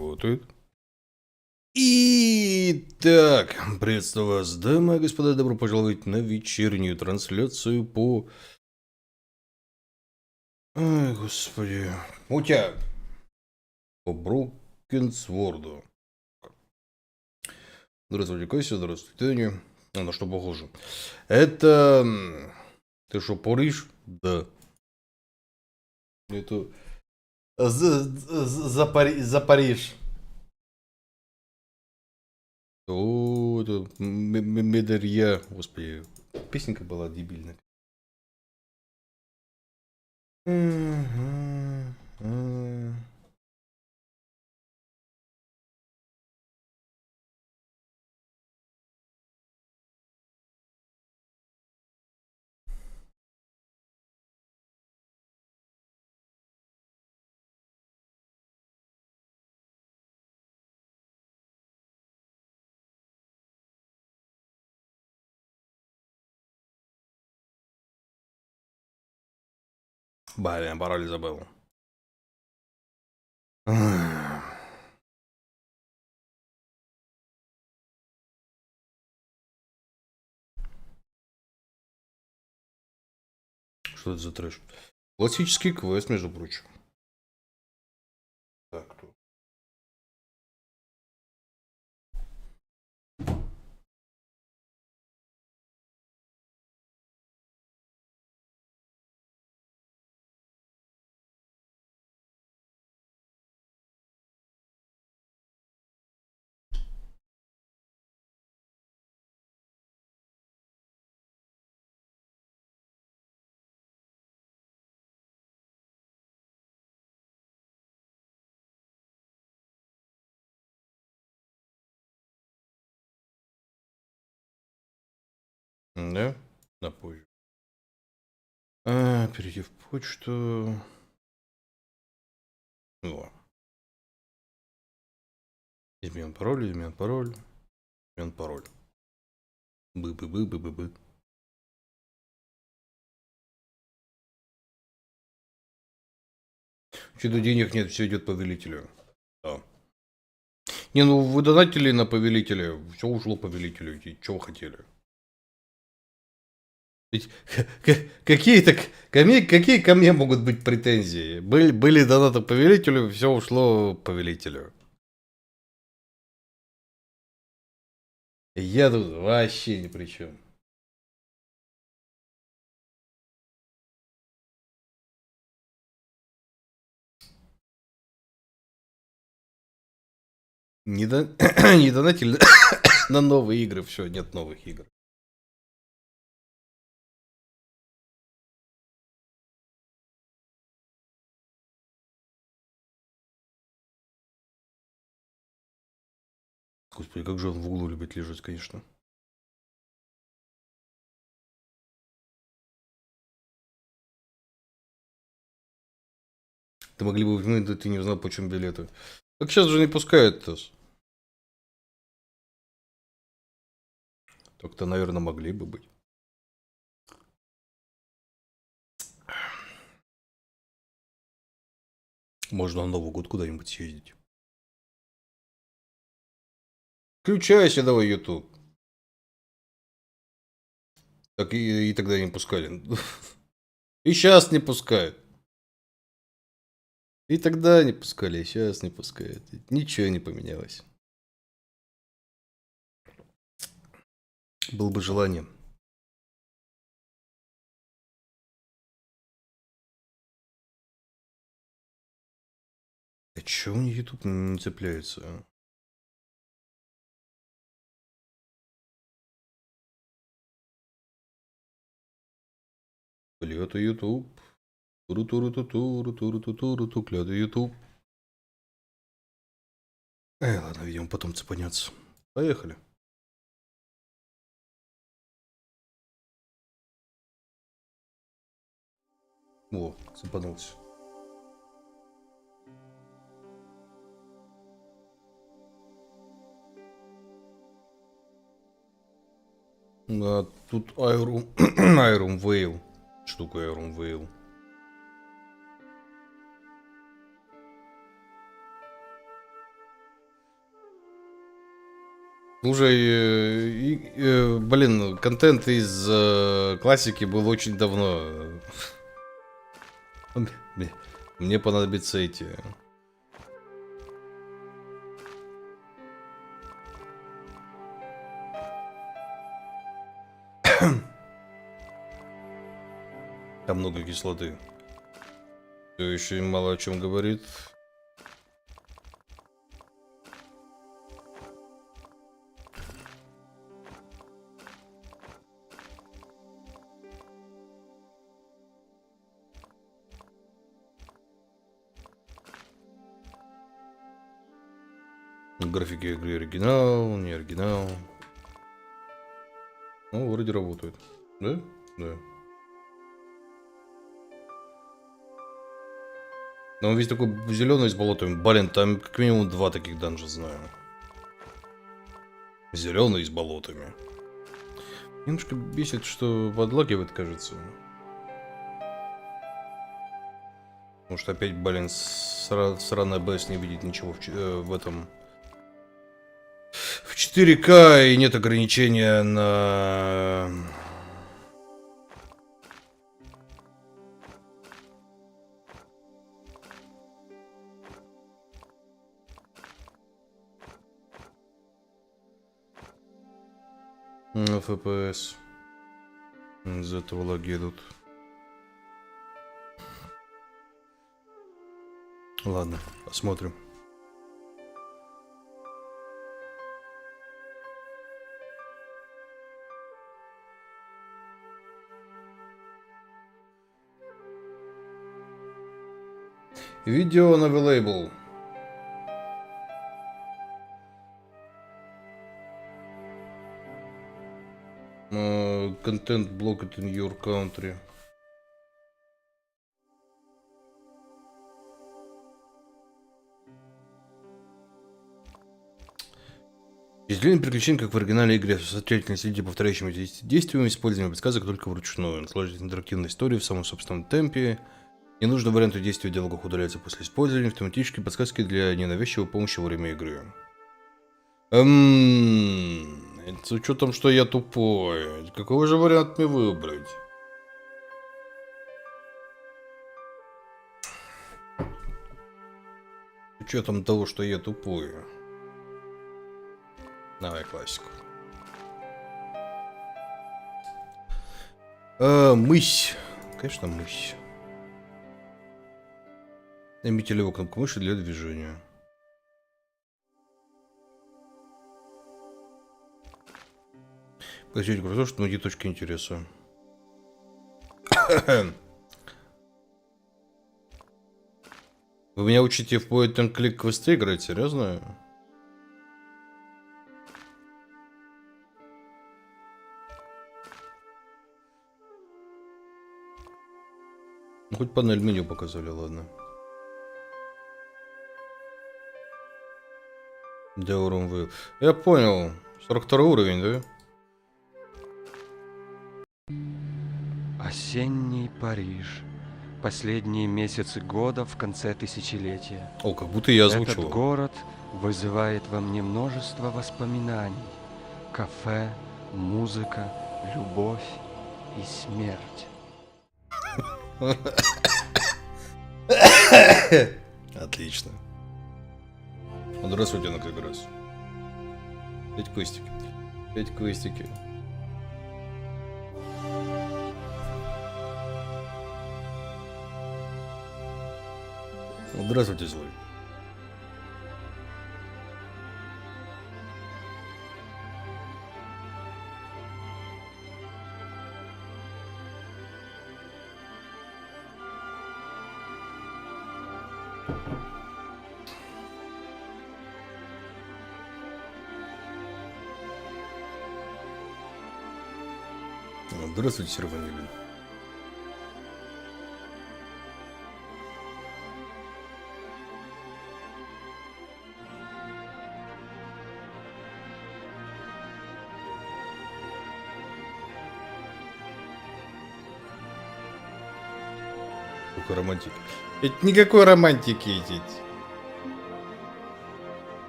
работает. Итак, приветствую вас, дамы и господа, добро пожаловать на вечернюю трансляцию по... Ай, господи. У тебя... По Брокенсворду. Здравствуйте, Кася, здравствуйте, Таня. А на что похоже? Это... Ты что, Париж? Да. Это... За Париж. О, это Медарья. Господи, песенка была дебильная. Блин, пароль забыл. Что это за трэш? Классический квест, между прочим. Так, тут. Да? На позже. Перейти в почту. О. Измен пароль, измен пароль. Измен пароль. Бы-бы-бы-бы-бы-бы. Что-то денег нет, все идет повелителю. Да. Не, ну вы донатили на повелителя, все ушло повелителю. Чего вы хотели? Ведь какие ко мне могут быть претензии? Были донаты повелителю, все ушло повелителю. Я тут вообще ни при чем. Не, не донатили на новые игры, все, нет новых игр. Господи, как же он в углу любит лежать, конечно. Ты могли бы взглянуть, да ты не узнал, почем билеты. Так сейчас же не пускают-то. Так-то, наверное, могли бы быть. Можно на Новый год куда-нибудь съездить. Включайся давай, YouTube. Так и тогда не пускали. И сейчас не пускают. И тогда не пускали, и сейчас не пускают. Ничего не поменялось. Было бы желание. А чё мне YouTube не цепляется? Клёто YouTube. Туру-туру-ту-туру-туру-ту-туру-ту, клёто YouTube. Ладно, видимо, потом цепанется. Поехали. О, цепанулся. А тут Айрум Айрум Вейл. Штука Айрум Вейл. Слушай, блин, контент из классики был очень давно. Мне понадобятся эти. Там много кислоты. Все еще мало о чем говорит. Графики игры оригинал, не оригинал. Ну, вроде работает. Да? Да. Но он весь такой зеленый с болотами. Блин, там как минимум 2 таких данжа знаю. Зеленый с болотами. Немножко бесит, что подлагивает, кажется. Потому что опять, блин, сраная БС не видит ничего в этом. В 4К и нет ограничения на... на FPS. Из этого лаги идут. Ладно, посмотрим. Видео unavailable. Content blocked in your country. Изделение приключений, как в оригинальной игре, самостоятельно следите повторяющими действиями, использованием подсказок только вручную. Наслаждайтесь интерактивной историей в самом собственном темпе. Ненужные варианты действия в диалогах удаляются после использования. Автоматические подсказки для ненавязчивой помощи во время игры. С учетом, что я тупой, какой же вариант мне выбрать? С учетом того, что я тупой. Давай классику. Мысь. Конечно, мысь. Наймите левую кнопку мыши для движения. Посмотрите курсор, чтобы найти точки интереса. Вы меня учите в point and click квесты играть, серьезно? Ну, хоть панель меню показали, ладно. Где уровень вы? Я понял. 42 уровень, да? Осенний Париж. Последние месяцы года в конце тысячелетия. О, как будто я озвучивал. Этот город вызывает во мне множество воспоминаний. Кафе, музыка, любовь и смерть. Отлично. Здравствуйте, на как раз. 5 квестики. 5 квестики. Здравствуйте, злой. Здравствуйте, Серванилин. Какой романтик. Это никакой романтики идти.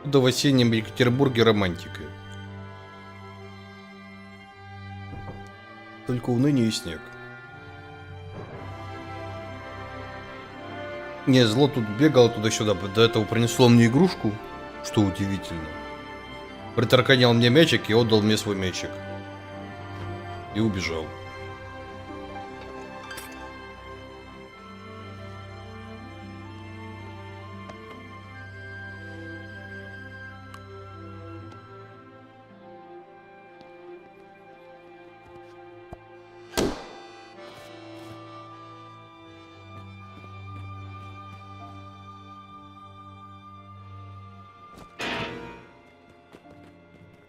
Да в осеннем Екатеринбурге романтика. Только уныние и снег. Не, зло тут бегало туда-сюда. До этого принесло мне игрушку, что удивительно. Притарканял мне мячик и отдал мне свой мячик. И убежал.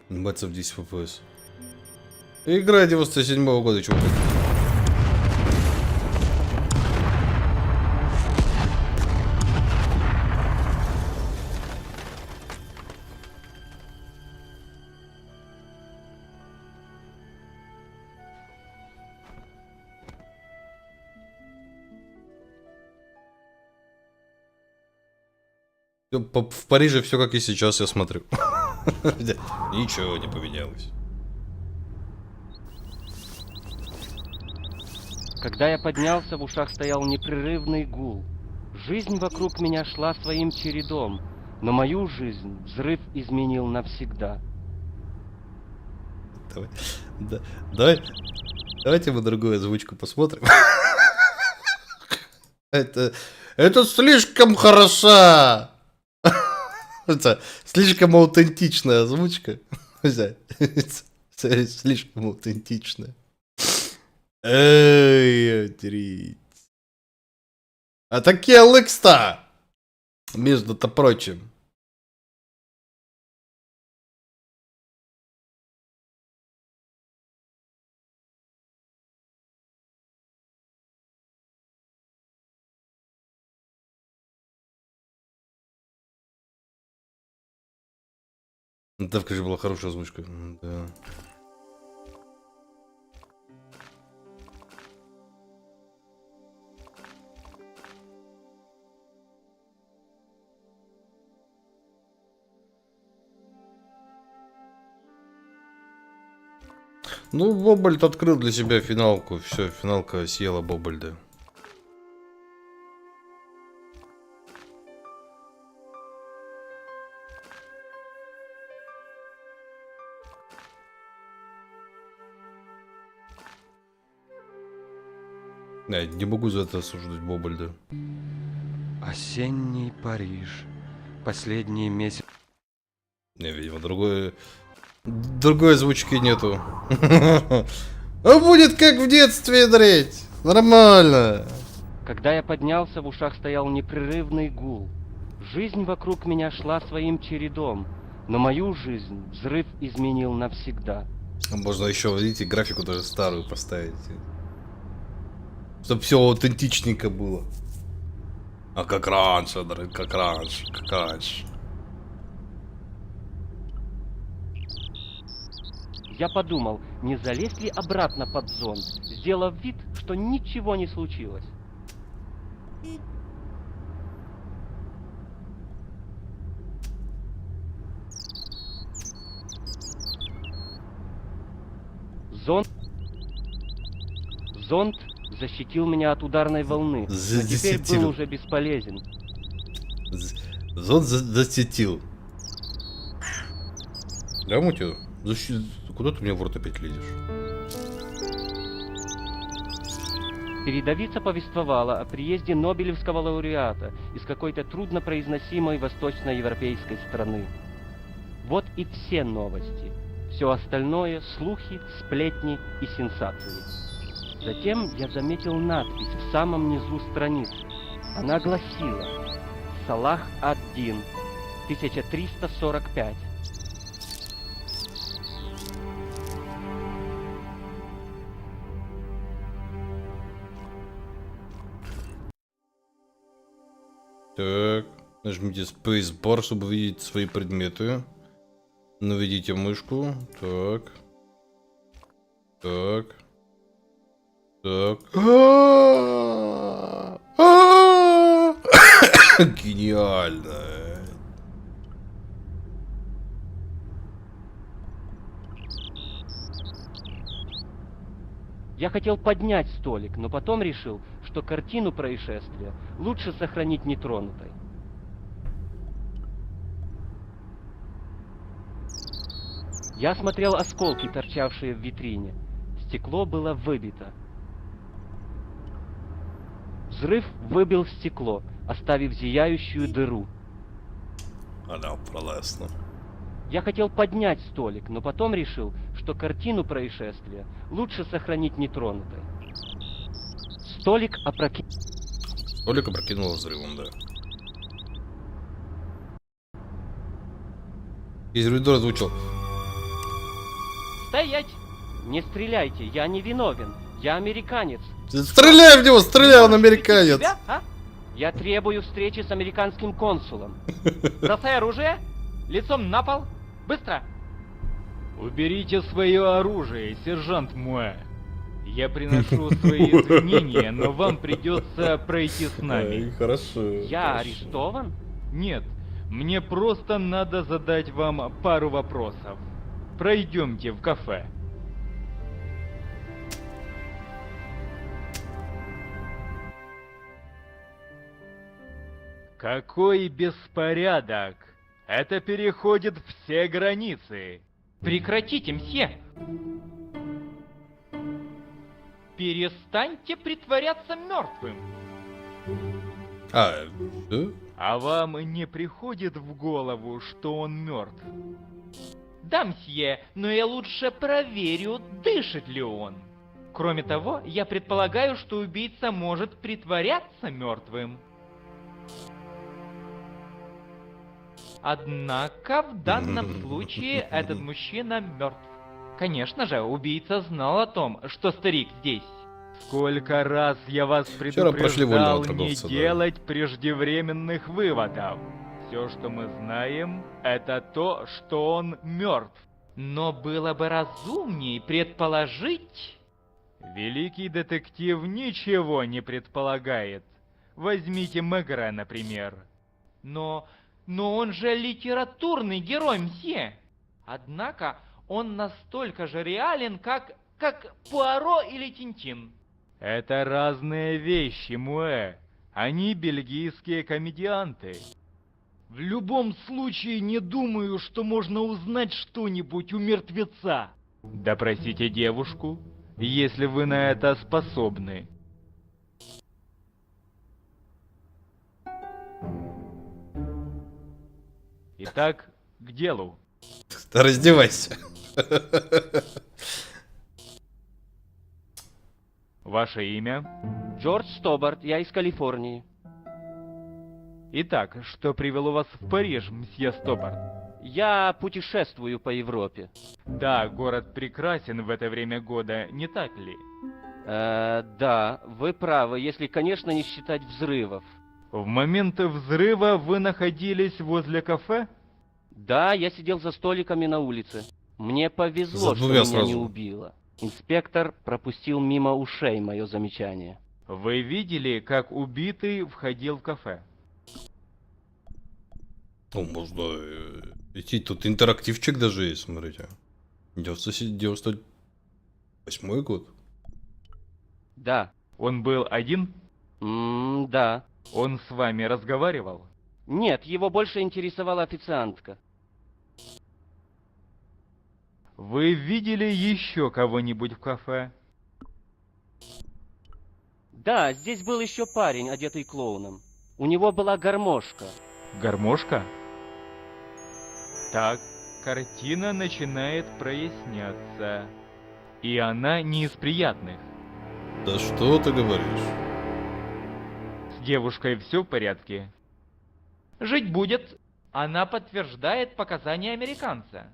Баться в 10 FPS. Игра 97-го года, чувак. В Париже все как и сейчас, я смотрю. Ничего не поменялось. Когда я поднялся, в ушах стоял непрерывный гул. Жизнь вокруг меня шла своим чередом, но мою жизнь взрыв изменил навсегда. Давайте мы другую озвучку посмотрим. Это слишком хороша! Это слишком аутентичная озвучка. Слишком аутентичная. Эй, отрить. А такие лыкста! Между-то прочим. Да, в конечно, была хорошая озвучка. Да. Ну, Бобольд открыл для себя финалку. Все, финалка съела Бобольда. Я не могу за это осуждать Бобольда. Осенний Париж. Последние месяцы. Не, видимо, другой озвучки нету. А будет как в детстве, драть. Нормально. Когда я поднялся, в ушах стоял непрерывный гул. Жизнь вокруг меня шла своим чередом, но мою жизнь взрыв изменил навсегда. Можно еще, видите, графику даже старую поставить. Чтобы все аутентичненько было. А как раньше, драть, как раньше, как раньше. Я подумал, не залезть ли обратно под зонт, сделав вид, что ничего не случилось. Зонт защитил меня от ударной волны, но теперь был уже бесполезен. Зонт защитил. Да, Мутю? Куда ты мне в рот опять лезешь? Передовица повествовала о приезде Нобелевского лауреата из какой-то труднопроизносимой восточноевропейской страны. Вот и все новости. Все остальное – слухи, сплетни и сенсации. Затем я заметил надпись в самом низу страницы. Она гласила «Салах ад-Дин, 1345». Так, нажмите Spacebar, чтобы видеть свои предметы. Наведите мышку. Так. Так. Так. Гениально. Я хотел поднять столик, но потом решил, что картину происшествия лучше сохранить нетронутой. Я смотрел осколки, торчавшие в витрине. Стекло было выбито. Взрыв выбил стекло, оставив зияющую дыру. Она пролезла. Я хотел поднять столик, но потом решил, что картину происшествия лучше сохранить нетронутой. Столик опрокинуло взрывом, да. Изрудор озвучил. Стоять! Не стреляйте, я не виновен. Я американец. Стреляй в него, стреляй, он американец. Тебя, а? Я требую встречи с американским консулом. Бросай оружие! Лицом на пол! Быстро! Уберите свое оружие, сержант Муэ. Я приношу свои извинения, но вам придется пройти с нами. Хорошо. Я арестован? Нет, мне просто надо задать вам пару вопросов. Пройдемте в кафе. Какой беспорядок! Это переходит все границы. Прекратите, мсье! Перестаньте притворяться мертвым. Да? А вам не приходит в голову, что он мертв? Да, мсье, но я лучше проверю, дышит ли он. Кроме того, я предполагаю, что убийца может притворяться мертвым. Однако в данном случае этот мужчина мертв. Конечно же, убийца знал о том, что старик здесь. Сколько раз я вас Вчера прошли вольного предупреждал не торговца, да. делать преждевременных выводов. Все, что мы знаем, это то, что он мертв. Но было бы разумнее предположить... Великий детектив ничего не предполагает. Возьмите Мегре, например. Но он же литературный герой, мсье. Однако он настолько же реален, как Пуаро или Тинтин. Это разные вещи, Муэ. Они бельгийские комедианты. В любом случае, не думаю, что можно узнать что-нибудь у мертвеца. Допросите девушку, если вы на это способны. Итак, к делу. Да раздевайся. Ваше имя? Джордж Стобарт, я из Калифорнии. Итак, что привело вас в Париж, мсье Стобарт? Я путешествую по Европе. Да, город прекрасен в это время года, не так ли? Да, вы правы, если, конечно, не считать взрывов. В момент взрыва вы находились возле кафе? Да, я сидел за столиками на улице. Мне повезло, За что двумя меня сразу. не убило. Инспектор пропустил мимо ушей мое замечание. Вы видели, как убитый входил в кафе? Ну, можно идти. Тут интерактивчик даже есть, смотрите. 98-й год. Да. Он был один? Да. Он с вами разговаривал? Нет, его больше интересовала официантка. Вы видели еще кого-нибудь в кафе? Да, здесь был еще парень, одетый клоуном. У него была гармошка. Гармошка? Так, картина начинает проясняться. И она не из приятных. Да что ты говоришь? С девушкой все в порядке? Жить будет. Она подтверждает показания американца.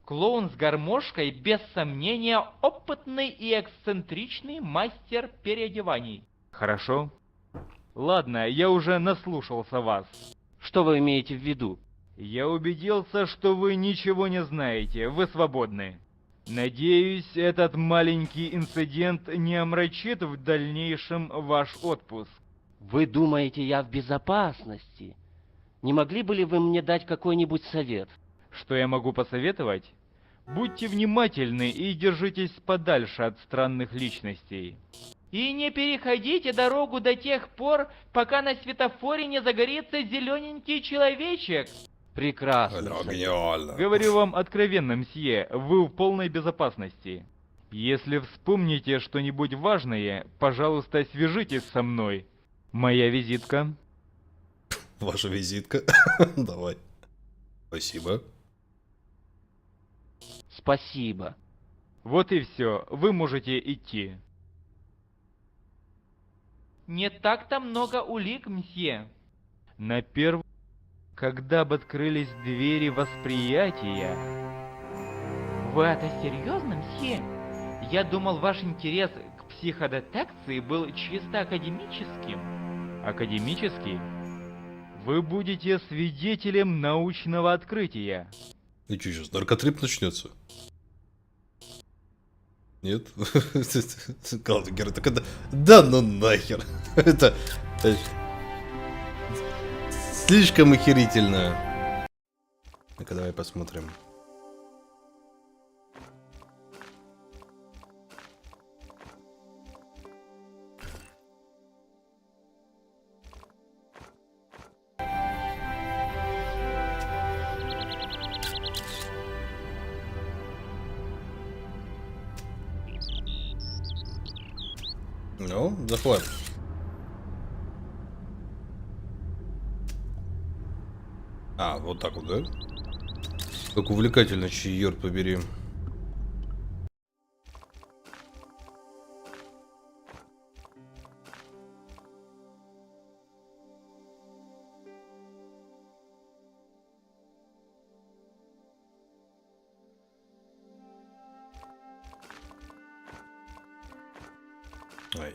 Клоун с гармошкой, без сомнения, опытный и эксцентричный мастер переодеваний. Хорошо. Ладно, я уже наслушался вас. Что вы имеете в виду? Я убедился, что вы ничего не знаете, вы свободны. Надеюсь, этот маленький инцидент не омрачит в дальнейшем ваш отпуск. Вы думаете, я в безопасности? Не могли бы ли вы мне дать какой-нибудь совет? Что я могу посоветовать? Будьте внимательны и держитесь подальше от странных личностей. И не переходите дорогу до тех пор, пока на светофоре не загорится зелененький человечек. Прекрасно. Это совет. гениально. Говорю вам откровенно, мсье, вы в полной безопасности. Если вспомните что-нибудь важное, пожалуйста, свяжитесь со мной. Моя визитка. Ваша визитка. Давай. Спасибо. Спасибо. Вот и все, вы можете идти. Не так-то много улик, мсье. На первый... Когда бы открылись двери восприятия... Вы это серьезно, мсье? Я думал, ваш интерес к психодетекции был чисто академическим. Академический? Вы будете свидетелем научного открытия. И что сейчас, наркотрип начнется? Нет? Главный герой такой, да ну нахер. Это слишком охерительно. Ну-ка, давай посмотрим. Ну, захват. А, вот так вот, да? Как увлекательно, черт побери. Ай.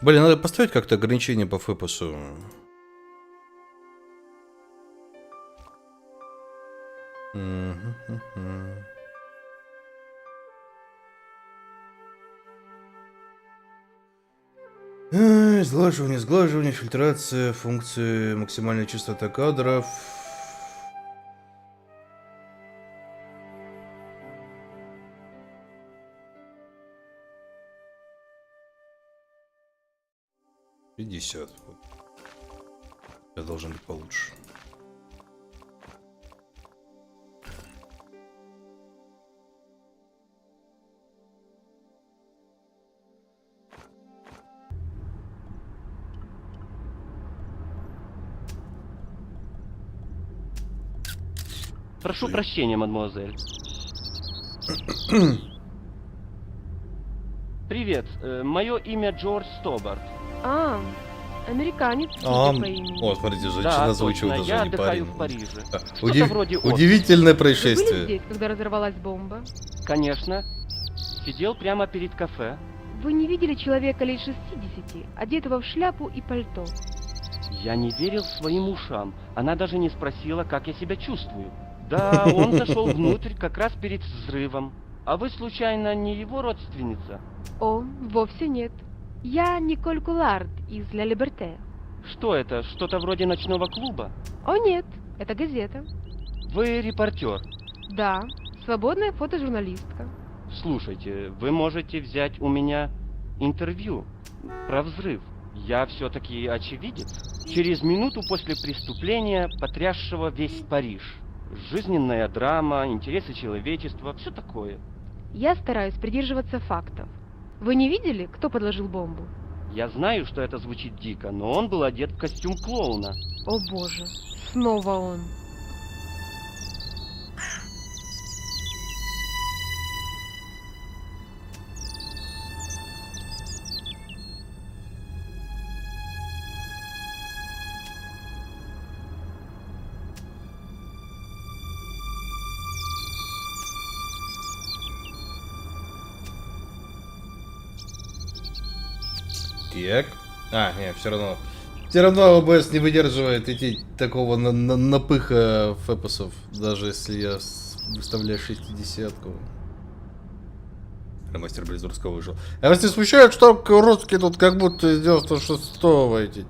Блин, надо поставить как-то ограничение по фэпусу. Сглаживание, фильтрация, функции, максимальная частота кадров. $50. Вот. Это должно быть получше. Прошу прощения, мадемуазель. Привет, мое имя Джордж Стобарт. А, американец, судя по имени. О, смотрите, женщина Да, озвучивает точно, даже я не отдыхаю парень. в Париже. Удив- Что-то вроде Удивительное Вы были происшествие. здесь, когда разорвалась бомба? Конечно. Сидел прямо перед кафе. Вы не видели человека лет 60, одетого в шляпу и пальто? Я не верил своим ушам. Она даже не спросила, как я себя чувствую. Да, он зашел внутрь как раз перед взрывом. А вы, случайно, не его родственница? О, вовсе нет. Я Николь Кулард из Ля Либерте. Что это? Что-то вроде ночного клуба? О нет, это газета. Вы репортер. Да, свободная фотожурналистка. Слушайте, вы можете взять у меня интервью про взрыв. Я все-таки очевидец. Через минуту после преступления, потрясшего весь Париж. Жизненная драма, интересы человечества, все такое. Я стараюсь придерживаться фактов. Вы не видели, кто подложил бомбу? Я знаю, что это звучит дико, но он был одет в костюм клоуна. О боже, снова он. Так. А, не, все равно. Все равно ОБС не выдерживает идти такого напыха фэпусов, даже если я выставляю 60-ку. Мастер Близурского вышел. А вас не смущает, что русские тут как будто с 96-го эти?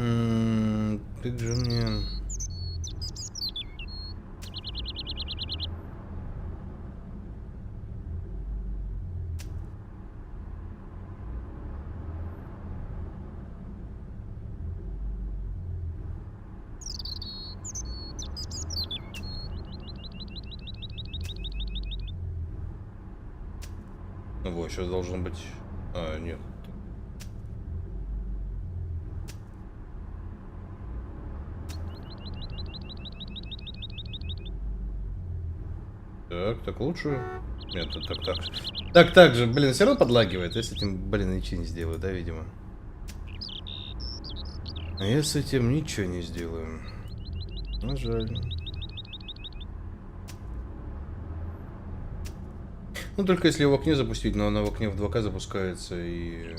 Ты же мне... Вот, сейчас должен быть... А, нет. Так лучше? Нет, так же, блин, все равно подлагивает. Я с этим, блин, ничего не сделаю, да, видимо. А я с этим ничего не сделаю. Ну, жаль. Ну, только если в окне запустить, но она в окне в 2К запускается и...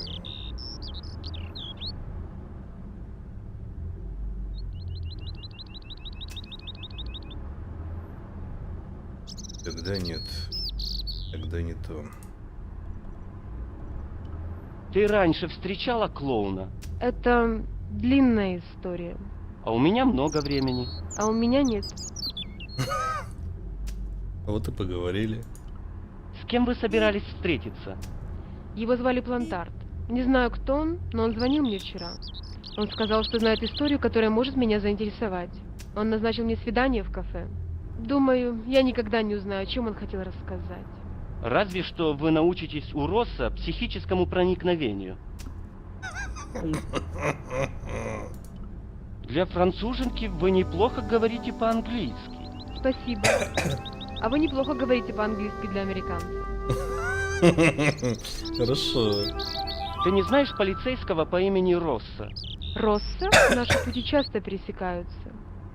Тогда нет. Тогда не то. Ты раньше встречала клоуна? Это длинная история. А у меня много времени. А у меня нет. Вот и поговорили. С кем вы собирались встретиться? Его звали Плантарт. Не знаю, кто он, но он звонил мне вчера. Он сказал, что знает историю, которая может меня заинтересовать. Он назначил мне свидание в кафе. Думаю, я никогда не узнаю, о чем он хотел рассказать. Разве что вы научитесь у Росса психическому проникновению. Для француженки вы неплохо говорите по-английски. Спасибо. А вы неплохо говорите по-английски для американца. Хорошо. Ты не знаешь полицейского по имени Росса? Росса? Наши пути часто пересекаются.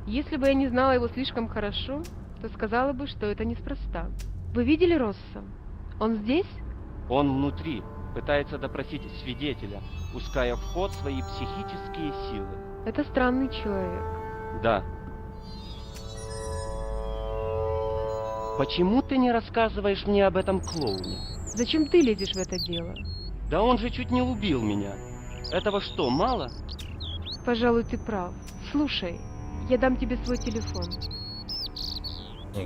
Если бы я не знала его слишком хорошо, то сказала бы, что это неспроста. Вы видели Росса? Он здесь? Он внутри, пытается допросить свидетеля, пуская в ход свои психические силы. Это странный человек. Да. Почему ты не рассказываешь мне об этом клоуне? Зачем ты лезешь в это дело? Да он же чуть не убил меня. Этого что, мало? Пожалуй, ты прав. Слушай, я дам тебе свой телефон.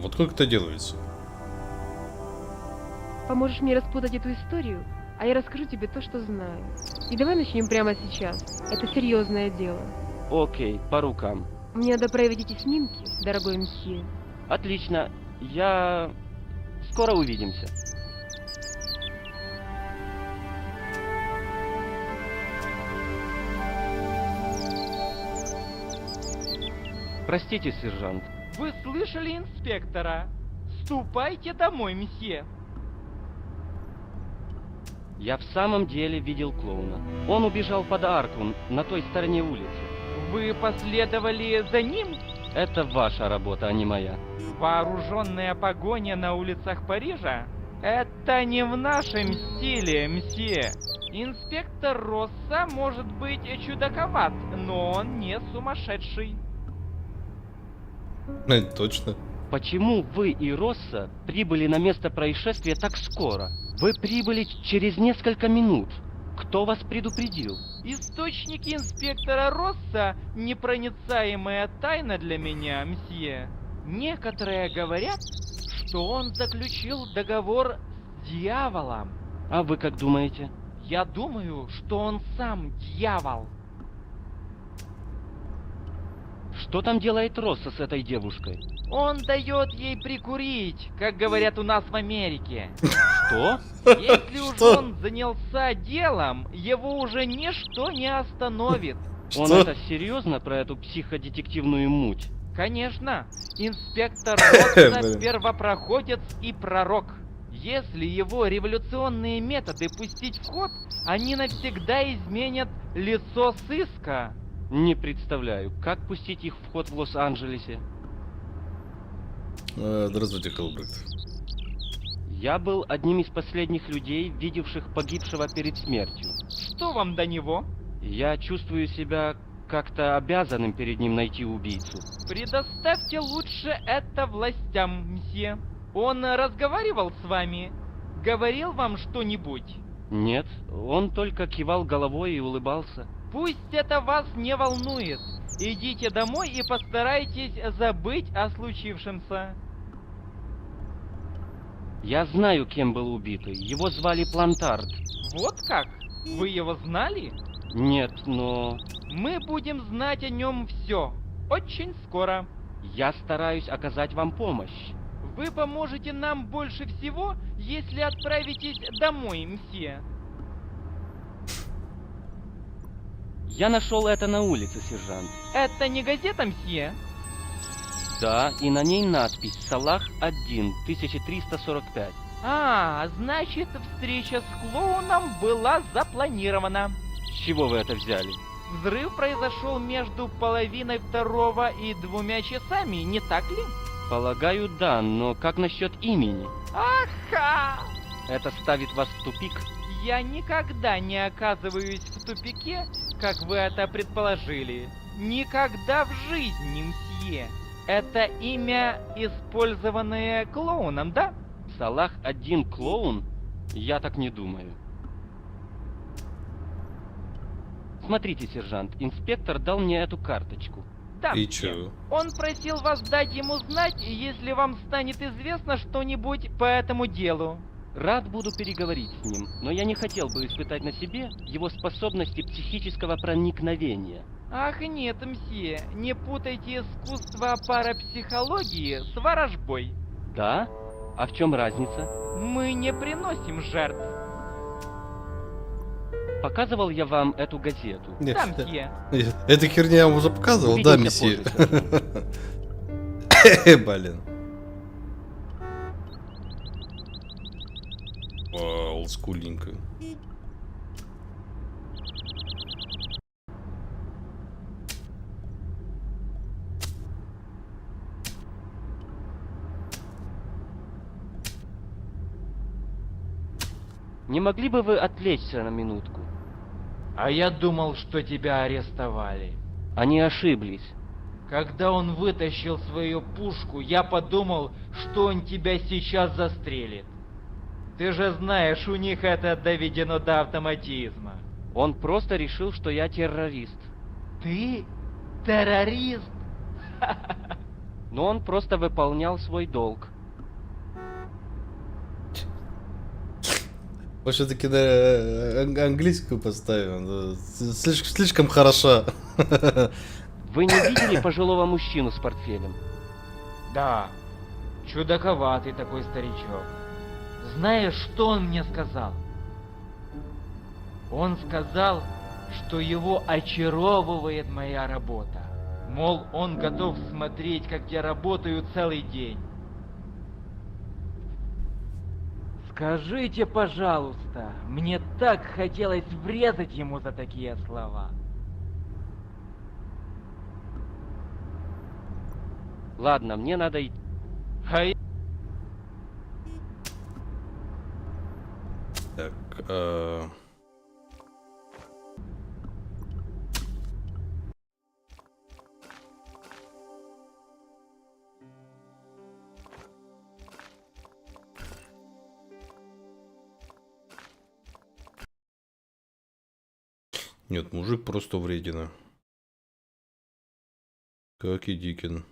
Вот как это делается? Поможешь мне распутать эту историю, а я расскажу тебе то, что знаю. И давай начнем прямо сейчас. Это серьезное дело. Окей, по рукам. Мне надо проявить эти снимки, дорогой мсье. Отлично. Скоро увидимся. Простите, сержант. Вы слышали инспектора? Ступайте домой, месье. Я в самом деле видел клоуна. Он убежал под арку на той стороне улицы. Вы последовали за ним? Это ваша работа, а не моя. Вооруженная погоня на улицах Парижа? Это не в нашем стиле, мсье. Инспектор Росса может быть чудаковат, но он не сумасшедший. Точно. Почему вы и Росса прибыли на место происшествия так скоро? Вы прибыли через несколько минут. Кто вас предупредил? Источники инспектора Росса — непроницаемая тайна для меня, мсье. Некоторые говорят, что он заключил договор с дьяволом. А вы как думаете? Я думаю, что он сам дьявол. Что там делает Росса с этой девушкой? Он дает ей прикурить, как говорят у нас в Америке. Что? Если уж он занялся делом, его уже ничто не остановит. Он это серьезно про эту психодетективную муть? Конечно, инспектор Росса первопроходец и пророк. Если его революционные методы пустить в ход, они навсегда изменят лицо сыска. Не представляю, как пустить их в ход в Лос-Анджелесе. Здравствуйте, Хелбрехт. Я был одним из последних людей, видевших погибшего перед смертью. Что вам до него? Я чувствую себя как-то обязанным перед ним найти убийцу. Предоставьте лучше это властям, мсье. Он разговаривал с вами? Говорил вам что-нибудь? Нет, он только кивал головой и улыбался. Пусть это вас не волнует. Идите домой и постарайтесь забыть о случившемся. Я знаю, кем был убитый. Его звали Плантард. Вот как? Вы его знали? Нет, но... Мы будем знать о нем все. Очень скоро. Я стараюсь оказать вам помощь. Вы поможете нам больше всего, если отправитесь домой, мсье. Я нашел это на улице, сержант. Это не газета, мсье? Да, и на ней надпись «Салах 1, 1345». А, значит, встреча с клоуном была запланирована. С чего вы это взяли? Взрыв произошел между половиной второго и 2 часами, не так ли? Полагаю, да, но как насчет имени? Аха! Это ставит вас в тупик? Я никогда не оказываюсь в тупике, как вы это предположили. Никогда в жизни, мсье. Это имя, использованное клоуном, да? Салах 1 клоун? Я так не думаю. Смотрите, сержант, инспектор дал мне эту карточку. Да, И мсье. чё? Он просил вас дать ему знать, если вам станет известно что-нибудь по этому делу. Рад буду переговорить с ним, но я не хотел бы испытать на себе его способности психического проникновения. Ах нет, мсье, не путайте искусство парапсихологии с ворожбой. Да? А в чем разница? Мы не приносим жертв. Показывал я вам эту газету? Нет, Да, мсье. эта херня я вам уже показывал, да, Увидимся месье? позже, Блин. Олдскульненько. Не могли бы вы отвлечься на минутку? А я думал, что тебя арестовали. Они ошиблись. Когда он вытащил свою пушку, я подумал, что он тебя сейчас застрелит. Ты же знаешь, у них это доведено до автоматизма. Он просто решил, что я террорист. Ты террорист? Но он просто выполнял свой долг. Может, все-таки на английскую поставим? Да, слишком хороша. Вы не видели пожилого мужчину с портфелем? Да, чудаковатый такой старичок. Знаешь, что он мне сказал? Он сказал, что его очаровывает моя работа. Мол, он готов смотреть, как я работаю целый день. Скажите, пожалуйста, мне так хотелось врезать ему за такие слова. Ладно, мне надо идти. Так, Нет, мужик просто вредина. Как и Дикин.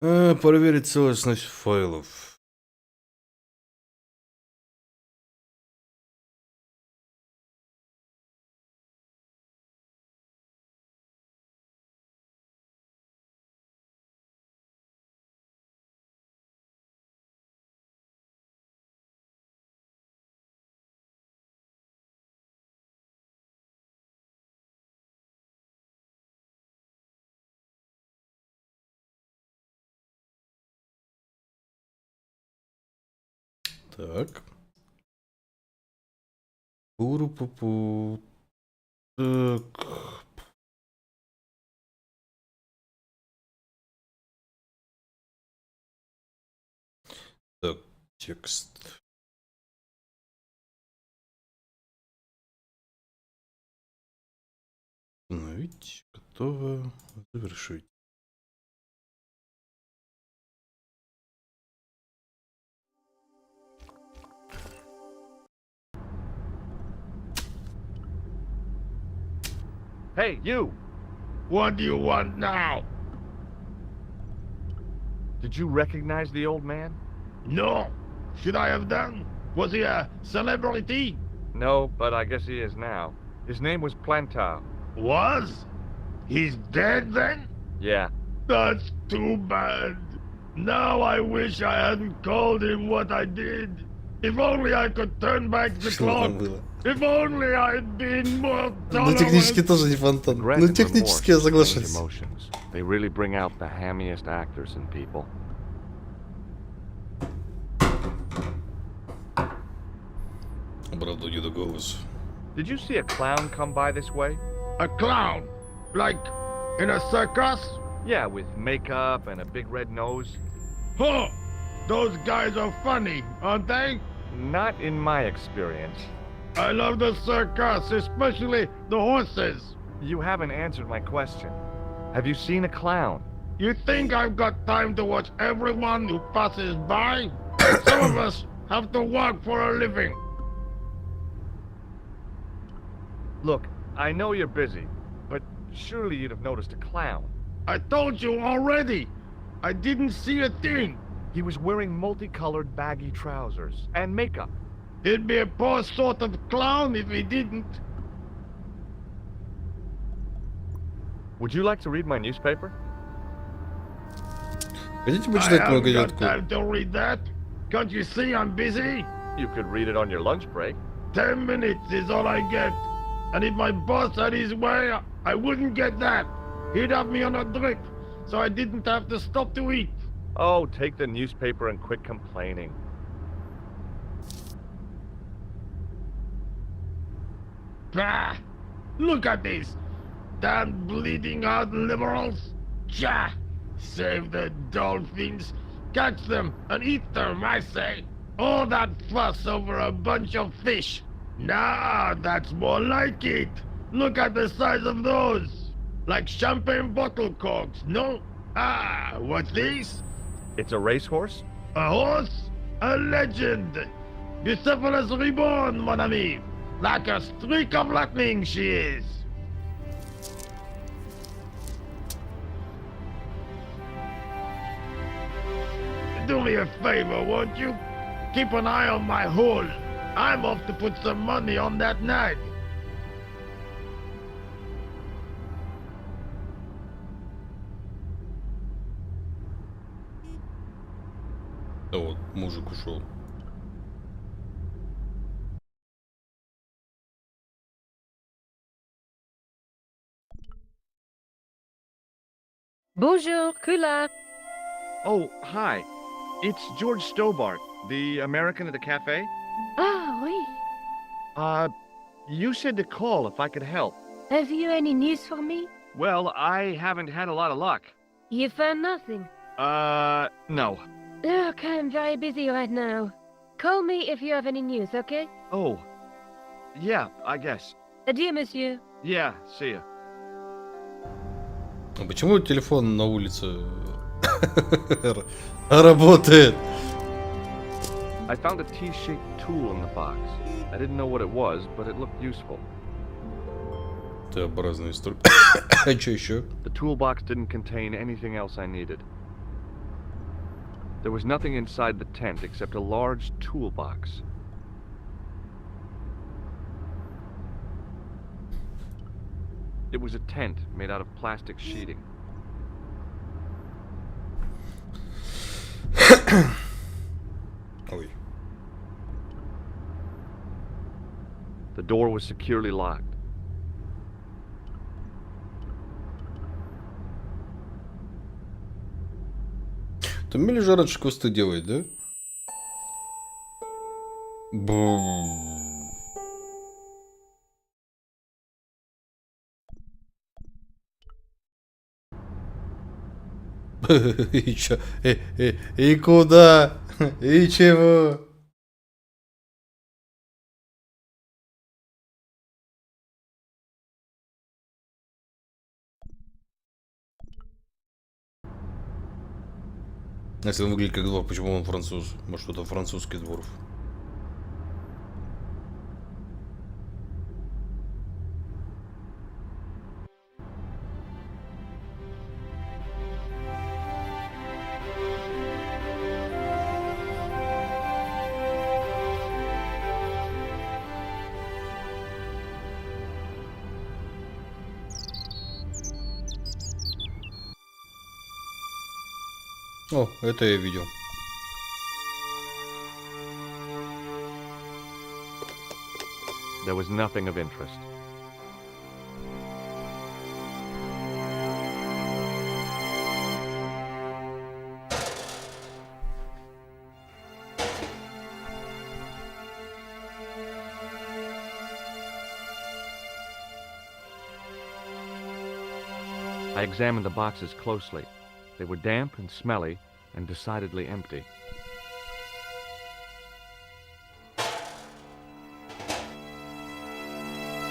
Проверить целостность файлов. Так. Пуру-пу-пу. Так. Так, текст. Установить. Готово. Завершить. Hey, you! What do you want now? Did you recognize the old man? No. Should I have done? Was he a celebrity? No, but I guess he is now. His name was Plantar. Was? He's dead then? Yeah. That's too bad. Now I wish I hadn't called him what I did. If only I could turn back the Что clock. там было? If only I'd been more Ну, технически tolerant. тоже не фонтан. Regret Ну, and технически я remorse are strange соглашусь. emotions. They really bring out the hammiest actors in people. Правда, до голос. Did you see a clown come by this way? A clown? Like in a circus? Yeah, with makeup and a big red nose. Huh! Those guys are funny, aren't they? Not in my experience. I love the circus, especially the horses. You haven't answered my question. Have you seen a clown? You think I've got time to watch everyone who passes by? Some of us have to work for a living. Look, I know you're busy, but surely you'd have noticed a clown. I told you already. I didn't see a thing. He was wearing multicolored baggy trousers and makeup. He'd be a poor sort of clown if he didn't. Would you like to read my newspaper? Хотите I почитать мою haven't got газетку? time to read that. Can't you see I'm busy? You could read it on your lunch break. 10 minutes is all I get. And if my boss had his way, I wouldn't get that. He'd have me on a drip, so I didn't have to stop to eat. Oh, take the newspaper and quit complaining. Bah! Look at this. Damn bleeding heart liberals. Cha! Save the dolphins. Catch them and eat them, I say. All that fuss over a bunch of fish. Nah, that's more like it. Look at the size of those. Like champagne bottle corks, no? Ah, what's this? It's a racehorse? A horse? A legend. Bucephalus reborn, mon ami. Like a streak of lightning she is. Do me a favor, won't you? Keep an eye on my hole. I'm off to put some money on that nag. Да вот, мужик ушел. Bonjour, Kula. Oh, hi. It's George Stobart, the American at the cafe. Ah, oui. You said to call if I could help. Have you any news for me? Well, I haven't had a lot of luck. You found nothing. No. Look, I'm very busy right now. Call me if you have any news, okay? Oh. Yeah, I guess. Adieu, monsieur. Yeah, see ya. А почему телефон на улице работает? I found a T-shaped tool in the box. I didn't know what it was, but it looked useful. Т-образная история. А что еще? The toolbox didn't contain anything else I needed. There was nothing inside the tent except a large toolbox. It was a tent made out of plastic sheeting. Ой. The door was securely locked. Ты умели же раньше квесты делать, да? Бу. И чё? И куда? И чего? Если он выглядит как двор, почему он француз? Может, это французский двор? О, это я видел. There was nothing of interest. I examined the boxes closely. They were damp and smelly and decidedly empty.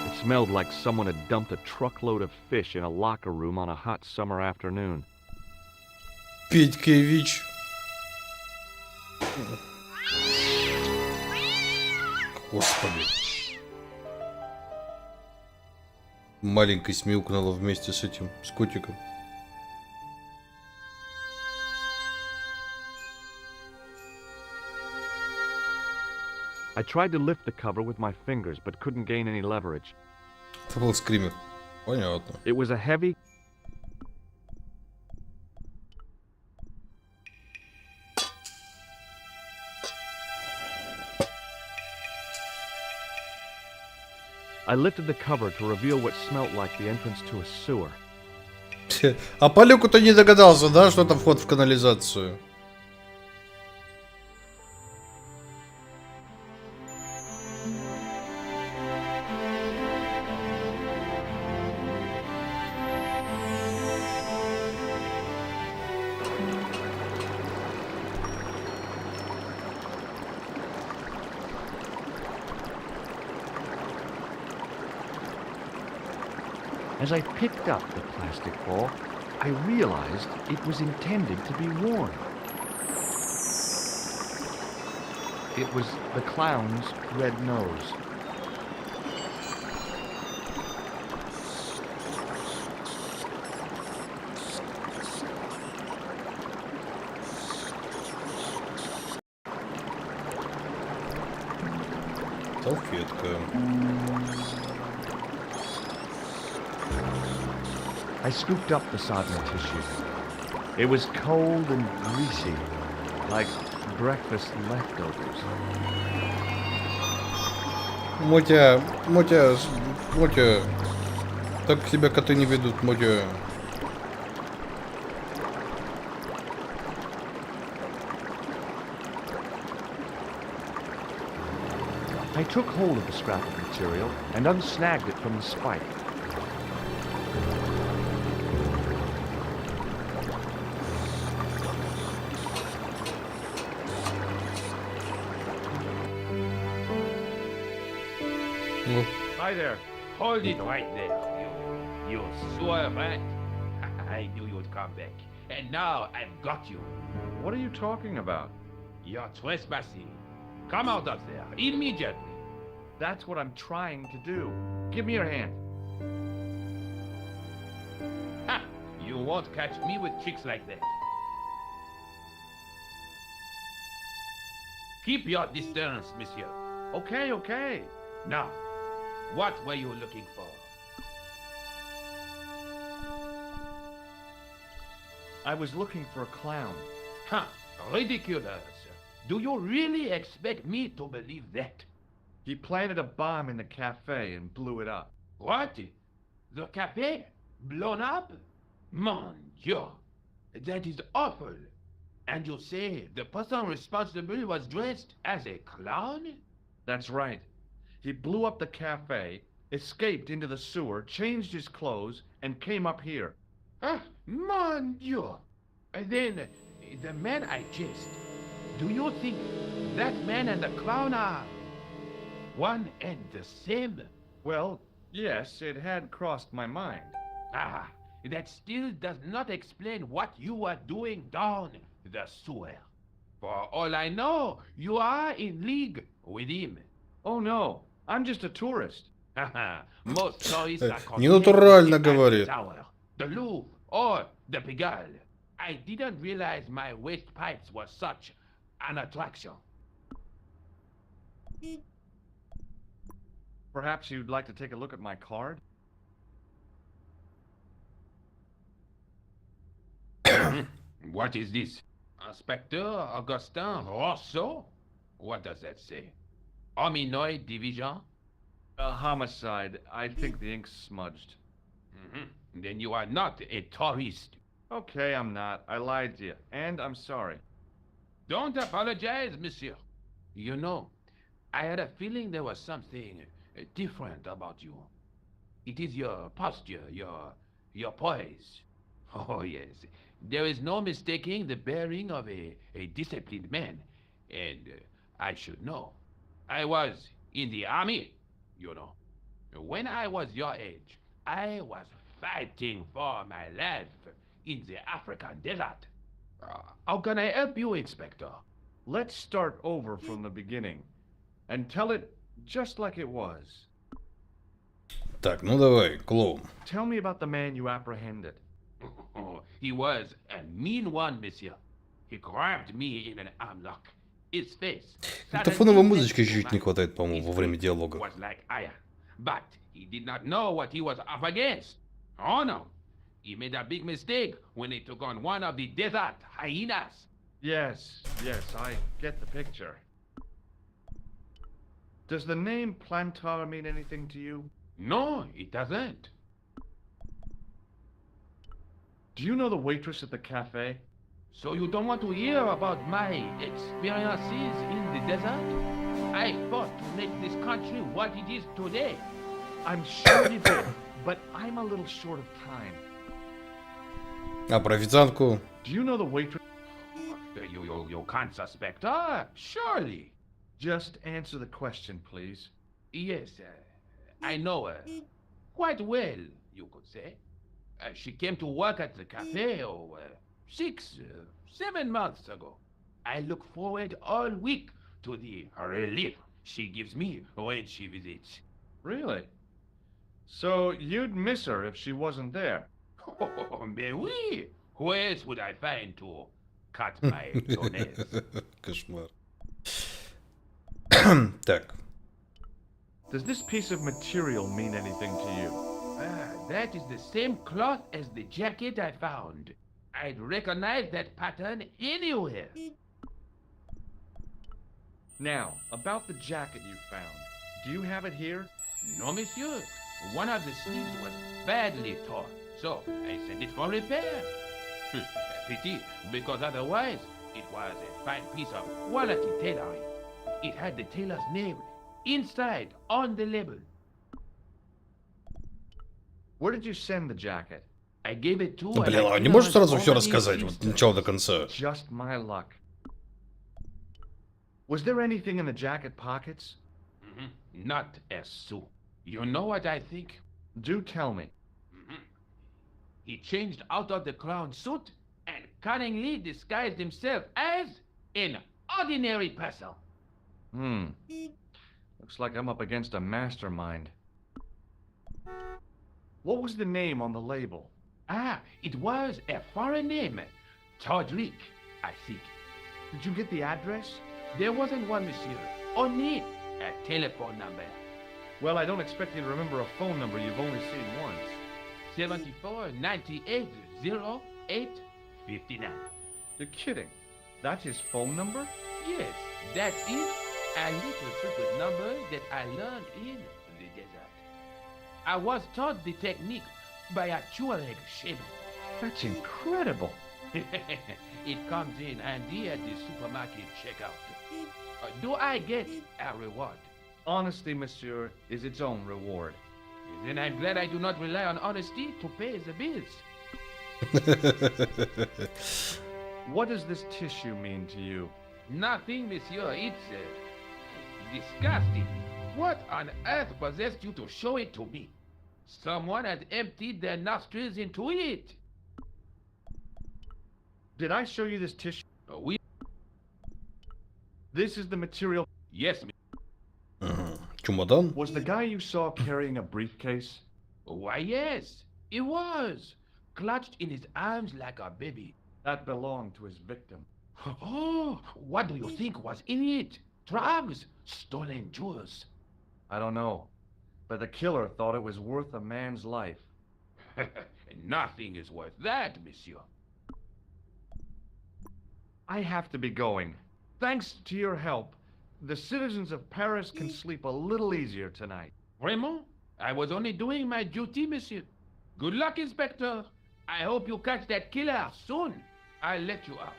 It smelled like someone had dumped a truckload of fish in a locker room on a hot summer afternoon. Петькевич. Господи. Маленькой смяукнула вместе с этим, с котиком. I tried to lift the cover with my fingers, but couldn't gain any leverage. Это был скример. Понятно. It was a heavy... I lifted the cover to reveal what smelt like the entrance to a sewer. А по люку-то не догадался, да, что это вход в канализацию? As I picked up the plastic ball, I realized it was intended to be worn. It was the clown's red nose. Салфетка. I scooped up the sodden tissue. It was cold and greasy, like breakfast leftovers. Мотя, Мотя, Мотя. Так себя коты не ведут, Мотя. I took hold of the scrap of material and unsnagged it from the spike. Hi there. Hold it right there, you servant. I knew you'd come back. And now I've got you. What are you talking about? You're trespassing. Come out of there, immediately. That's what I'm trying to do. Give me your hand. Ha! You won't catch me with tricks like that. Keep your distance, monsieur. Okay, okay. Now, what were you looking for? I was looking for a clown. Huh, ridiculous. Do you really expect me to believe that? He planted a bomb in the cafe and blew it up. What? The cafe? Blown up? Mon Dieu, that is awful. And you say the person responsible was dressed as a clown? That's right. He blew up the cafe, escaped into the sewer, changed his clothes, and came up here. Ah, mon Dieu. Then, the man I chased, do you think that man and the clown are one and the same? Well, yes, it had crossed my mind. Ah, that still does not explain what you were doing down the sewer. For all I know, you are in league with him. Oh no, I'm just a tourist. Most tourists are Ненатурально connected to говорит. the Tower, the Louvre, or the Pigalle. I didn't realize my waste pipes were such an attraction. Perhaps you'd like to take a look at my card? What is this? Inspector Augustin Rousseau? What does that say? Hominoid division? A homicide. I think the ink's smudged. Then you are not a tourist. Okay, I'm not. I lied to you. And I'm sorry. Don't apologize, monsieur. You know, I had a feeling there was something different about you. It is your posture, your poise. Oh, yes. There is no mistaking the bearing of a disciplined man. And I should know. I was in the army, you know. When I was your age, I was fighting for my life in the African desert. How can I help you, Inspector? Let's start over from the beginning. And tell it just like it was. Так, ну давай, клоун. Tell me about the man you apprehended. He was a mean one, monsieur. He grabbed me in an armlock. His face. Это фоновой музычки чуть-чуть не хватает, по-моему, во время диалога. Was like iron, but he did not know what he was up against. Oh no, he made a big mistake when he took on one of the desert hyenas. Yes, I get the picture. Does the name Plantar mean anything to you? No, it doesn't. Do you know the waitress at the cafe? So you don't want to hear about my experiences in the desert? I fought to make this country what it is today. I'm sure you did, but I'm a little short of time. А про официантку? Do you know the waitress? You can't suspect her, surely. Just answer the question, please. Yes, I know her. Quite well, you could say. She came to work at the cafe 6, 7 months ago. I look forward all week to the relief she gives me when she visits. Really? So you'd miss her if she wasn't there? Oh, mais oui. Who else would I find to cut my toenails? Кошмар. Так. Does this piece of material mean anything to you? That is the same cloth as the jacket I found. I'd recognize that pattern anywhere. Now, about the jacket you found. Do you have it here? No, monsieur. One of the sleeves was badly torn, so I sent it for repair. Pity, because otherwise it was a fine piece of quality tailoring. It had the tailor's name inside on the label. Where did you send the jacket? I gave it to Блин, а не можешь сразу все рассказать, вот от начала до конца? Just my luck. Was there anything in the jacket pockets? Not a sou. You know what I think? Do tell me. He changed out of the clown suit and cunningly disguised himself as an ordinary person. Looks like I'm up against a mastermind. What was the name on the label? It was a foreign name. Todlik, I think. Did you get the address? There wasn't one, monsieur. Only a telephone number. Well, I don't expect you to remember a phone number you've only seen once. 74 98 08 59. You're kidding. That's his phone number? Yes, that is a little secret number that I learned in the desert. I was taught the technique by a Tuareg shaman. That's incredible. It comes in handy at the supermarket checkout. Do I get a reward? Honesty, monsieur, is its own reward. Then I'm glad I do not rely on honesty to pay the bills. What does this tissue mean to you? Nothing, monsieur. It's disgusting. What on earth possessed you to show it to me? Someone had emptied their nostrils into it. Did I show you this tissue? We... This is the material. Yes, Чемодан? Was the guy you saw carrying a briefcase? Why, yes, it was. Clutched in his arms like a baby. That belonged to his victim. Oh, what do you think was in it? Drugs? Stolen jewels? I don't know. But the killer thought it was worth a man's life. Nothing is worth that, monsieur. I have to be going. Thanks to your help, the citizens of Paris can sleep a little easier tonight. Vraiment? I was only doing my duty, monsieur. Good luck, Inspector. I hope you catch that killer soon. I'll let you out.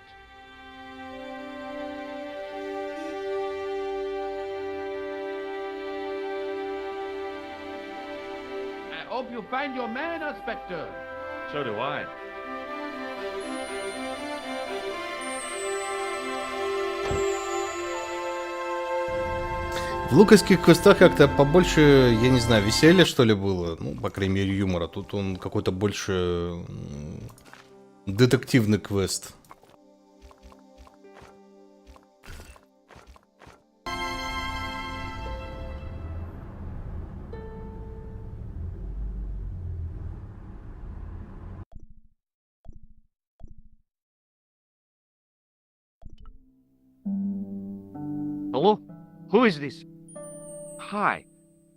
I hope you find your man, Inspector. So do I. В луковских квестах как-то побольше, я не знаю, веселья что ли было, ну, по крайней мере, юмора. Тут он какой-то больше детективный квест. Hello? Who is this? Hi.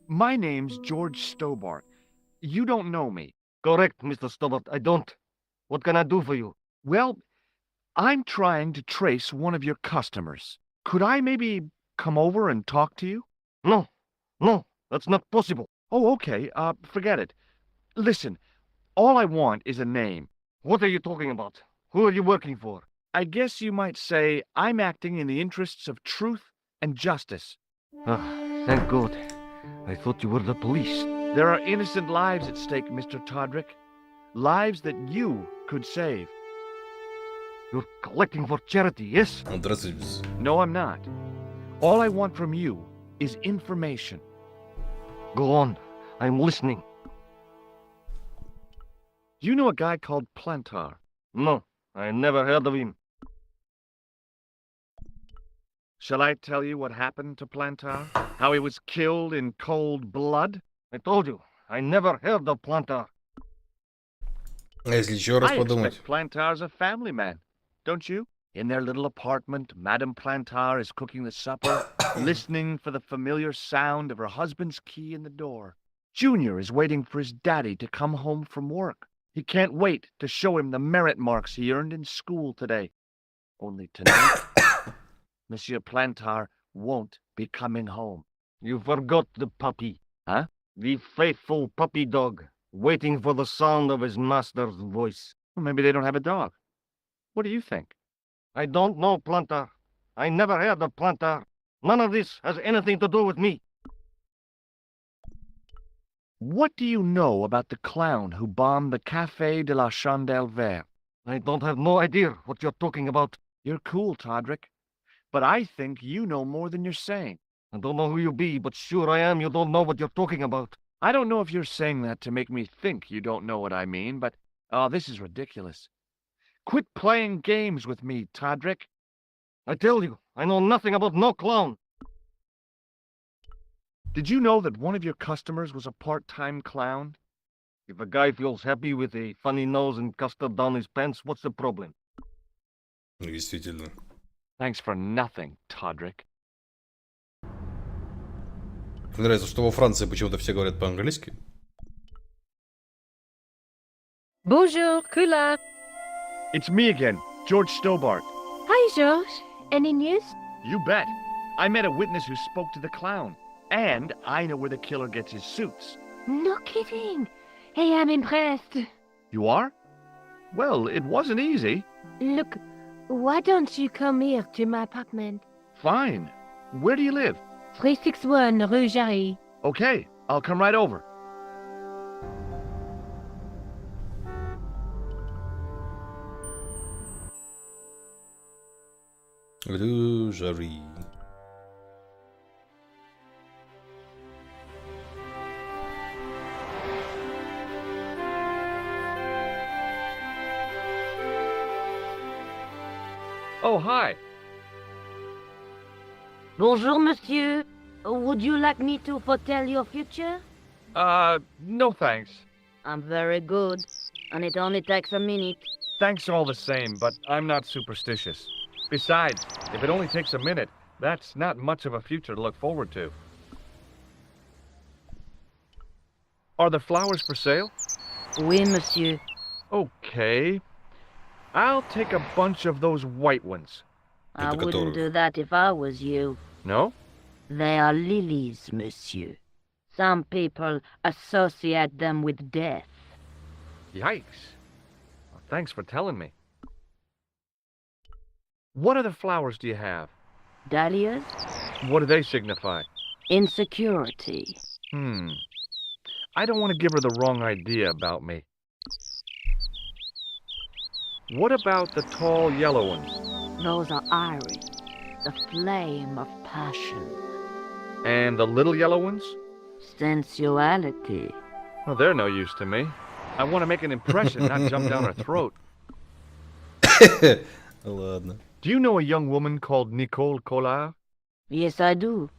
My name's George Stobart. You don't know me. Correct, Mr. Stobart, I don't. What can I do for you? Well, I'm trying to trace one of your customers. Could I maybe come over and talk to you? No, that's not possible. Oh, okay. Forget it. Listen, all I want is a name. What are you talking about? Who are you working for? I guess you might say I'm acting in the interests of truth and justice. Ah, thank God. I thought you were the police. There are innocent lives at stake, Mr. Todrick. Lives that you could save. You're collecting for charity, yes? Здравствуйте. No, I'm not. All I want from you is information. Go on, I'm listening. You know a guy called Plantar? No, I never heard of him. Shall I tell you what happened to Plantar? How he was killed in cold blood? I told you, I never heard of Plantar. А если еще раз I подумать? expect Plantar's a family man, don't you? In their little apartment, Madame Plantar is cooking the supper, listening for the familiar sound of her husband's key in the door. Junior is waiting for his daddy to come home from work. He can't wait to show him the merit marks he earned in school today. Only tonight, Monsieur Plantar won't be coming home. You forgot the puppy. Huh? The faithful puppy dog, waiting for the sound of his master's voice. Well, maybe they don't have a dog. What do you think? I don't know, Plantar. I never heard of Plantar. None of this has anything to do with me. What do you know about the clown who bombed the Café de la Chandelle Verte? I don't have no idea what you're talking about. You're cool, Todrick. But I think you know more than you're saying. I don't know who you be, but sure I am you don't know what you're talking about. I don't know if you're saying that to make me think you don't know what I mean, but... Oh, this is ridiculous. Quit playing games with me, Todrick. I tell you, I know nothing about no clown. Did you know that one of your customers was a part-time clown? If a guy feels happy with a funny nose and custard down his pants, what's the problem? Действительно. Thanks for nothing, Todrick. Мне нравится, что во Франции почему-то все говорят по-английски. Bonjour, Kula. It's me again, George Stobart. Hi, George. Any news? You bet. I met a witness who spoke to the clown. And I know where the killer gets his suits. No kidding. Hey, I'm impressed. You are? Well, it wasn't easy. Look, why don't you come here to my apartment? Fine. Where do you live? 361 Rue Jarry. Okay, I'll come right over. Rue Jarry. Oh, hi. Bonjour, monsieur. Would you like me to foretell your future? No thanks. I'm very good, and it only takes a minute. Thanks all the same, but I'm not superstitious. Besides, if it only takes a minute, that's not much of a future to look forward to. Are the flowers for sale? Oui, monsieur. Okay. I'll take a bunch of those white ones. I Это wouldn't которых? do that if I was you. No? They are lilies, monsieur. Some people associate them with death. Yikes. Well, thanks for telling me. What other flowers do you have? Dahlias? What do they signify? Insecurity. I don't want to give her the wrong idea about me. What about the tall yellow ones? Those are iris, the flame of passion. And the little yellow ones? Sensuality. Well, they're no use to me. I want to make an impression, not jump down her throat. Ладно. Do you know a young woman called Nicole Collard? Yes, I do.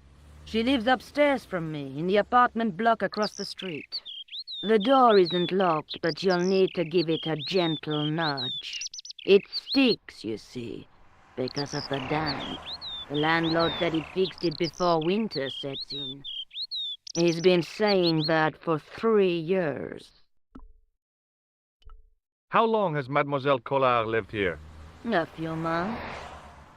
She lives upstairs from me, in the apartment block across the street. The door isn't locked, but you'll need to give it a gentle nudge. It sticks, you see, because of the damp. The landlord said he'd fixed it before winter sets in. He's been saying that for 3 years. How long has Mademoiselle Collard lived here? A few months.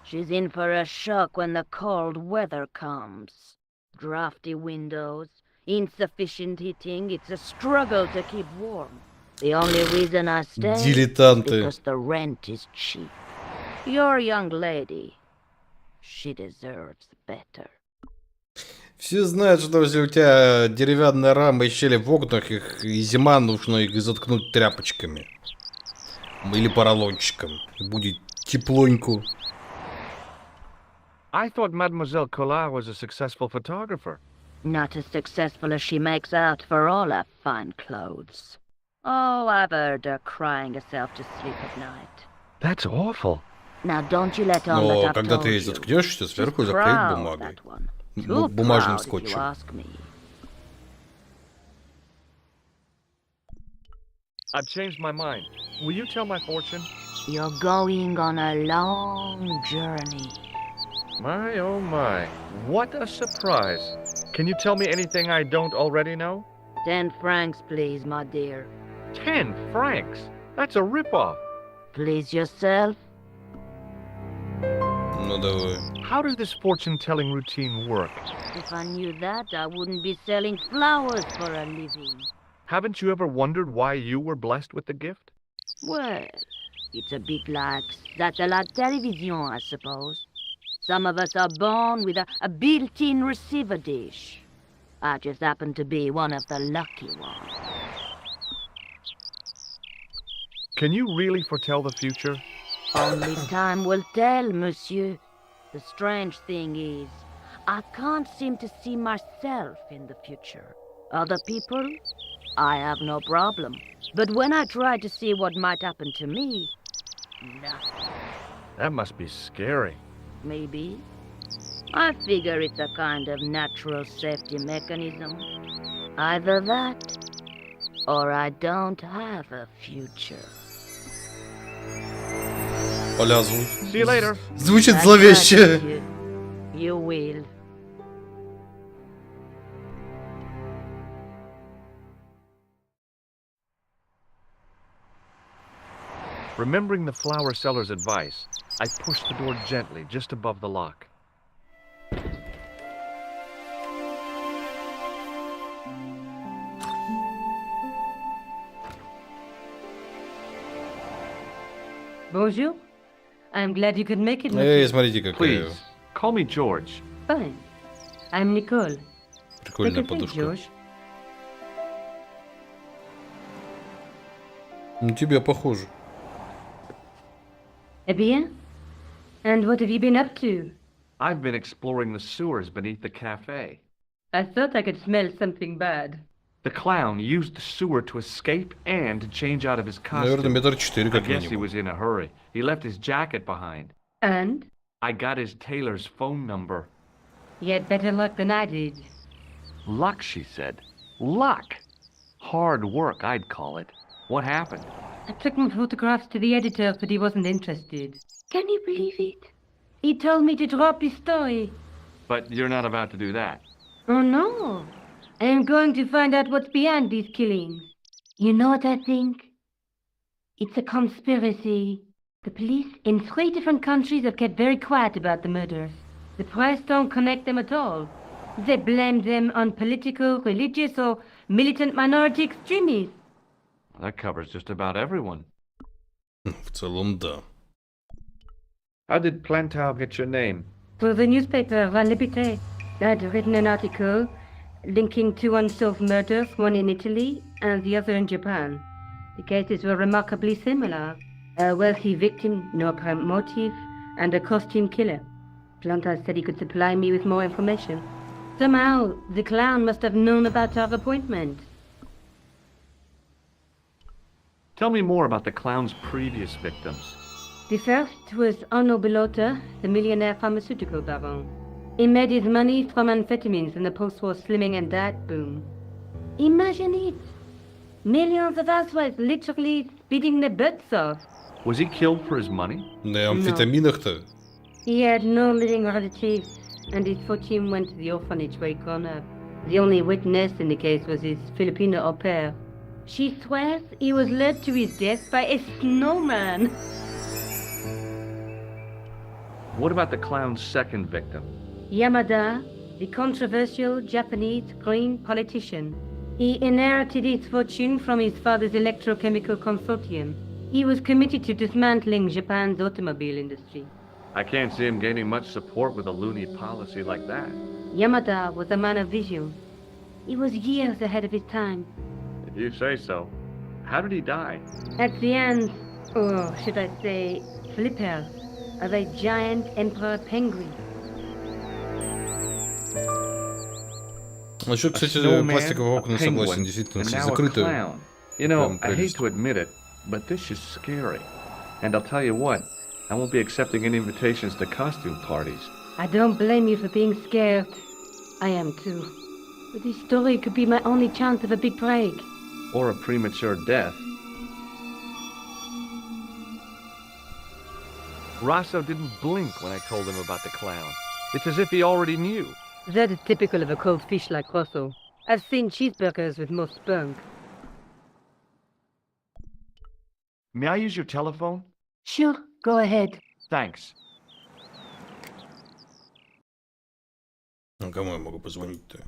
She's in for a shock when the cold weather comes. Drafty windows, insufficient heating, it's a struggle to keep warm. The only reason I stay is Дилетанты. because the rent is cheap. You're a young lady. She deserves better. Все знают, что если у тебя деревянная рама и щели в окнах, их и зима, нужно их заткнуть тряпочками. Или поролончиком. И будет теплоньку. I thought Mademoiselle Collard was a successful photographer. Not as successful as she makes out for all her fine clothes. Oh, I've heard her crying herself to sleep at night. That's awful. Now don't you let on that Но I've когда told ты you. заткнешься, сверху She's заклеить proud, бумагой. that one. Too Бумажным proud, if you скотчем. ask me. I've changed my mind. Will you tell my fortune? You're going on a long journey. My, oh my. What a surprise. Can you tell me anything I don't already know? 10 francs, please, my dear. 10 francs? That's a ripoff. Please yourself. Ну давай. How does this fortune-telling routine work? If I knew that, I wouldn't be selling flowers for a living. Haven't you ever wondered why you were blessed with the gift? Well, it's a bit like satellite television, I suppose. Some of us are born with a built-in receiver dish. I just happen to be one of the lucky ones. Can you really foretell the future? Only time will tell, monsieur. The strange thing is, I can't seem to see myself in the future. Other people, I have no problem. But when I try to see what might happen to me, nothing. That must be scary. Maybe. I figure it's a kind of natural safety mechanism. Either that, or I don't have a future. Оля, See you later. звучит That's зловеще. right, monsieur. You will. Remembering the flower seller's advice, I pushed the door gently just above the lock. Bonjour. I'm glad you could make it. Эй, смотрите, какая Please, call me George. Fine. I'm Nicole. прикольная Take a seat, подушка. George. На тебя похоже. Eh bien? And what have you been up to? I've been exploring the sewers beneath the cafe. I thought I could smell something bad. The clown used the sewer to escape and to change out of his Наверное, costume. метр 4 I как guess he минимум. was in a hurry. He left his jacket behind. And? I got his tailor's phone number. You had better luck than I did. Luck, she said. Luck! Hard work, I'd call it. What happened? I took my photographs to the editor, but he wasn't interested. Can you believe it? He told me to drop his story. But you're not about to do that. Oh no. I am going to find out what's behind these killings. You know what I think? It's a conspiracy. The police in 3 different countries have kept very quiet about the murders. The press don't connect them at all. They blame them on political, religious, or militant minority extremists. That covers just about everyone. В целом, да. How did Plantar get your name? For the newspaper La Liberté, I'd written an article linking 2 unsolved murders, one in Italy and the other in Japan. The cases were remarkably similar. A wealthy victim, no apparent motive, and a costume killer. Plantar said he could supply me with more information. Somehow, the clown must have known about our appointment. Tell me more about the clown's previous victims. The first was Arno Bellotta, the millionaire pharmaceutical baron. He made his money from amphetamines in the post-war slimming and diet boom. Imagine it! Millions of housewives literally speeding their butts off. Was he killed for his money? На амфетаминах-то. He had no living relatives, and his fortune went to the orphanage where he'd grown up. The only witness in the case was his Filipino au pair. She swears he was led to his death by a snowman. What about the clown's second victim? Yamada, the controversial Japanese green politician. He inherited his fortune from his father's electrochemical consortium. He was committed to dismantling Japan's automobile industry. I can't see him gaining much support with a loony policy like that. Yamada was a man of vision. He was years ahead of his time. If you say so. How did he die? At the hands, or should I say, flippers, of a giant emperor penguin. Насчет, кстати, пластикового окна согласен, действительно, все закрыто. You know, I hate to admit it, but this is scary. And I'll tell you what, I won't be accepting any invitations to costume parties. I don't blame you for being scared. I am too. But this story could be my only chance of a big break. Or a premature death. Rosso didn't blink when I told him about the clown. It's as if he already knew. That is typical of a cold fish like Rosso. I've seen cheeseburgers with more spunk. May I use your telephone? Sure, go ahead. Thanks. А кому я могу позвонить-то?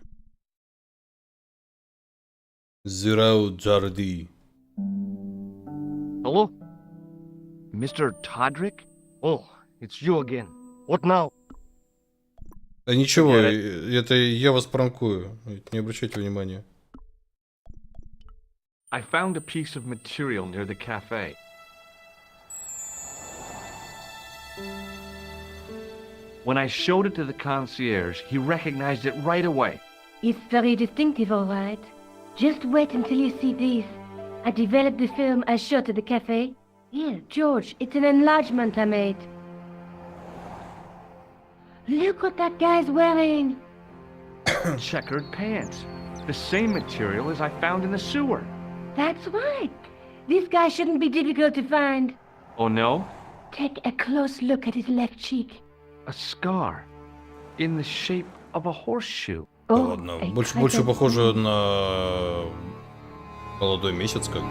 Зирау Джарди. Hello? Mr. Todrick? Oh, it's you again. What now? Да ничего, это я вас пранкую. Не обращайте внимания. I found a piece of material near the cafe. When I showed it to the concierge, he recognized it right away. It's very distinctive, all right. Just wait until you see this. I developed the film I shot at the cafe. Here, George, it's an enlargement I made. Look what that guy's wearing. Checkered pants. The same material as I found in the sewer. That's right. This guy shouldn't be difficult to find. Oh no? Take a close look at his left cheek. A scar. In the shape of a horseshoe. Да ладно, больше похоже на молодой месяц как бы.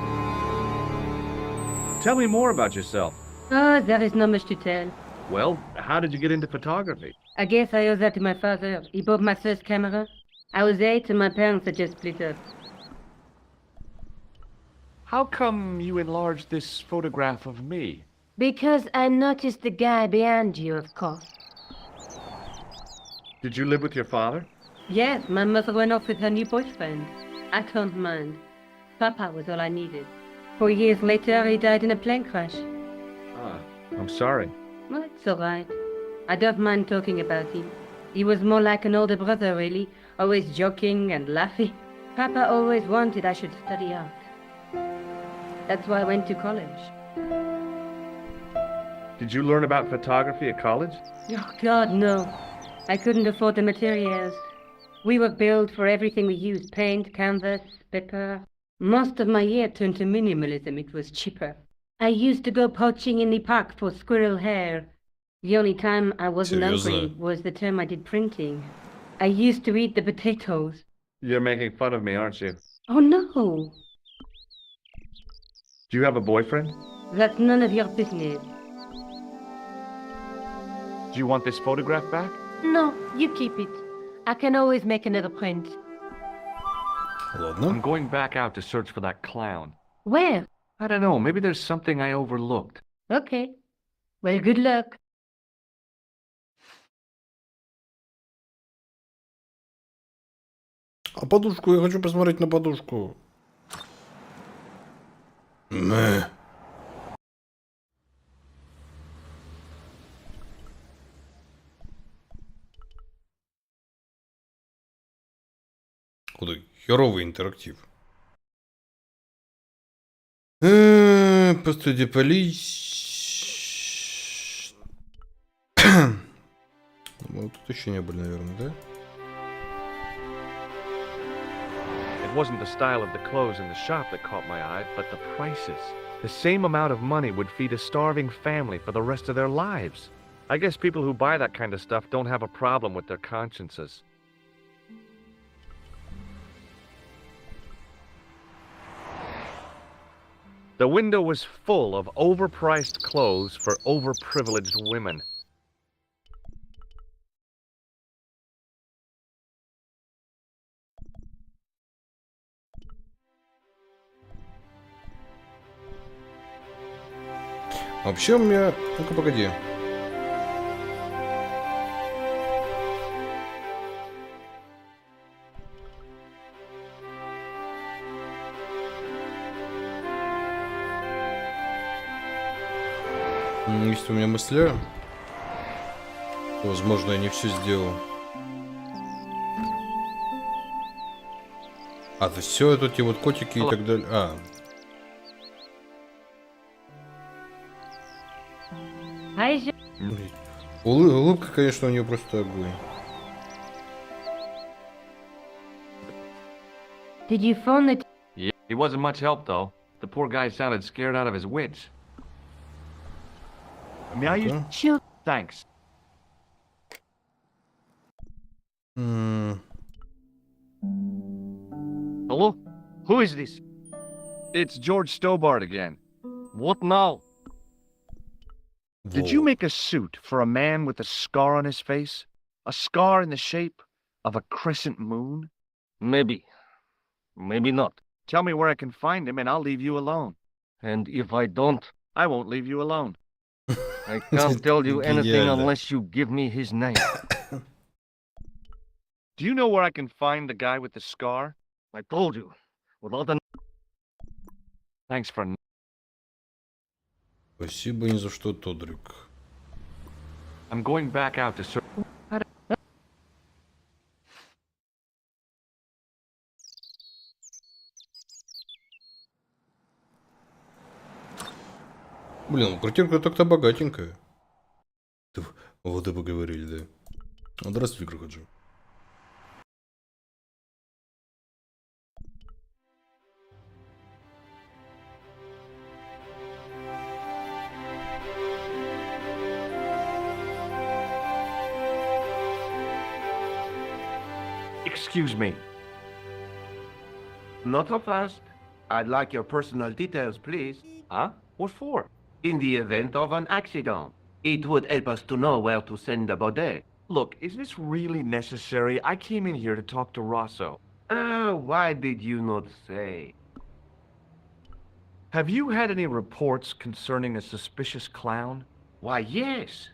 Tell me more about yourself. Oh, there is not much to tell. Well, how did you get into photography? I guess I owe that to my father. He bought my first camera. I was 8 and my parents had just split up. How come you enlarged this photograph of me? Because I noticed the guy behind you, of course. Did you live with your father? Yes, my mother went off with her new boyfriend. I don't mind. Papa was all I needed. 4 years later, he died in a plane crash. Ah, I'm sorry. Well, it's all right. I don't mind talking about him. He was more like an older brother, really, always joking and laughing. Papa always wanted I should study art. That's why I went to college. Did you learn about photography at college? Oh, God, no. I couldn't afford the materials. We were billed for everything we used, paint, canvas, paper. Most of my year turned to minimalism. It was cheaper. I used to go poaching in the park for squirrel hair. The only time I wasn't hungry was the term I did printing. I used to eat the potatoes. You're making fun of me, aren't you? Oh, no. Do you have a boyfriend? That's none of your business. Do you want this photograph back? No, you keep it. I can always make another print. Ладно. I'm going back out to search for that clown. Where? I don't know, maybe there's something I overlooked. Okay. Well, good luck. А подушку, я хочу посмотреть на подушку. Мэ. Куда? Херовый интерактив. Постуди полить. Вот тут еще не были, наверное, да? It wasn't the style of the clothes in the shop that caught my eye, but the prices. The same amount of money would feed a starving family for the rest of their lives. I guess people who buy that kind of stuff don't have a problem with their consciences. The window was full of overpriced clothes for overprivileged women. Вообще у меня... Ну-ка, погоди. Есть у меня мысли. Возможно, я не все сделал. А, то все это эти вот котики и так далее. А. Улыбка, конечно, у нее просто огонь. Did you phone the... Yeah, he wasn't much help, though. The poor guy sounded scared out of his wits. May I use... Sure. Thanks. Hello? Who is this? It's George Stobart again. What now? Did you make a suit for a man with a scar on his face? A scar in the shape of a crescent moon? Maybe. Maybe not. Tell me where I can find him and I'll leave you alone. And if I don't, I won't leave you alone. I can't tell you anything Гениально. unless you give me his name. Do you know where I can find the guy with the scar? I told you. Without a... Thanks for... Спасибо ни за что, Тодрик. I'm going back out to search... Блин, квартирка так-то богатенькая. Вот и поговорили, да. Здравствуйте, Прохождение. Excuse me. Not so fast. I'd like your personal details, please. Huh? What for? In the event of an accident, it would help us to know where to send the body. Look, is this really necessary? I came in here to talk to Rosso. Why did you not say? Have you had any reports concerning a suspicious clown? Why, yes.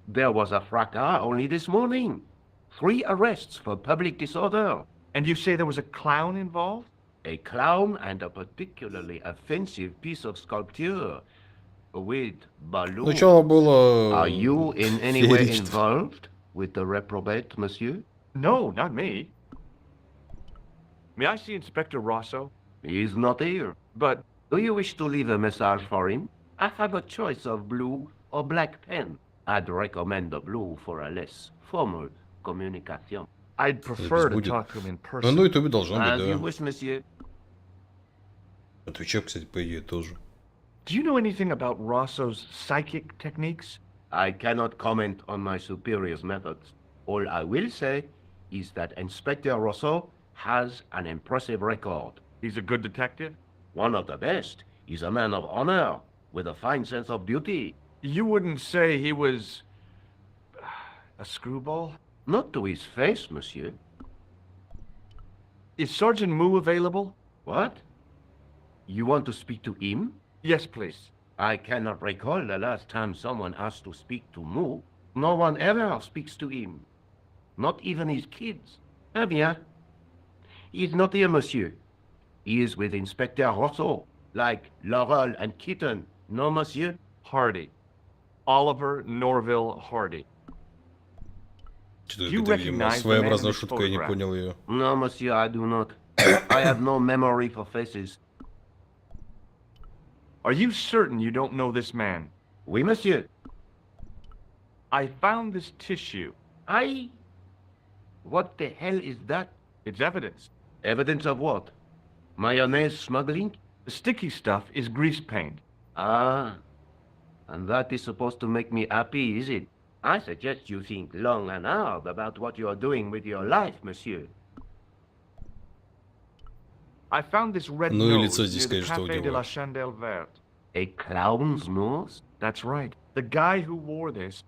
There was a fracas only this morning. 3 arrests for public disorder. And you say there was a clown involved? A clown and a particularly offensive piece of sculpture with balloons. Начало было... Are you in any way феерично. involved with the reprobate, monsieur? No, not me. May I see Inspector Rosso? He's not here. But Do you wish to leave a message for him? I have a choice of blue or black pen. I'd recommend the blue for a less formal communication. I'd prefer to будет. talk to him in На person. одной ютубе должно As быть, you да. wish, monsieur. Отвечаю, кстати, по идее, тоже. Do you know anything about Rosso's psychic techniques? I cannot comment on my superior's methods. All I will say is that Inspector Rosso has an impressive record. He's a good detective? One of the best. He's a man of honor, with a fine sense of duty. You wouldn't say he was A screwball? Not to his face, monsieur. Is Sergeant Moo available? What? You want to speak to him? Yes, please. I cannot recall the last time someone asked to speak to Moo. No one ever speaks to him. Not even his kids. Eh bien. He is not here, monsieur. He is with Inspector Rousseau, like Laurel and Kitten. No, monsieur? Hardy. Oliver Norville Hardy. Что You это, видимо, recognize the man in своеобразная this шутка, я не photograph? понял ее. No, monsieur, I do not. I have no memory for faces. Are you certain you don't know this man? Oui, monsieur. I found this tissue. I... What the hell is that? It's evidence. Evidence of what? Mayonnaise smuggling? The sticky stuff is grease paint. Ah. And that is supposed to make me happy, is it? I suggest you think long and hard about what you are doing with your life, monsieur. I found this red Ну и nose лицо здесь, near the конечно, у Café de него. la Chandelle Verte. A clown's nose? That's right. The guy who wore this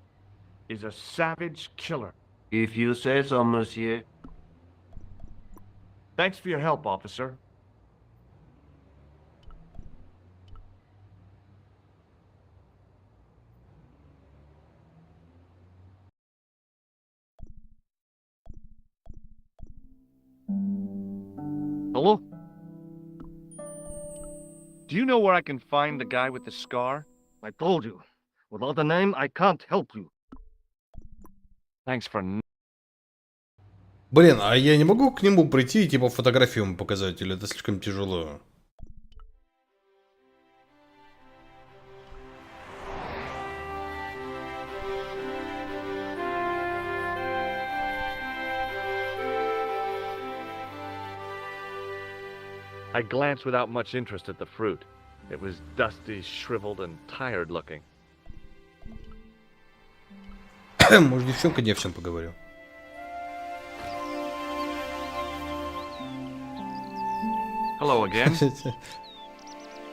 is a savage killer. If you say so, monsieur. Thanks for your help, officer. Hello? Do you know where I can find the guy with the scar? I told you. Without a name, I can't help you. Thanks for... Блин, а я не могу к нему прийти и типа фотографию ему показать, или это слишком тяжело? I glanced without much interest at the fruit. It was dusty, shriveled, and tired looking. Может, девчонка не всем поговорю. Hello again.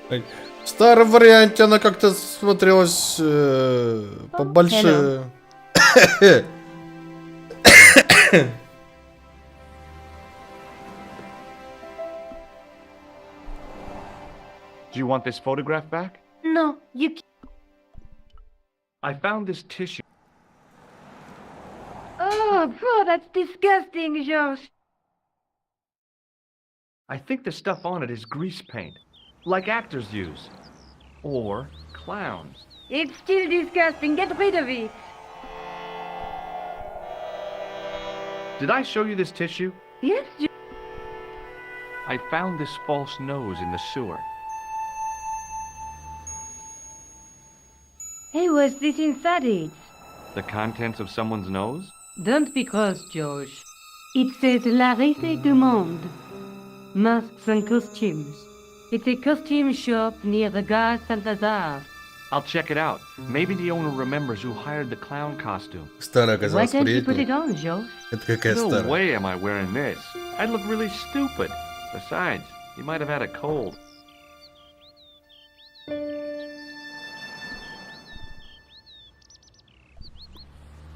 В старом варианте она как-то смотрелась побольше. Do you want this photograph back? No, you can't. I found this tissue. Oh, that's disgusting, George. I think the stuff on it is grease paint, like actors use. Or clowns. It's still disgusting. Get rid of it. Did I show you this tissue? Yes, I found this false nose in the sewer. Hey, what's this inside it? The contents of someone's nose? Don't be cross, George. It says La Risée du Monde. Masks and costumes. It's a costume shop near the Gare Saint-Lazare. I'll check it out. Maybe the owner remembers who hired the clown costume. Старая Why оказалась don't you put it приятнее. on, George? Это какая No старая. way am I wearing this. I'd look really stupid. Besides, he might have had a cold.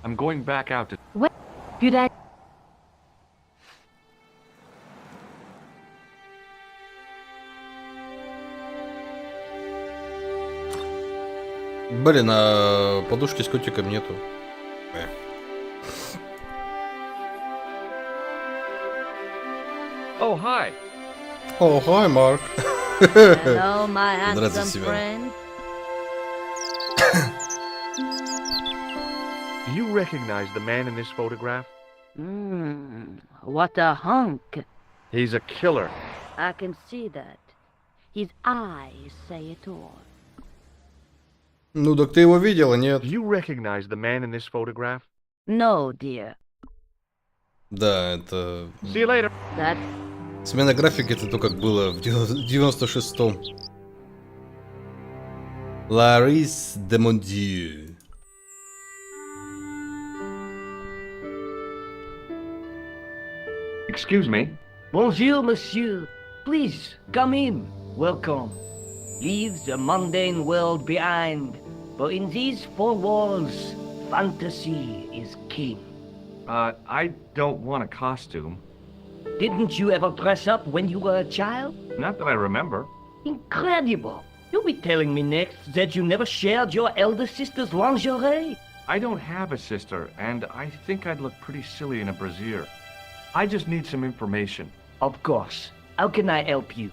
I'm going back out to... Good idea. Блин, а подушки с котиком нету. Oh, hi. О, хай, Марк. Hello, my handsome Здравствуйте, Семен. friend. Do you recognize the man in this photograph? What a hunk. He's a killer. I can see that. His eyes say it all. Ну, так ты его видела, нет? Do you recognize the man in this photograph? No, dear. Да, это... See you later. That Смена графики, это то, как было в 96-м. Ларис де Мондиeu. Excuse me. Bonjour, monsieur. Please, come in. Welcome. Leave the mundane world behind. For in these four walls, Fantasy is king. I don't want a costume. Didn't you ever dress up when you were a child? Not that I remember. Incredible. You'll be telling me next that you never shared your elder sister's lingerie. I don't have a sister, and I think I'd look pretty silly in a brassiere. I just need some information. Of course. How can I help you?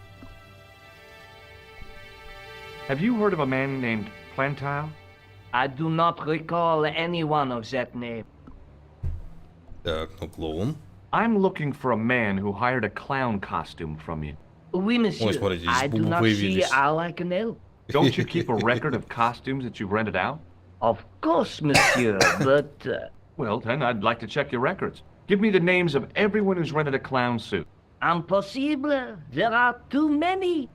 Have you heard of a man named Plantile? I do not recall anyone of that name. Так, ну клоун. I'm looking for a man who hired a clown costume from you. Oui, monsieur. Ой, смотрите, здесь I do бубы not see появились. how I can help. Don't you keep a record of costumes that you rented out? Of course, monsieur, but... Well, then I'd like to check your records. Give me the names of everyone who's rented a clown suit. Impossible. There are too many.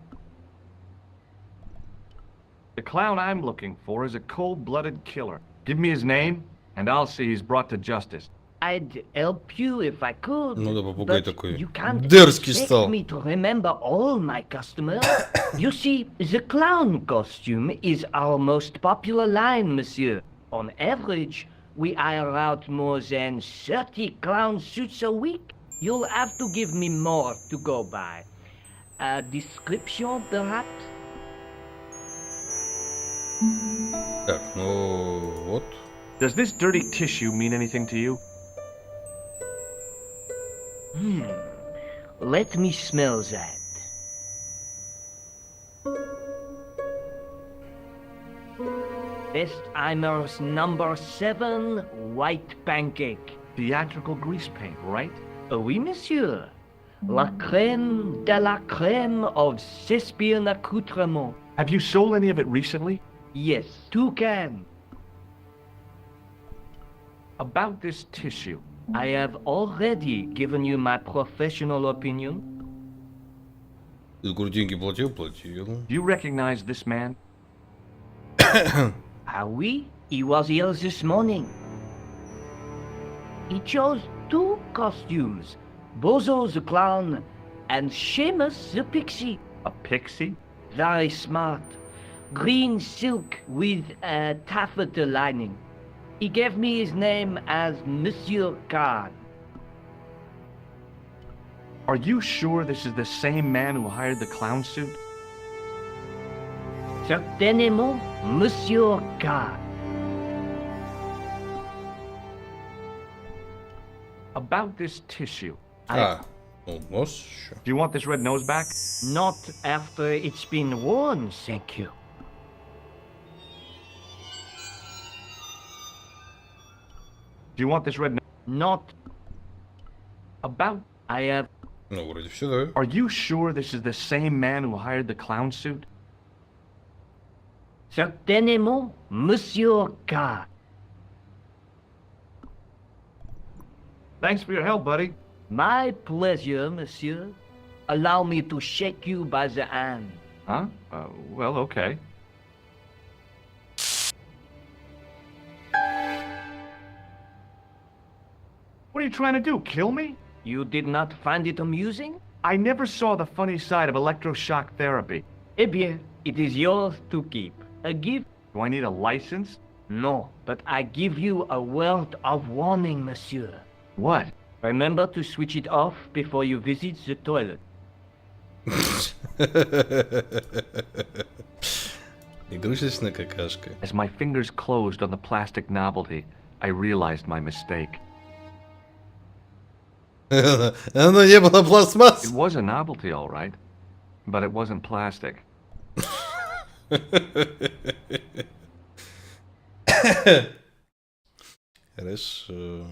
The clown I'm looking for is a cold-blooded killer. Give me his name, and I'll see he's brought to justice. I'd help you if I could, Ну да, попугай but такой you can't дерзкий expect стал. me to remember all my customers. You see, the clown costume is our most popular line, monsieur. On average, we hire out more than 30 clown suits a week. You'll have to give me more to go by. A description, perhaps? Так, ну вот. Does this dirty tissue mean anything to you? Let me smell that. Bestheimer's number 7 white pancake. Theatrical grease paint, right? Oui, monsieur. La crème de la crème of Thespian accoutrement. Have you sold any of it recently? Yes, 2 cans. About this tissue. I have already given you my professional opinion. Ты говорю, деньги платил? Платил. Do you recognize this man? Ah oui, he was here this morning. He chose 2 costumes. Bozo the clown and Seamus the pixie. A pixie? Very smart. Green silk with a taffeta lining. He gave me his name as Monsieur Card. Are you sure this is the same man who hired the clown suit? Certainement, Monsieur Card. About this tissue. А, ну нос еще. Do you want this red nose back? Not after it's been worn, thank you. Do you want this red nose? Not. About... I have... Ну, вроде все, да. Are you sure this is the same man who hired the clown suit? Certainement, Monsieur Card. Thanks for your help, buddy. My pleasure, monsieur. Allow me to shake you by the hand. Huh? Well, okay. What are you trying to do, kill me? You did not find it amusing? I never saw the funny side of electroshock therapy. Eh bien, it is yours to keep. A gift? Do I need a license? No, but I give you a word of warning, monsieur. What? Remember to switch it off before you visit the toilet. Игрушечная какашка. As my fingers closed on the plastic novelty, I realized my mistake. Оно не было пластмасс. It was a novelty, all right, but it wasn't plastic. Хорошо.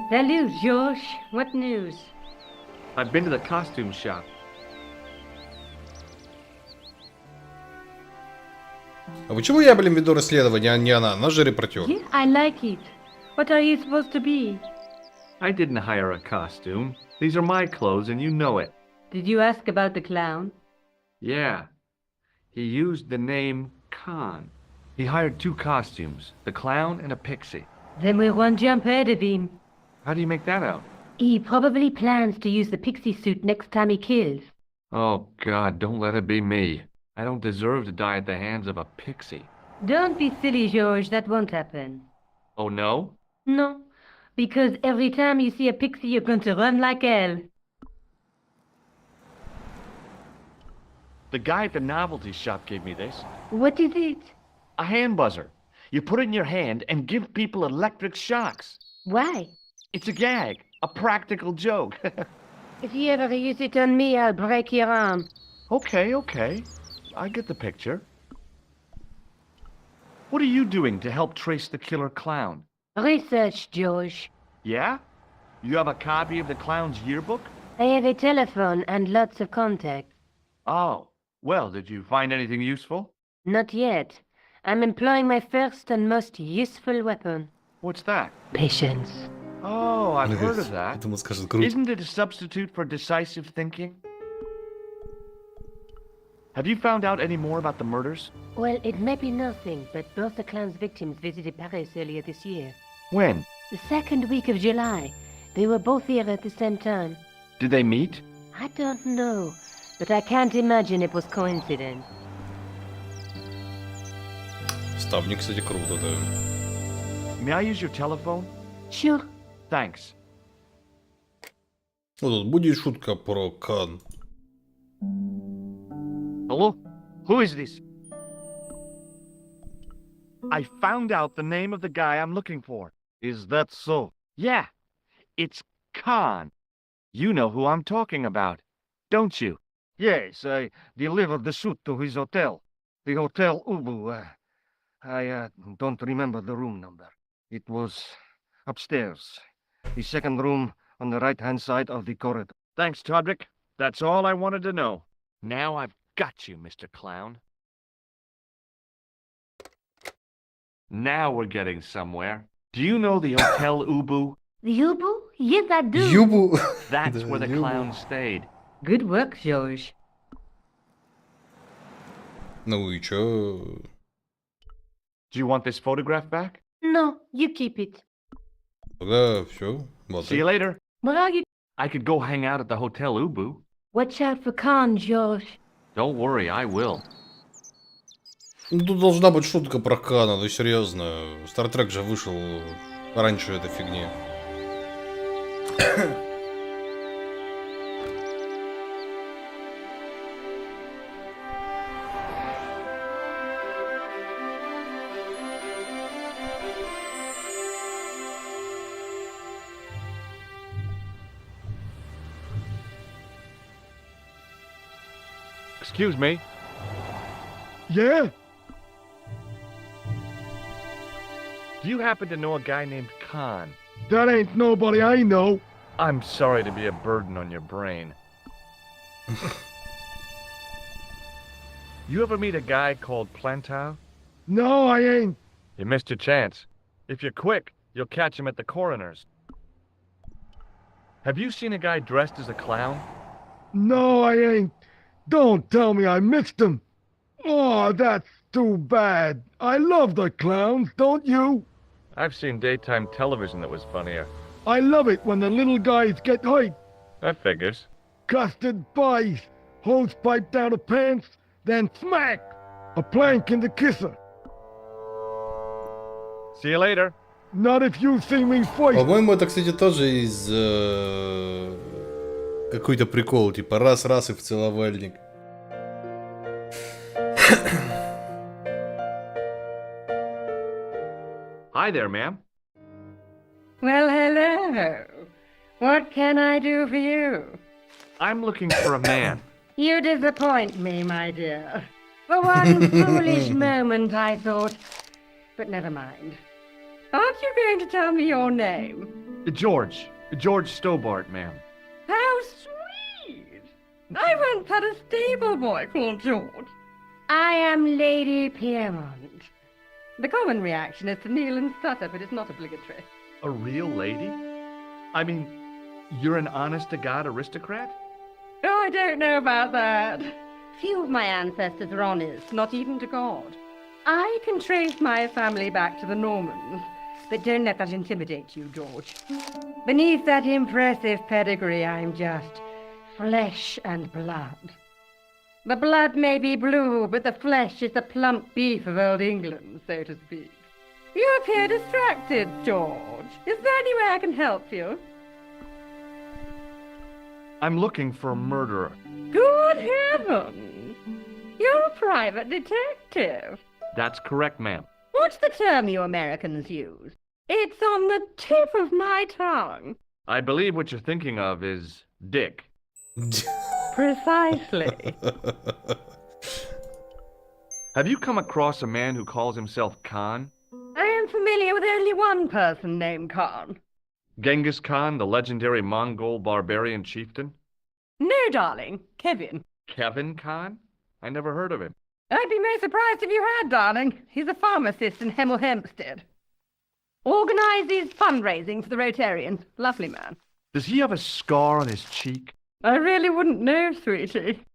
Salut, George. What news? I've been to the costume shop. А почему я, блин, веду расследование, а не она? Она же репортер. Yeah, I like it. What are you supposed to be? I didn't hire a costume. These are my clothes, and you know it. Did you ask about the clown? Yeah. He used the name Khan. He hired 2 costumes, the clown and a pixie. Then we won't jump ahead of him. How do you make that out? He probably plans to use the pixie suit next time he kills. Oh, God, don't let it be me. I don't deserve to die at the hands of a pixie. Don't be silly, George, that won't happen. Oh, no? No, because every time you see a pixie, you're going to run like hell. The guy at the novelty shop gave me this. What is it? A hand buzzer. You put it in your hand and give people electric shocks. Why? It's a gag. A practical joke. If you ever use it on me, I'll break your arm. Okay. I get the picture. What are you doing to help trace the killer clown? Research, George. Yeah? You have a copy of the clown's yearbook? I have a telephone and lots of contacts. Oh. Well, did you find anything useful? Not yet. I'm employing my first and most useful weapon. What's that? Patience. Oh, I've heard of that. Это ему скажет круто. Isn't it a substitute for decisive thinking? Have you found out any more about the murders? Well, it may be nothing, but both the clown's victims visited Paris earlier this year. When? The second week of July. They were both here at the same time. Did they meet? I don't know, but I can't imagine it was coincidence. Ставни, кстати, круто, да. May I use your telephone? Sure. Thanks. Вот тут будет шутка про Кан. Hello? Who is this? I found out the name of the guy I'm looking for. Is that so? Yeah. It's Khan. You know who I'm talking about, don't you? Yes, I delivered the suit to his hotel. The Hotel Ubu. I don't remember the room number. It was upstairs. The second room on the right-hand side of the corridor. Thanks, Todrick. That's all I wanted to know. Now I've got you, Mr. Clown. Now we're getting somewhere. Do you know the Hotel Ubu? The Ubu? Yes, I do. Юбу. That's Да, where the Юбу. clown stayed. Good work, George. Ну и чё? Do you want this photograph back? No, you keep it. Тогда все. See you later. Where are you? I could go hang out at the Hotel Ubu. Watch out for Khan, George. Don't worry, I will. Ну тут должна быть шутка про Кана, ну серьезно. Стартрек же вышел раньше этой фигни. Excuse me. Yeah? Do you happen to know a guy named Khan? That ain't nobody I know. I'm sorry to be a burden on your brain. You ever meet a guy called Plantar? No, I ain't. You missed your chance. If you're quick, you'll catch him at the coroner's. Have you seen a guy dressed as a clown? No, I ain't. Don't tell me I missed him. Oh, that's too bad. I love the clowns, don't you? I've seen daytime television that was funnier. I love it when the little guys get hyped. That figures. Custard pies, hose pipe down the pants, then smack! A plank in the kisser. See you later. Not if you see me first. По-моему, это, кстати, тоже из какой-то прикол, типа раз-раз и в целовальник. Hi there, ma'am. Well, hello. What can I do for you? I'm looking for a man. You disappoint me, my dear. For one foolish moment, I thought. But never mind. Aren't you going to tell me your name? George. George Stobart, ma'am. How sweet! I once had a stable boy called George. I am Lady Piermont. The common reaction is to kneel and stutter, but it's not obligatory. A real lady? I mean, you're an honest-to-God aristocrat? Oh, I don't know about that. Few of my ancestors were honest, not even to God. I can trace my family back to the Normans, but don't let that intimidate you, George. Beneath that impressive pedigree, I'm just flesh and blood. The blood may be blue, but the flesh is the plump beef of old England, so to speak. You appear distracted, George. Is there any way I can help you? I'm looking for a murderer. Good heavens! You're a private detective. That's correct, ma'am. What's the term you Americans use? It's on the tip of my tongue. I believe what you're thinking of is Dick. Precisely. Have you come across a man who calls himself Khan? I am familiar with only one person named Khan. Genghis Khan, the legendary Mongol barbarian chieftain? No, darling. Kevin. Kevin Khan? I never heard of him. I'd be most surprised if you had, darling. He's a pharmacist in Hemel Hempstead. Organizes fundraising for the Rotarians. Lovely man. Does he have a scar on his cheek? I really wouldn't know, sweetie.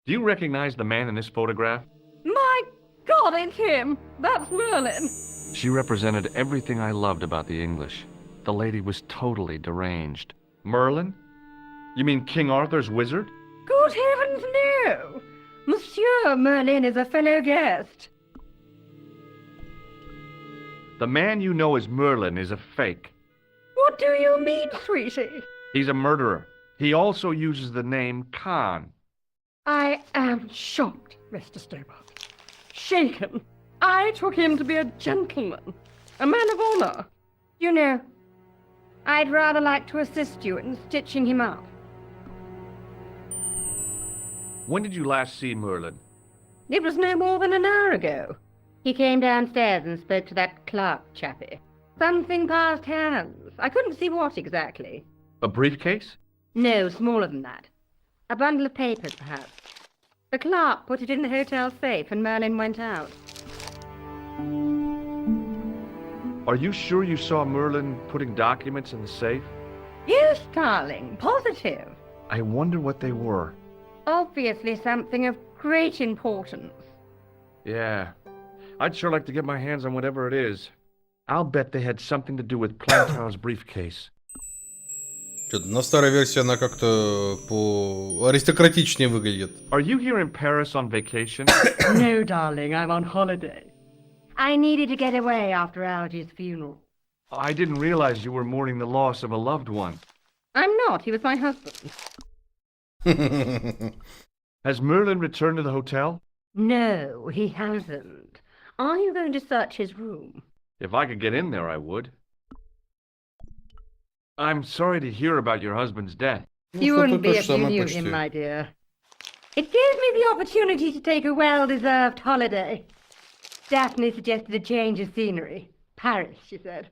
Do you recognize the man in this photograph? My God, it's him. That's Merlin. She represented everything I loved about the English. The lady was totally deranged. Merlin? You mean King Arthur's wizard? Good heavens, no! Monsieur Merlin is a fellow guest. The man you know as Merlin is a fake. What do you mean, sweetie? He's a murderer. He also uses the name Khan. I am shocked, Mr. Stobart. Shaken. I took him to be a gentleman, a man of honor. You know, I'd rather like to assist you in stitching him up. When did you last see Merlin? It was no more than an hour ago. He came downstairs and spoke to that clerk chappie. Something passed hands. I couldn't see what exactly. A briefcase? No, smaller than that. A bundle of papers, perhaps. The clerk put it in the hotel safe and Merlin went out. Are you sure you saw Merlin putting documents in the safe? Yes, darling, positive. I wonder what they were. Obviously something of great importance. Yeah. I'd sure like to get my hands on whatever it is. I'll bet they had something to do with Plantar's briefcase. Что-то на старой версии она как-то по аристократичнее выглядит. Are you here in Paris on vacation? No, darling, I'm on holiday. I needed to get away after Algy's funeral. I didn't realize you were mourning the loss of a loved one. I'm not, he was my husband. Has Merlin returned to the hotel? No, he hasn't. Are you going to search his room? If I could get in there, I would. I'm sorry to hear about your husband's death. You wouldn't be if you knew him, my dear. It gave me the opportunity to take a well-deserved holiday. Daphne suggested a change of scenery. Paris, she said.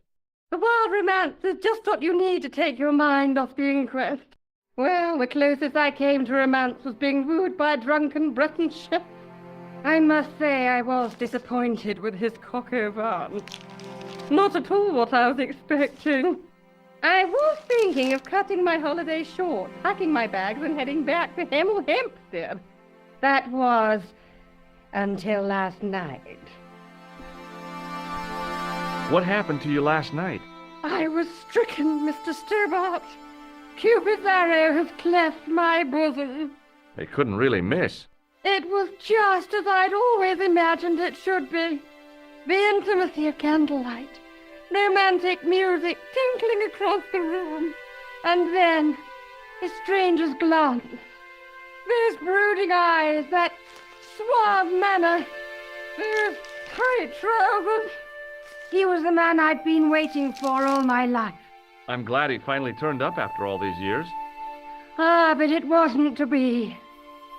The wild romance is just what you need to take your mind off the inquest. Well, the closest I came to romance was being wooed by a drunken Breton chef. I must say I was disappointed with his coq au vin. Not at all what I was expecting. I was thinking of cutting my holiday short, packing my bags and heading back to Hemel Hempstead. That was until last night. What happened to you last night? I was stricken, Mr. Stobart. Cupid's arrow has cleft my bosom. They couldn't really miss. It was just as I'd always imagined it should be. The intimacy of candlelight, romantic music tinkling across the room, and then a stranger's glance. Those brooding eyes, that suave manner, those tight trousers. He was the man I'd been waiting for all my life. I'm glad he finally turned up after all these years. Ah, but it wasn't to be.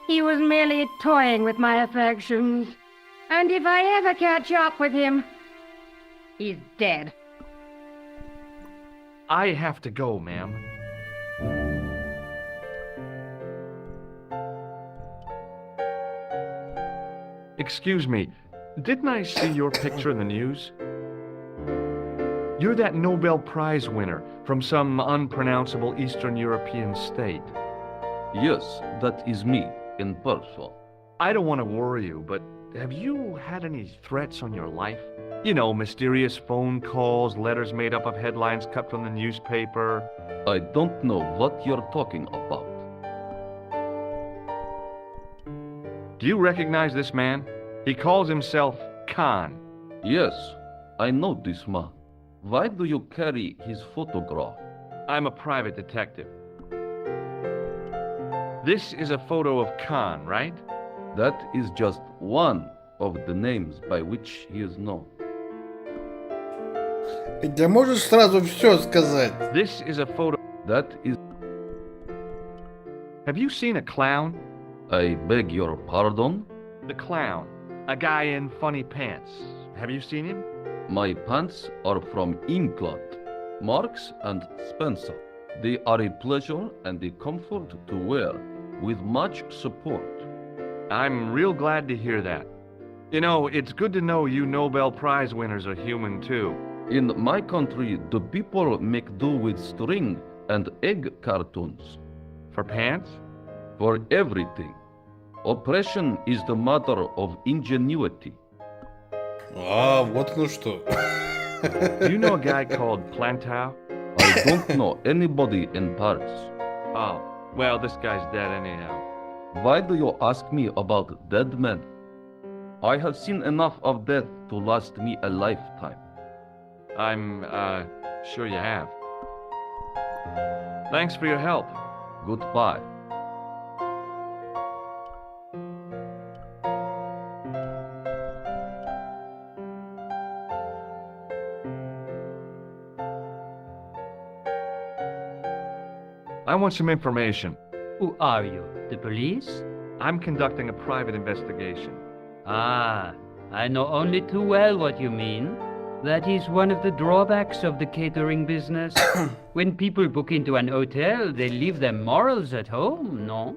He was merely toying with my affections. And if I ever catch up with him, he's dead. I have to go, ma'am. Excuse me, didn't I see your picture in the news? You're that Nobel Prize winner from some unpronounceable Eastern European state. Yes, that is me, in person. I don't want to worry you, but have you had any threats on your life? You know, mysterious phone calls, letters made up of headlines cut from the newspaper. I don't know what you're talking about. Do you recognize this man? He calls himself Khan. Yes, I know this man. Why do you carry his photograph? I'm a private detective. This is a photo of Khan, right? That is just one of the names by which he is known. Ты можешь сразу все сказать? This is a photo. That is... Have you seen a clown? I beg your pardon? The clown. A guy in funny pants. Have you seen him? My pants are from England, Marks and Spencer. They are a pleasure and a comfort to wear, with much support. I'm real glad to hear that. You know, it's good to know you Nobel Prize winners are human too. In my country, the people make do with string and egg cartoons. For pants? For everything. Oppression is the mother of ingenuity. А, вот ну что. Do you know a guy called Plantow? I don't know anybody in Paris. Oh, well, this guy's dead anyhow. Why do you ask me about dead men? I have seen enough of death to last me a lifetime. I'm, sure you have. Thanks for your help. Goodbye. I want some information. Who are you? The police? I'm conducting a private investigation. Ah, I know only too well what you mean. That is one of the drawbacks of the catering business. When people book into an hotel, they leave their morals at home, no?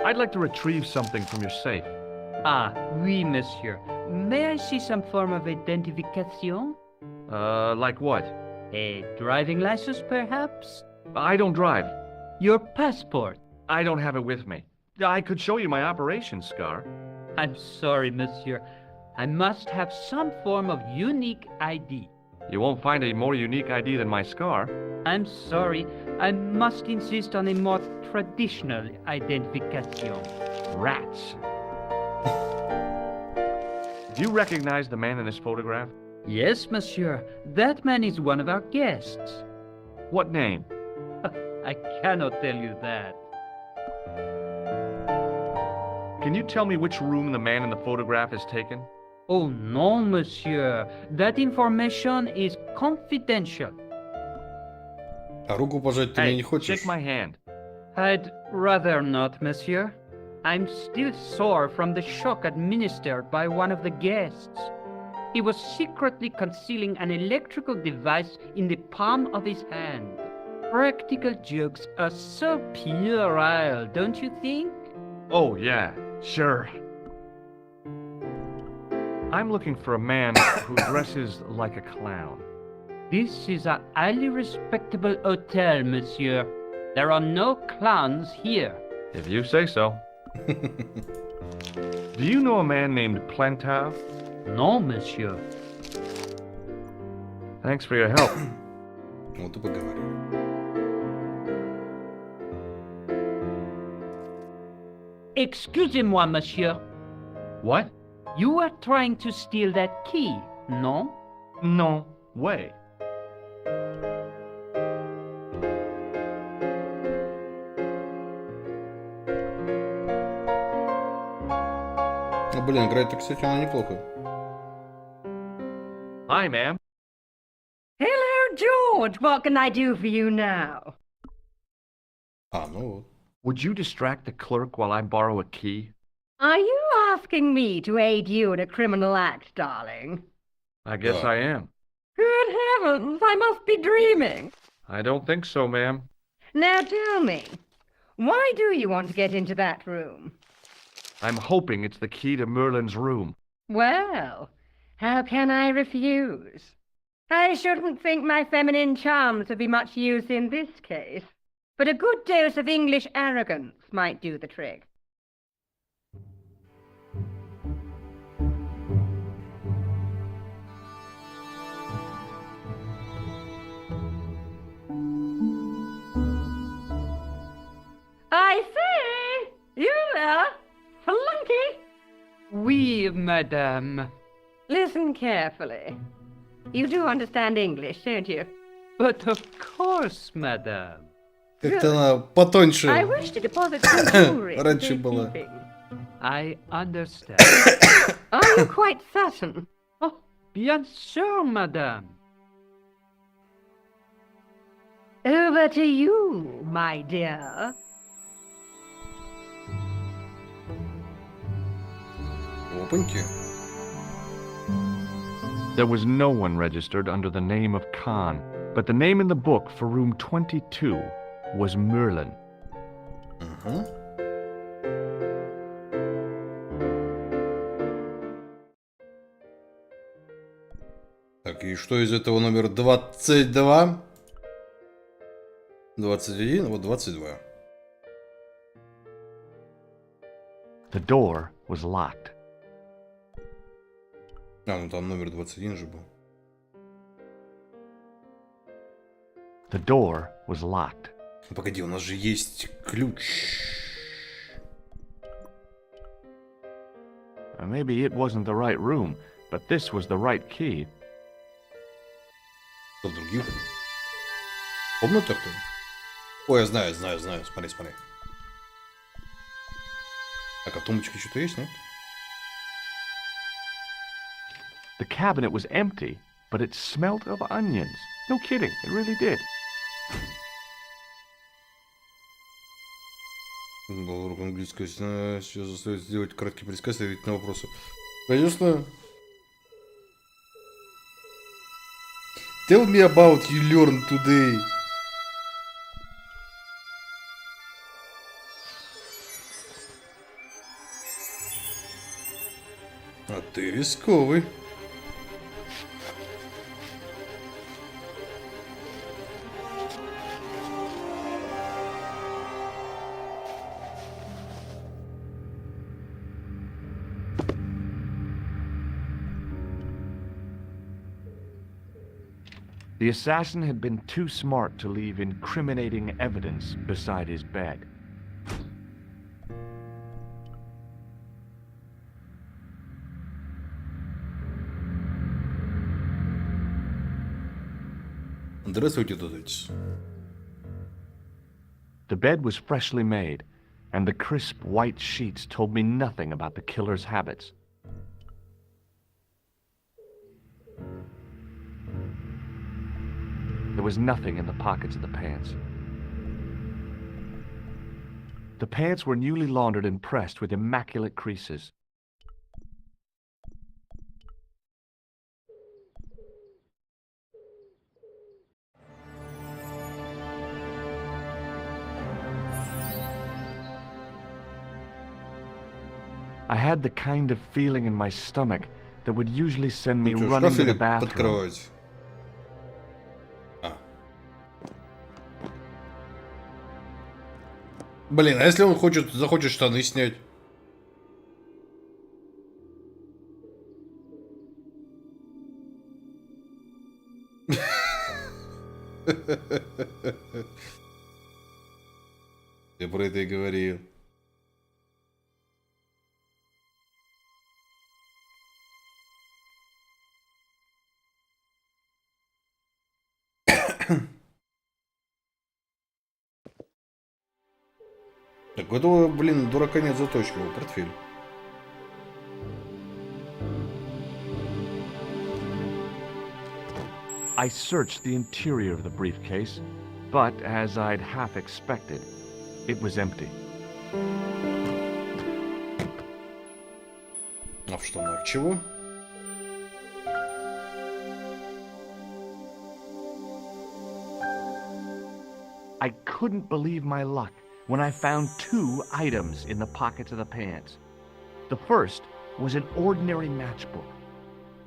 I'd like to retrieve something from your safe. Ah, oui, monsieur. May I see some form of identification? Like what? A driving license, perhaps? I don't drive. Your passport? I don't have it with me. I could show you my operation scar. I'm sorry, monsieur. I must have some form of unique ID. You won't find a more unique ID than my scar. I'm sorry. I must insist on a more traditional identification. Rats. Do you recognize the man in this photograph? Yes, monsieur. That man is one of our guests. What name? I cannot tell you that. Can you tell me which room the man in the photograph has taken? Oh, no, monsieur. That information is confidential. А руку пожать ты мне не Hey, хочешь? shake my hand. I'd rather not, monsieur. I'm still sore from the shock administered by one of the guests. He was secretly concealing an electrical device in the palm of his hand. Practical jokes are so puerile, don't you think? Oh, yeah, sure. I'm looking for a man who dresses like a clown. This is a highly respectable hotel, monsieur. There are no clowns here. If you say so. Do you know a man named Plantow? No, monsieur. Thanks for your help. Вот и поговорили. Excusez-moi, monsieur. What? You are trying to steal that key, no? No way. Ну, блин, играет-то, кстати, она неплохо. Hi, ma'am. Hello, George. What can I do for you now? А, ну вот. Would you distract the clerk while I borrow a key? Are you asking me to aid you in a criminal act, darling? I guess I am. Good heavens, I must be dreaming. I don't think so, ma'am. Now tell me, why do you want to get into that room? I'm hoping it's the key to Merlin's room. Well, how can I refuse? I shouldn't think my feminine charms would be much use in this case, but a good dose of English arrogance might do the trick. sir! Flunky! Oui, madame. Listen carefully. You do understand English, don't you? But of course, madame. Как-то она потоньше. I wish to deposit some jewelry for Раньше была. safekeeping. I understand. Are you quite certain? Oh, bien sûr, madame. Over to you, my dear. Опаньки. There was no one registered under the name of Khan, but the name in the book for room 22 was Merlin. Угу. Так, и что из этого номер 22? 21, вот 22. The door was locked. А, ну там номер 21 же был. The door was locked. Ну, погоди, у нас же есть ключ. Maybe it wasn't the right room, but this was the right key. Что в других комнатах-то? Ой, я знаю. Смотри. Так, а в тумбочке что-то есть, нет? The cabinet was empty, but it smelled of onions. No kidding, it really did. Урок английского. Сейчас заставить сделать краткий пересказ и ответить на вопросы. Конечно. Tell me about you learned today. А ты рисковый. The assassin had been too smart to leave incriminating evidence beside his bed. Здравствуйте, додать. The bed was freshly made, and the crisp white sheets told me nothing about the killer's habits. There was nothing in the pockets of the pants. The pants were newly laundered and pressed with immaculate creases. I had the kind of feeling in my stomach that would usually send me running to the bathroom. Блин, а если он захочет штаны снять? Я про это и говорил. Так, у этого, блин, дурака нет заточки, его портфель. I searched the interior of the briefcase, but as I'd half expected, it was empty. А в штанах чего? I couldn't believe my luck when I found two items in the pockets of the pants. The first was an ordinary matchbook.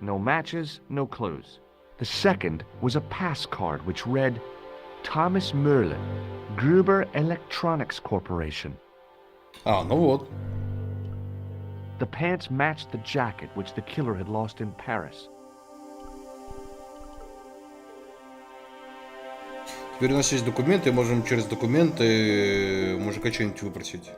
No matches, no clues. The second was a pass card which read, Thomas Merlin, Gruber Electronics Corporation. А, ну вот. The pants matched the jacket which the killer had lost in Paris. Теперь у нас есть документы, можем через документы мужика что-нибудь выпросить.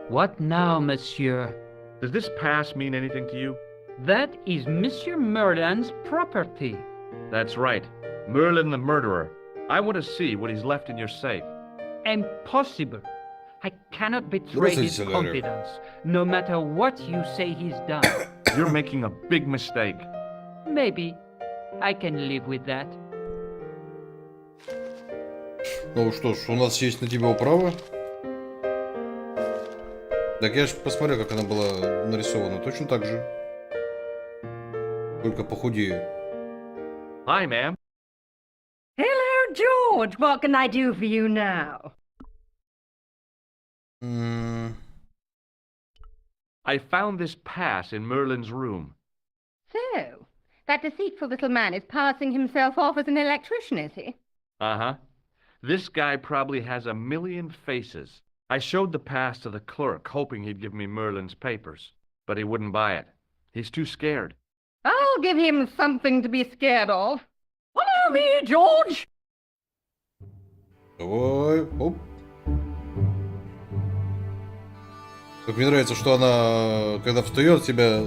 What now, monsieur? Does this pass mean anything to you? That is Monsieur Merlin's property. That's right. Merlin the murderer. I want to see what he's left in your safe. Impossible. I cannot betray his confidence, no matter what you say he's done. You're making a big mistake. Maybe. I can live with that. Ну что ж, у нас есть на тебя управа. Так я ж посмотрел, как она была нарисована. Точно так же. Только похудее. Hi, ma'am. Hello, George. What can I do for you now? I found this pass in Merlin's room. So, that deceitful little man is passing himself off as an electrician, is he? Uh-huh. This guy probably has a million faces. I showed the pass to the clerk, hoping he'd give me Merlin's papers. But he wouldn't buy it. He's too scared. I'll give him something to be scared of. Follow me, George! Давай, оп. Как мне нравится, что она, когда встает, тебя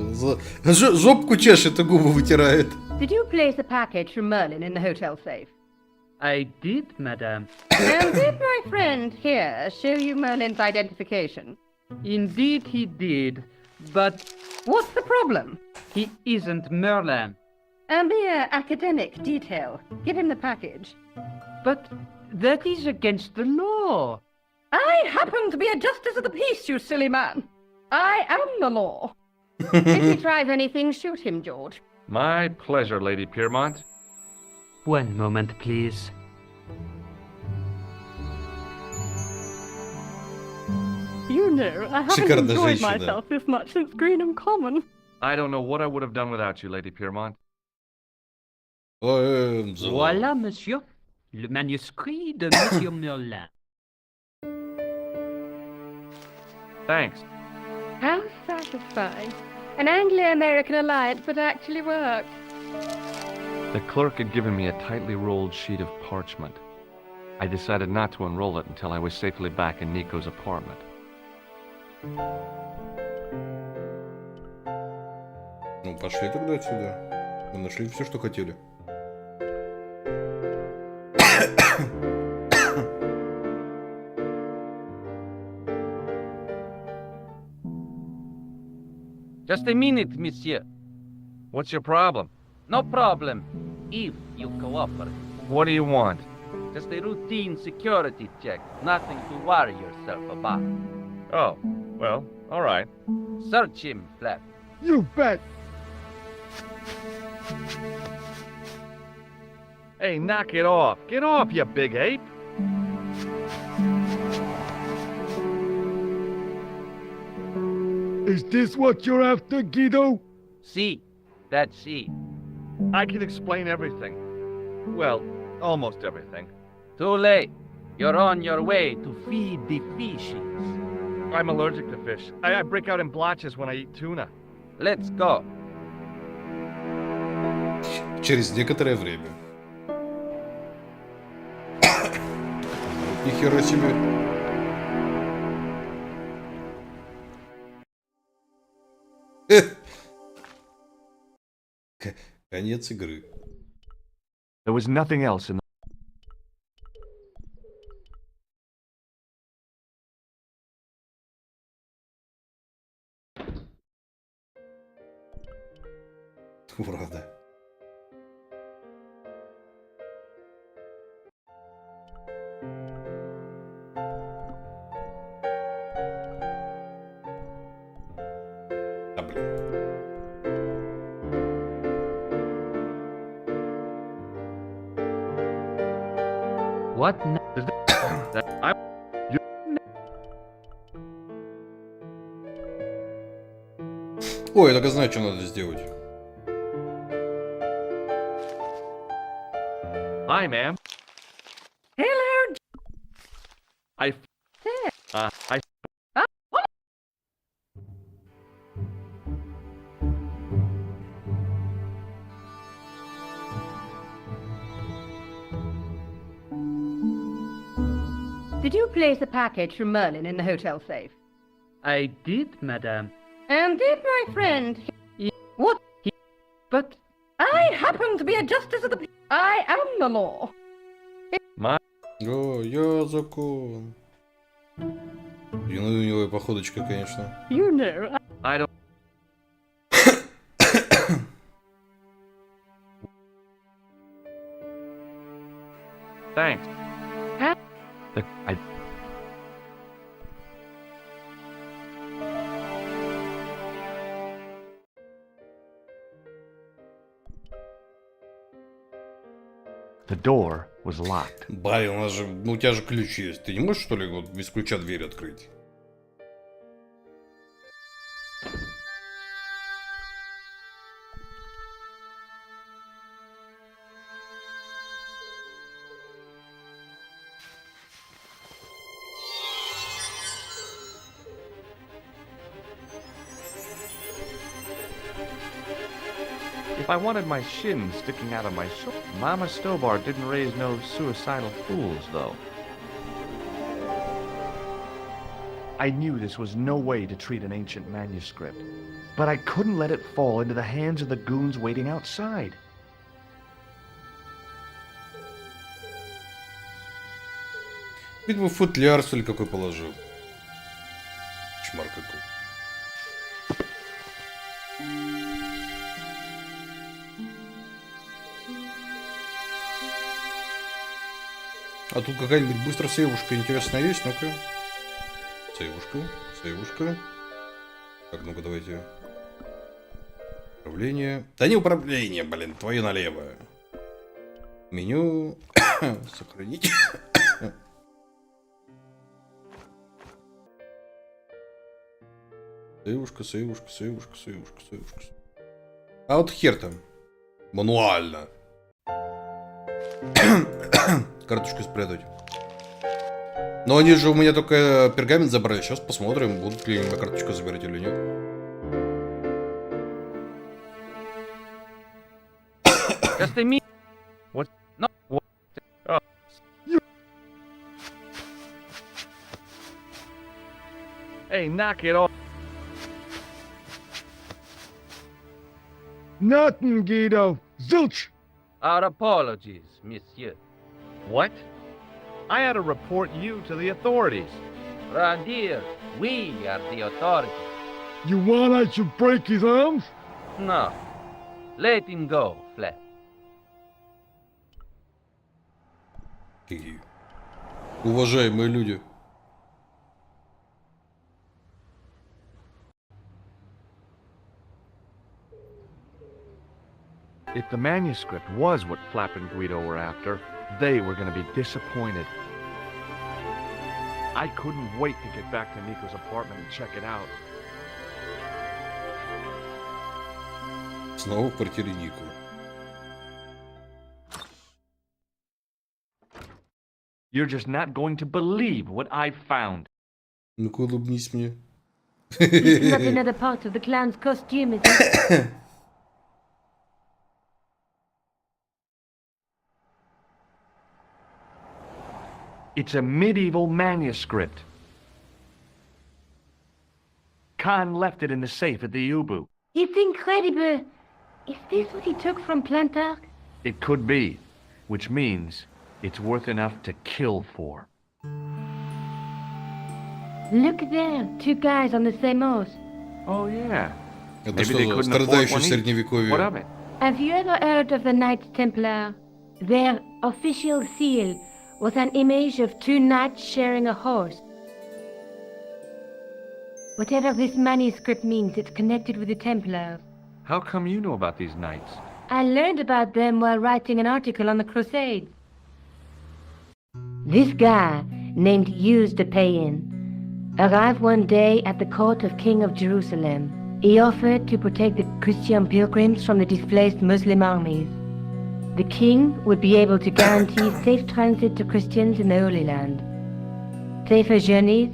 жопку чешет и губы вытирает. Did you place a package from Merlin in the hotel safe? I did, madame. And did my friend here show you Merlin's identification? Indeed he did, but What's the problem? he isn't Merlin. A mere academic detail. Give him the package. But that is against the law. I happen to be a justice of the peace, you silly man. I am the law. If he tries anything, shoot him, George. My pleasure, Lady Piermont. One moment, please. You know, I haven't Шикарная enjoyed женщина. myself this much since Greenham Common. I don't know what I would have done without you, Lady Piermont. Voilà, monsieur. Le manuscrit de Monsieur Merlin. Thanks. How satisfying. An Anglo-American alliance that actually worked. The clerk had given me a tightly rolled sheet of parchment. I decided not to unroll it until I was safely back in Nico's apartment. Ну, пошли тогда отсюда. Мы нашли все, что хотели. Just a minute, monsieur. What's your problem? No problem. If you cooperate. What do you want? Just a routine security check. Nothing to worry yourself about. Oh, well, all right. Search him, Flap. You bet. Hey, knock it off. Get off, you big ape. Is this what you're after, Guido? See, that's it. I can explain everything. Well, almost everything. Too late. You're on your way to feed the fishes. I'm allergic to fish. I break out in blotches when I eat tuna. Let's go. Через некоторое время. Нихера себе. Конец игры. There was nothing else in the... Правда. What now? Ой, я только знаю, что надо сделать. Hi, ma'am. Hello, I... I... Did you place a package from Merlin in the hotel safe? I did, madame. And did my friend... What? But I happen to be a justice of the peace. I am the law. О, я закон. И ну у него походочка, конечно. You know, I don't... Thanks. The door was locked. Барин, у нас же, ну у тебя же ключ есть. Ты не можешь, что ли, вот без ключа дверь открыть? If I wanted my shins sticking out of my shorts, Mama Stobar didn't raise no suicidal fools, though. I knew this was no way to treat an ancient manuscript, but I couldn't let it fall into the hands of the goons waiting outside. Видимо, футляр, что ли, какой положил. Чмар какой. А тут какая-нибудь быстро сейвушка интересная есть, ну-ка. Сейвушка. Так, ну-ка, давайте. Управление. Да не управление, блин, твое налево. Меню. Сохранить. Сейвушка. А вот хер там. Мануально. Карточку спрятать. Но они же у меня только пергамент забрали. Сейчас посмотрим, будут ли меня карточку забирать или нет. What? No. What? Oh. Hey, knock it off. Nothing, Guido. Zilch! Our apologies, monsieur. What? I had to report you to the authorities. Randir, we are the authorities. You want I should break his arms? No. Let him go, flat. Уважаемые люди. If the manuscript was what Flap and Guido were after, they were going to be disappointed. I couldn't wait to get back to Nico's apartment and check it out. Снова в квартире Нико. You're just not going to believe what I found. Ну-ка, улыбнись мне. This is not another part of the clown's costume, is it? It's a medieval manuscript. Khan left it in the safe at the U-boot. It's incredible. Is this what he took from Plantark? It could be, which means it's worth enough to kill for. Look there, two guys on the same horse. Oh, yeah. Это что за страдающий средневековье? What of it? Have you ever heard of the Knights Templar? Their official seal was an image of two knights sharing a horse. Whatever this manuscript means, it's connected with the Templars. How come you know about these knights? I learned about them while writing an article on the Crusades. This guy, named Hughes the Pagan, arrived one day at the court of King of Jerusalem. He offered to protect the Christian pilgrims from the displaced Muslim armies. The king would be able to guarantee safe transit to Christians in the Holy Land. Safer journeys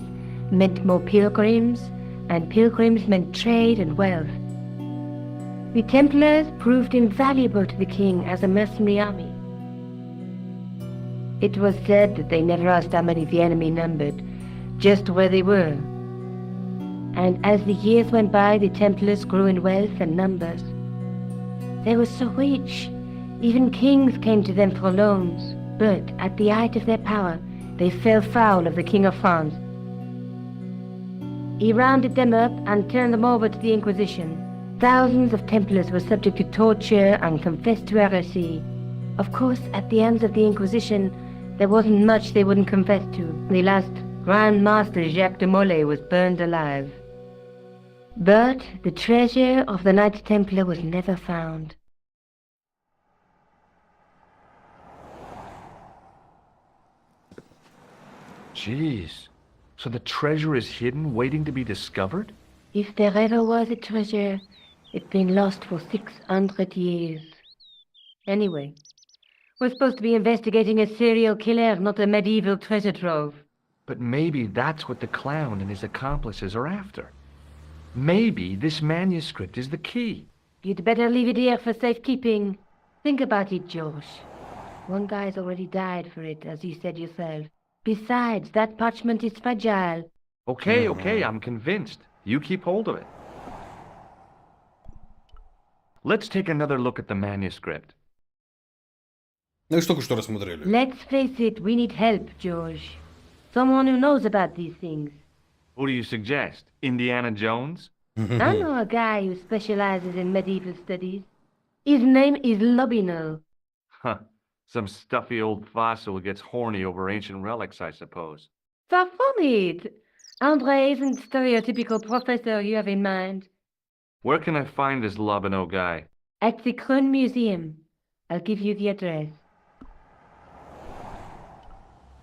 meant more pilgrims, and pilgrims meant trade and wealth. The Templars proved invaluable to the king as a mercenary army. It was said that they never asked how many the enemy numbered, just where they were. And as the years went by, the Templars grew in wealth and numbers. They were so rich, even kings came to them for loans. But at the height of their power, they fell foul of the King of France. He rounded them up and turned them over to the Inquisition. Thousands of Templars were subject to torture and confessed to heresy. Of course, at the hands of the Inquisition, there wasn't much they wouldn't confess to. The last Grand Master Jacques de Molay was burned alive. But the treasure of the Knights Templar was never found. Jeez. So the treasure is hidden, waiting to be discovered? If there ever was a treasure, it's been lost for 600 years. Anyway, we're supposed to be investigating a serial killer, not a medieval treasure trove. But maybe that's what the clown and his accomplices are after. Maybe this manuscript is the key. You'd better leave it here for safekeeping. Think about it, Josh. One guy's already died for it, as you said yourself. Besides, that parchment is fragile. Okay, I'm convinced. You keep hold of it. Let's take another look at the manuscript. Ну и что что рассмотрели? Let's face it, we need help, George. Someone who knows about these things. Who do you suggest? Indiana Jones? I know a guy who specializes in medieval studies. His name is Lobinol. Huh. Some stuffy old fossil who gets horny over ancient relics, I suppose. Far from it. Andre isn't the stereotypical professor you have in mind. Where can I find this Lobino guy? At the Krone Museum. I'll give you the address.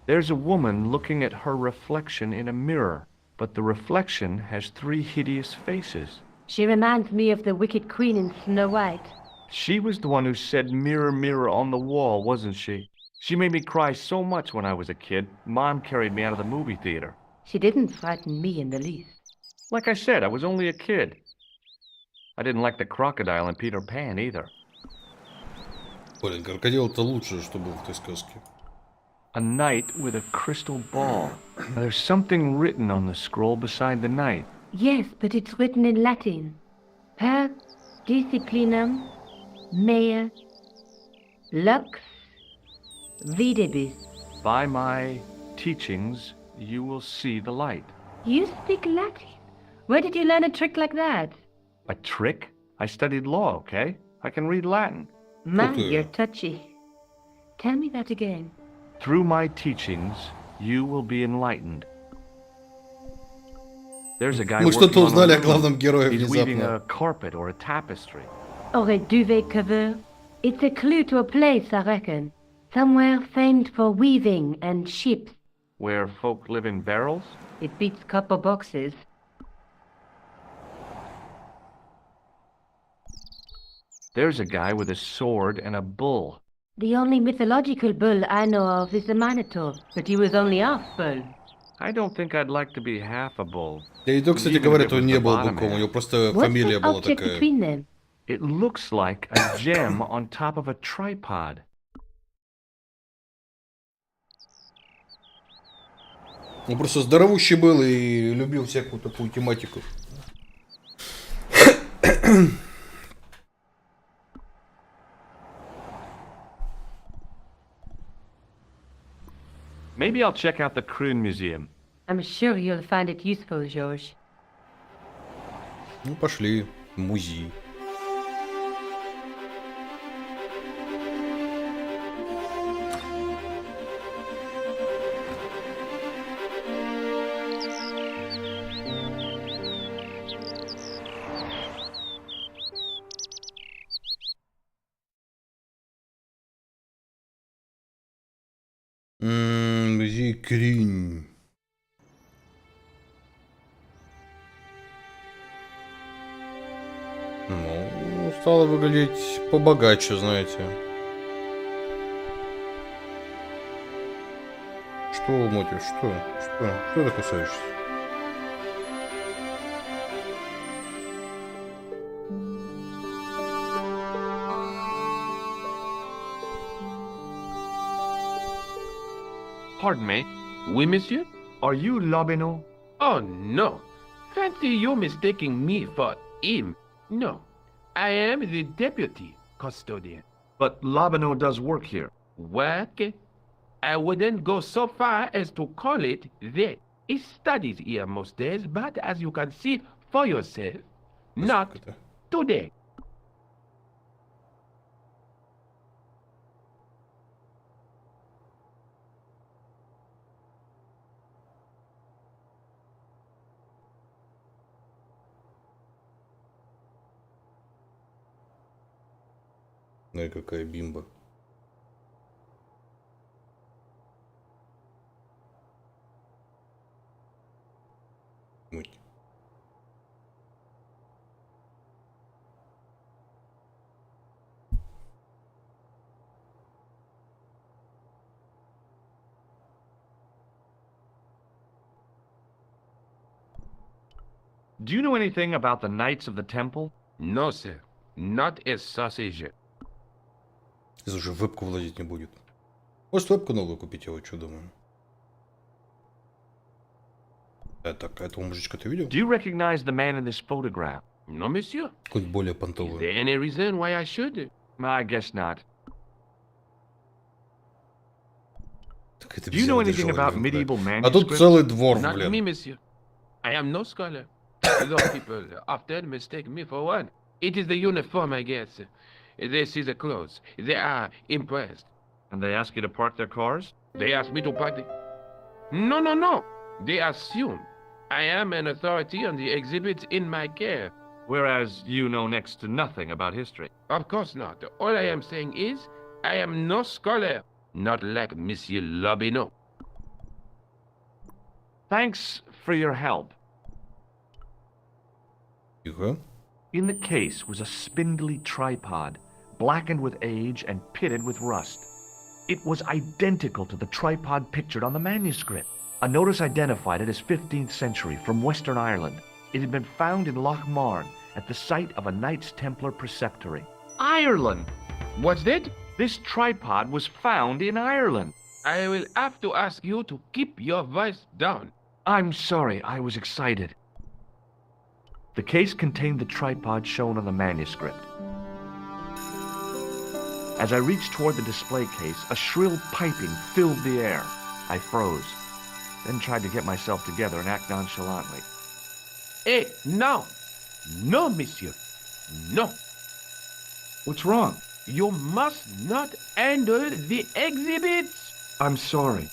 There's a woman looking at her reflection in a mirror, but the reflection has 3 hideous faces. She reminds me of the Wicked Queen in Snow White. She was the one who said mirror, mirror on the wall, wasn't she? She made me cry so much when I was a kid, Mom carried me out of the movie theater. She didn't frighten me in the least. Like I said, I was only a kid. I didn't like the crocodile in Peter Pan either. Блин, крокодил-то лучше, что был в той сказке. A knight with a crystal ball. Now, there's something written on the scroll beside the knight. Yes, but it's written in Latin. Per disciplinam mea lux videbis. By my teachings, you will see the light. You speak Latin? Where did you learn a trick like that? A trick? I studied law, okay? I can read Latin. Man, you're touchy. Tell me that again. Through my teachings, you will be enlightened. There's a guy Мы что-то working on узнали a о главном герое He's weaving внезапно. a carpet or a tapestry. Or a duvet cover. It's a clue to a place, I reckon. Somewhere famed for weaving and ships. Where folk live in barrels? It beats copper boxes. There's a guy with a sword and a bull. The only mythological bull I know of is the Minotaur, but he was only half bull. I don't think I'd like to be half a bull. Да и то, кстати Even говоря, if it он was не the был bottom быком, у half. него просто What's фамилия that была object такая. between them? It looks like a gem on top of a tripod. Он просто здоровущий был и любил всякую такую тематику. Maybe I'll check out the Krone Museum. I'm sure you'll find it useful, George. Ну, пошли в музей. Музей Кринь. Ну, стало выглядеть побогаче, знаете. Что, Моти, что? Что ты кусаешься? Pardon me? Oui, monsieur? Are you Lobino? Oh, no. Fancy you mistaking me for him. No. I am the deputy custodian. But Lobino does work here. Work? I wouldn't go so far as to call it that. He studies here most days, but as you can see for yourself, not today. Ну и какая бимба. Муть. Do you know anything about the Knights of the Temple? No, sir. Not a sausage. Сейчас уже вебку владеть не будет. Может вебку новую купить, я вот что думаю. Так, этого мужичка ты видел? Do you recognize the man in this photograph? No, monsieur. Какой-нибудь более Is понтовый. there any reason why I should? I guess not. Так это Do you know взял, anything дешевый about линк, medieval да. А тут manuscripts? целый двор, Not me, блин. monsieur. I am no scholar. Those people often mistake me for one. It is the uniform, I guess. They see the clothes. They are impressed. And they ask you to park their cars? They ask me to park the... No. They assume I am an authority on the exhibits in my care. Whereas you know next to nothing about history. Of course not. All I am saying is, I am no scholar. Not like Monsieur Lobino. Thanks for your help. Тихо. In the case was a spindly tripod, blackened with age and pitted with rust. It was identical to the tripod pictured on the manuscript. A notice identified it as 15th century from Western Ireland. It had been found in Loch Marn at the site of a Knights Templar preceptory. Ireland! What's that? This tripod was found in Ireland. I will have to ask you to keep your voice down. I'm sorry, I was excited. The case contained the tripod shown on the manuscript. As I reached toward the display case, a shrill piping filled the air. I froze, then tried to get myself together and act nonchalantly. Hey, no! No, monsieur. No. What's wrong? You must not handle the exhibits. I'm sorry.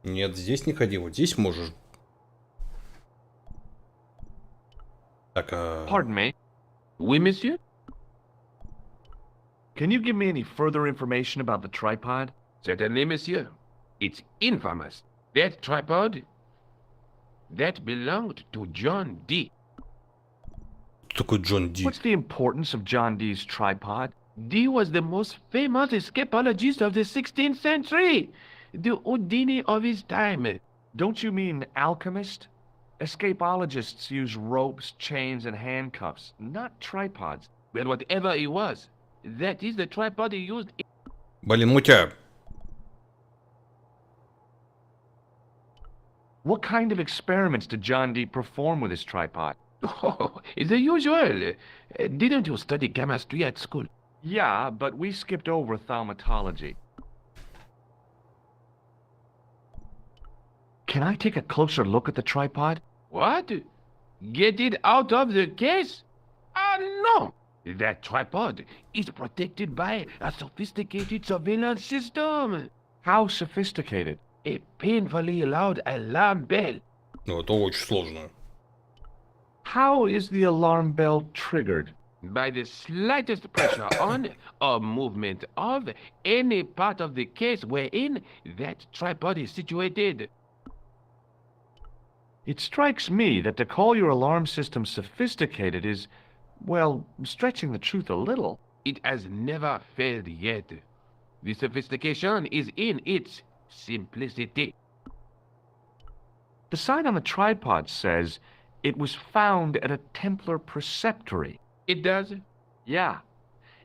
Нет, здесь не ходи, вот здесь можешь. Так, Pardon me. Oui, monsieur? Can you give me any further information about the tripod? Certainly, monsieur. It's infamous. That tripod, that belonged to John Dee. Кто такой Джон Ди? What's the importance of John Dee's tripod? Dee was the most famous escapologist of the 16th century. The Houdini of his time. Don't you mean alchemist? Escapologists use ropes, chains, and handcuffs, not tripods. Well, whatever he was, that is the tripod he used. Блин, мутя. What kind of experiments did John Dee perform with his tripod? Oh, the usual. Didn't you study chemistry at school? Yeah, but we skipped over thaumatology. Can I take a closer look at the tripod? What? Get it out of the case? Ah, no! That tripod is protected by a sophisticated surveillance system. How sophisticated? A painfully loud alarm bell. Ну, это очень сложно. How is the alarm bell triggered? By the slightest pressure on or movement of any part of the case wherein that tripod is situated. It strikes me that to call your alarm system sophisticated is, well, stretching the truth a little. It has never failed yet. The sophistication is in its simplicity. The sign on the tripod says it was found at a Templar preceptory. It does? Yeah.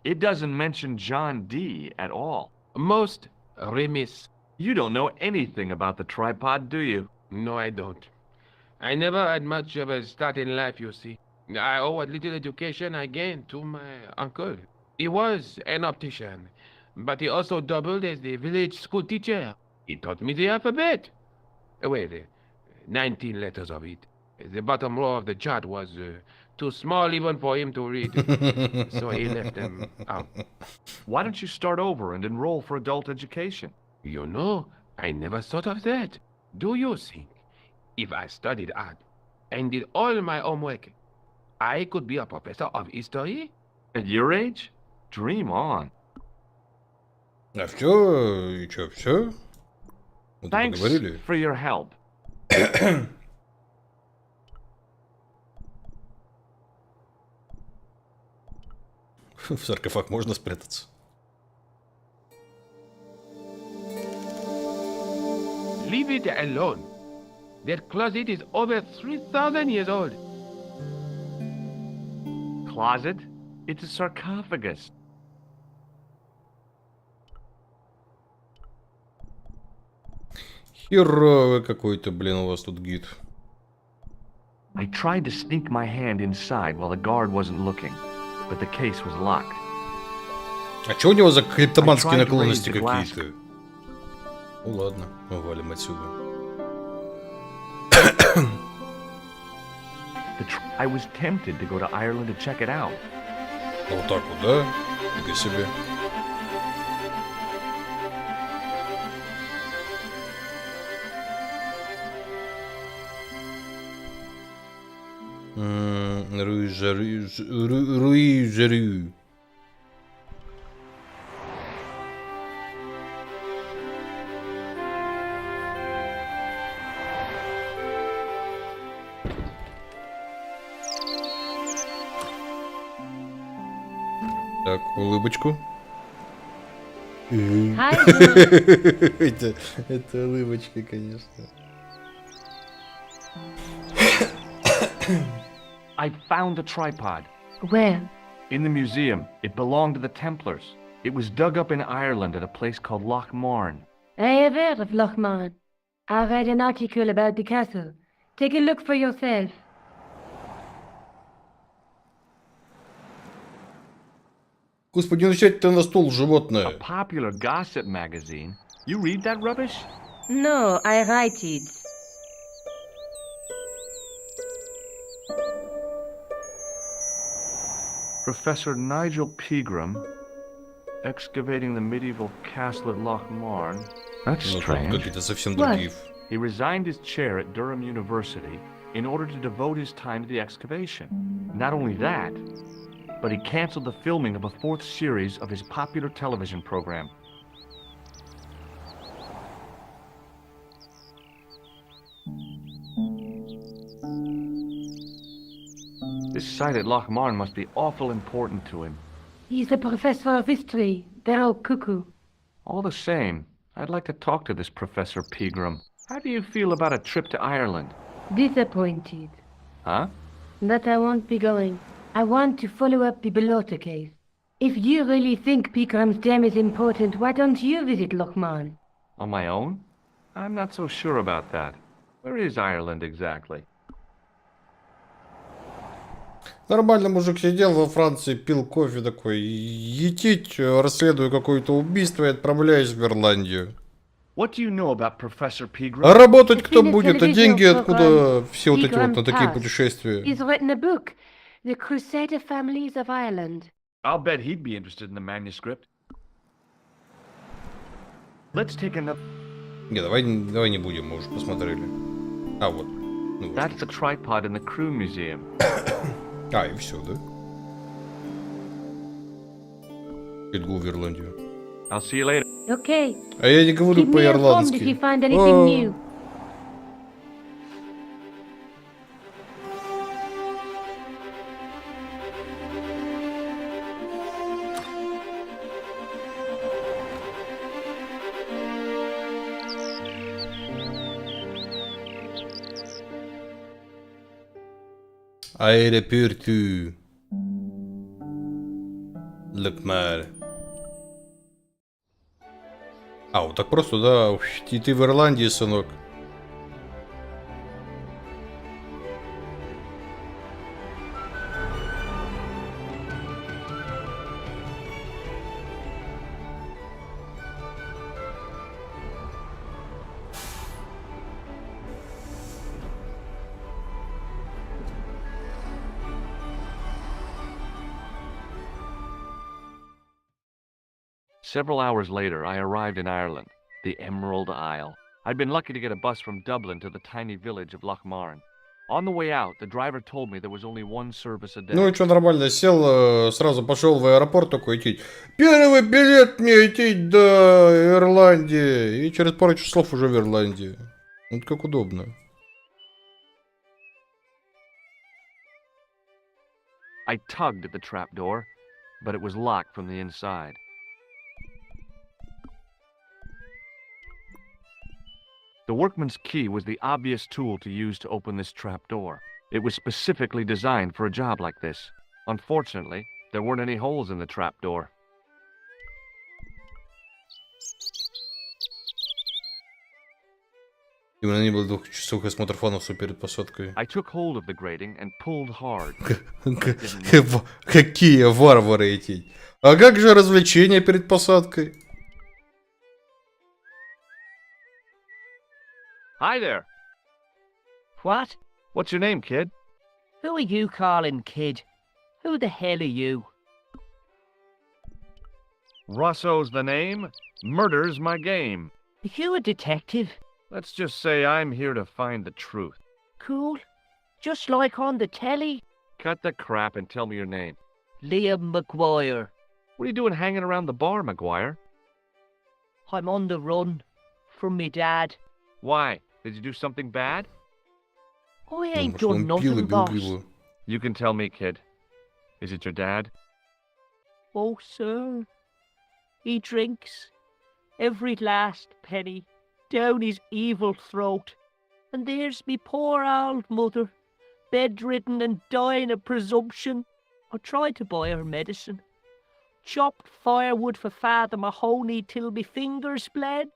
It doesn't mention John Dee at all. Most remiss. You don't know anything about the tripod, do you? No, I don't. I never had much of a start in life, you see. I owe what little education I gained to my uncle. He was an optician, but he also doubled as the village school teacher. He taught me the alphabet. Wait, 19 letters of it. The bottom row of the chart was too small even for him to read, so he left them out. Why don't you start over and enroll for adult education? You know, I never thought of that. Do you think if I studied art and did all my homework, I could be a professor of history? At your age? Dream on. А все, и чё, все? Вот Thanks поговорили. for your help. В саркофаг можно спрятаться. Leave it alone. That closet is over 3,000 years old. Closet? It's a sarcophagus. Херовый какой-то, блин, у вас тут гид. I tried to sneak my hand inside while the guard wasn't looking, but the case was locked. А чё у него за криптоманские I tried to наклонности raise the glass. какие-то? Ну ладно, мы валим отсюда. I was tempted to go to Ireland to check it out. Вот так вот, да? Фига себе. Руи-жарю. Так, улыбочку. Это улыбочка, конечно. I found the tripod. Where? In the museum. It belonged to the Templars. It was dug up in Ireland at a place called Loch Marn. I have heard of Loch Marn. I read an article about the castle. Take a look for yourself. Господи, ну сядь ты на стул, животное. A popular gossip magazine? You read that rubbish? No, I write it. Professor Nigel Pegram, excavating the medieval castle at Loch Marn. That's Ну, там strange. какие-то совсем другие. He resigned his chair at Durham University in order to devote his time to the excavation. Not only that, but he canceled the filming of a fourth series of his popular television program. This site at Loch Marn must be awful important to him. He's a professor of history. They're all cuckoo. All the same, I'd like to talk to this Professor Pegram. How do you feel about a trip to Ireland? Disappointed. Huh? That I won't be going. I want to follow up the Bellotta case. If you really think Pegram's dam is important, why don't you visit Loch Marn? On my own? I'm not so sure about that. Where is Ireland exactly? Нормально мужик сидел во Франции, пил кофе такой, етить, расследую какое-то убийство и отправляюсь в Ирландию. What do you know about Professor Pegram? А работать кто будет? А деньги откуда все вот эти вот на такие путешествия? He's written a book, The Crusader Families of Ireland. I'll bet he'd be interested in the manuscript. Let's take another... Не, давай не будем, мы уже посмотрели. А, вот. Ну, вот. That's the tripod in the Crew Museum. А, и все, да? Иду в Ирландию. I'll see you later. Okay. А я не говорю Keep me informed if you по-ирландски. find anything new. Аэропорту. Лакмар. А, вот так просто, да. И ты в Ирландии, сынок. Several hours later, I arrived in Ireland, the Emerald Isle. I'd been lucky to get a bus from Dublin to the tiny village of Lochmarn. On the way out, the driver told me there was only one service a day. Ну и что, нормально, сел, сразу пошел в аэропорт такой идти. Первый билет мне идти до Ирландии. И через пару часов уже в Ирландии. Вот как удобно. I tugged at the trapdoor, but it was locked from the inside. The workman's key was the obvious tool to use to open this trapdoor. It was specifically designed for a job like this. Unfortunately, there weren't any holes in the trapdoor. Именно не было двухчасовых осмотр фанусу перед посадкой. I took hold of the grating and pulled hard. Какие варвары эти. А как же развлечения перед посадкой? Hi there. What? What's your name, kid? Who are you calling kid? Who the hell are you? Russo's the name. Murder's my game. Are you a detective? Let's just say I'm here to find the truth. Cool. Just like on the telly. Cut the crap and tell me your name. Liam McGuire. What are you doing hanging around the bar, McGuire? I'm on the run from me dad. Why? Did you do something bad? I ain't done nothing, boss. You can tell me, kid. Is it your dad? Oh, sir. He drinks every last penny down his evil throat. And there's me poor old mother, bedridden and dying of presumption. I tried to buy her medicine. Chopped firewood for Father Mahoney till me fingers bled.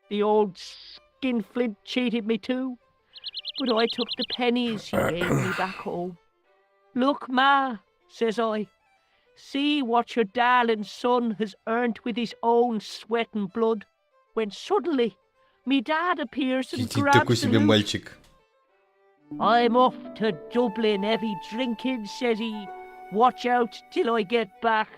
The old skinflint cheated me too. But I took the pennies he gave me back home. Look, Ma, says I, see what your darling son has earned with his own sweat and blood. When suddenly, me dad appears and grabs the loot. I'm off to Dublin heavy drinking, says he. Watch out till I get back.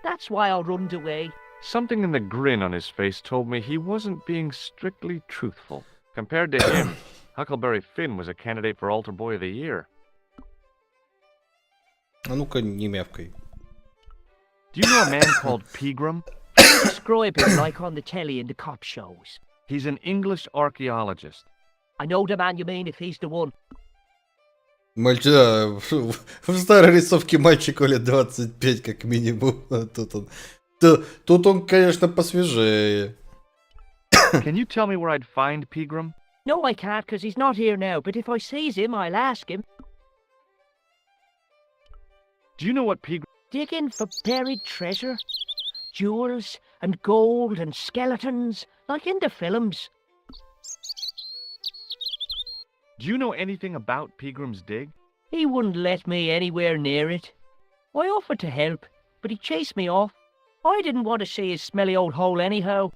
That's why I runned away. Something in the grin on his face told me he wasn't being strictly truthful. Compared to him, Huckleberry Finn was a candidate for Altar Boy of the Year. А ну-ка, не мявкай. Do you know a man called Pegram? Describe him like on the telly in the cop shows. He's an English archaeologist. I know the man you mean if he's the one. Мальчик, да, в старой рисовке мальчику лет 25 как минимум. Тут он, конечно, посвежее. Can you tell me where I'd find Pegram? No, I can't, because he's not here now, but if I sees him, I'll ask him. Do you know what Pegram... Digging for buried treasure? Jewels and gold and skeletons, like in the films. Do you know anything about Pegram's dig? He wouldn't let me anywhere near it. I offered to help, but he chased me off. I didn't want to see his smelly old hole anyhow.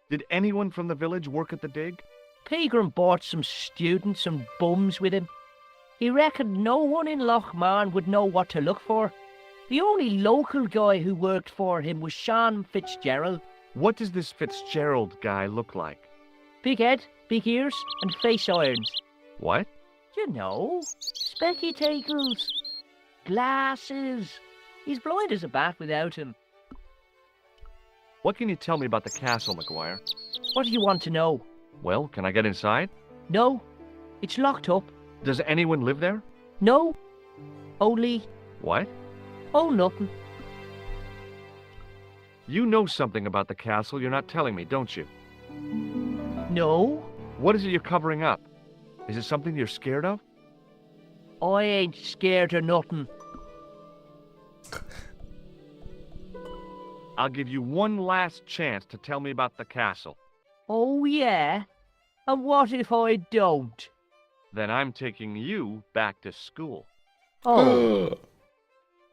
Did anyone from the village work at the dig? Pegram brought some students and bums with him. He reckoned no one in Lochmarn would know what to look for. The only local guy who worked for him was Sean Fitzgerald. What does this Fitzgerald guy look like? Big head, big ears, and face irons. What? You know, spectacles, glasses. He's blind as a bat without him. What can you tell me about the castle, McGuire? What do you want to know? Well, can I get inside? No, it's locked up. Does anyone live there? No, only... What? Oh, nothing. You know something about the castle you're not telling me, don't you? No. What is it you're covering up? Is it something you're scared of? I ain't scared of nothing. I'll give you one last chance to tell me about the castle. Oh, yeah? And what if I don't? Then I'm taking you back to school. Oh,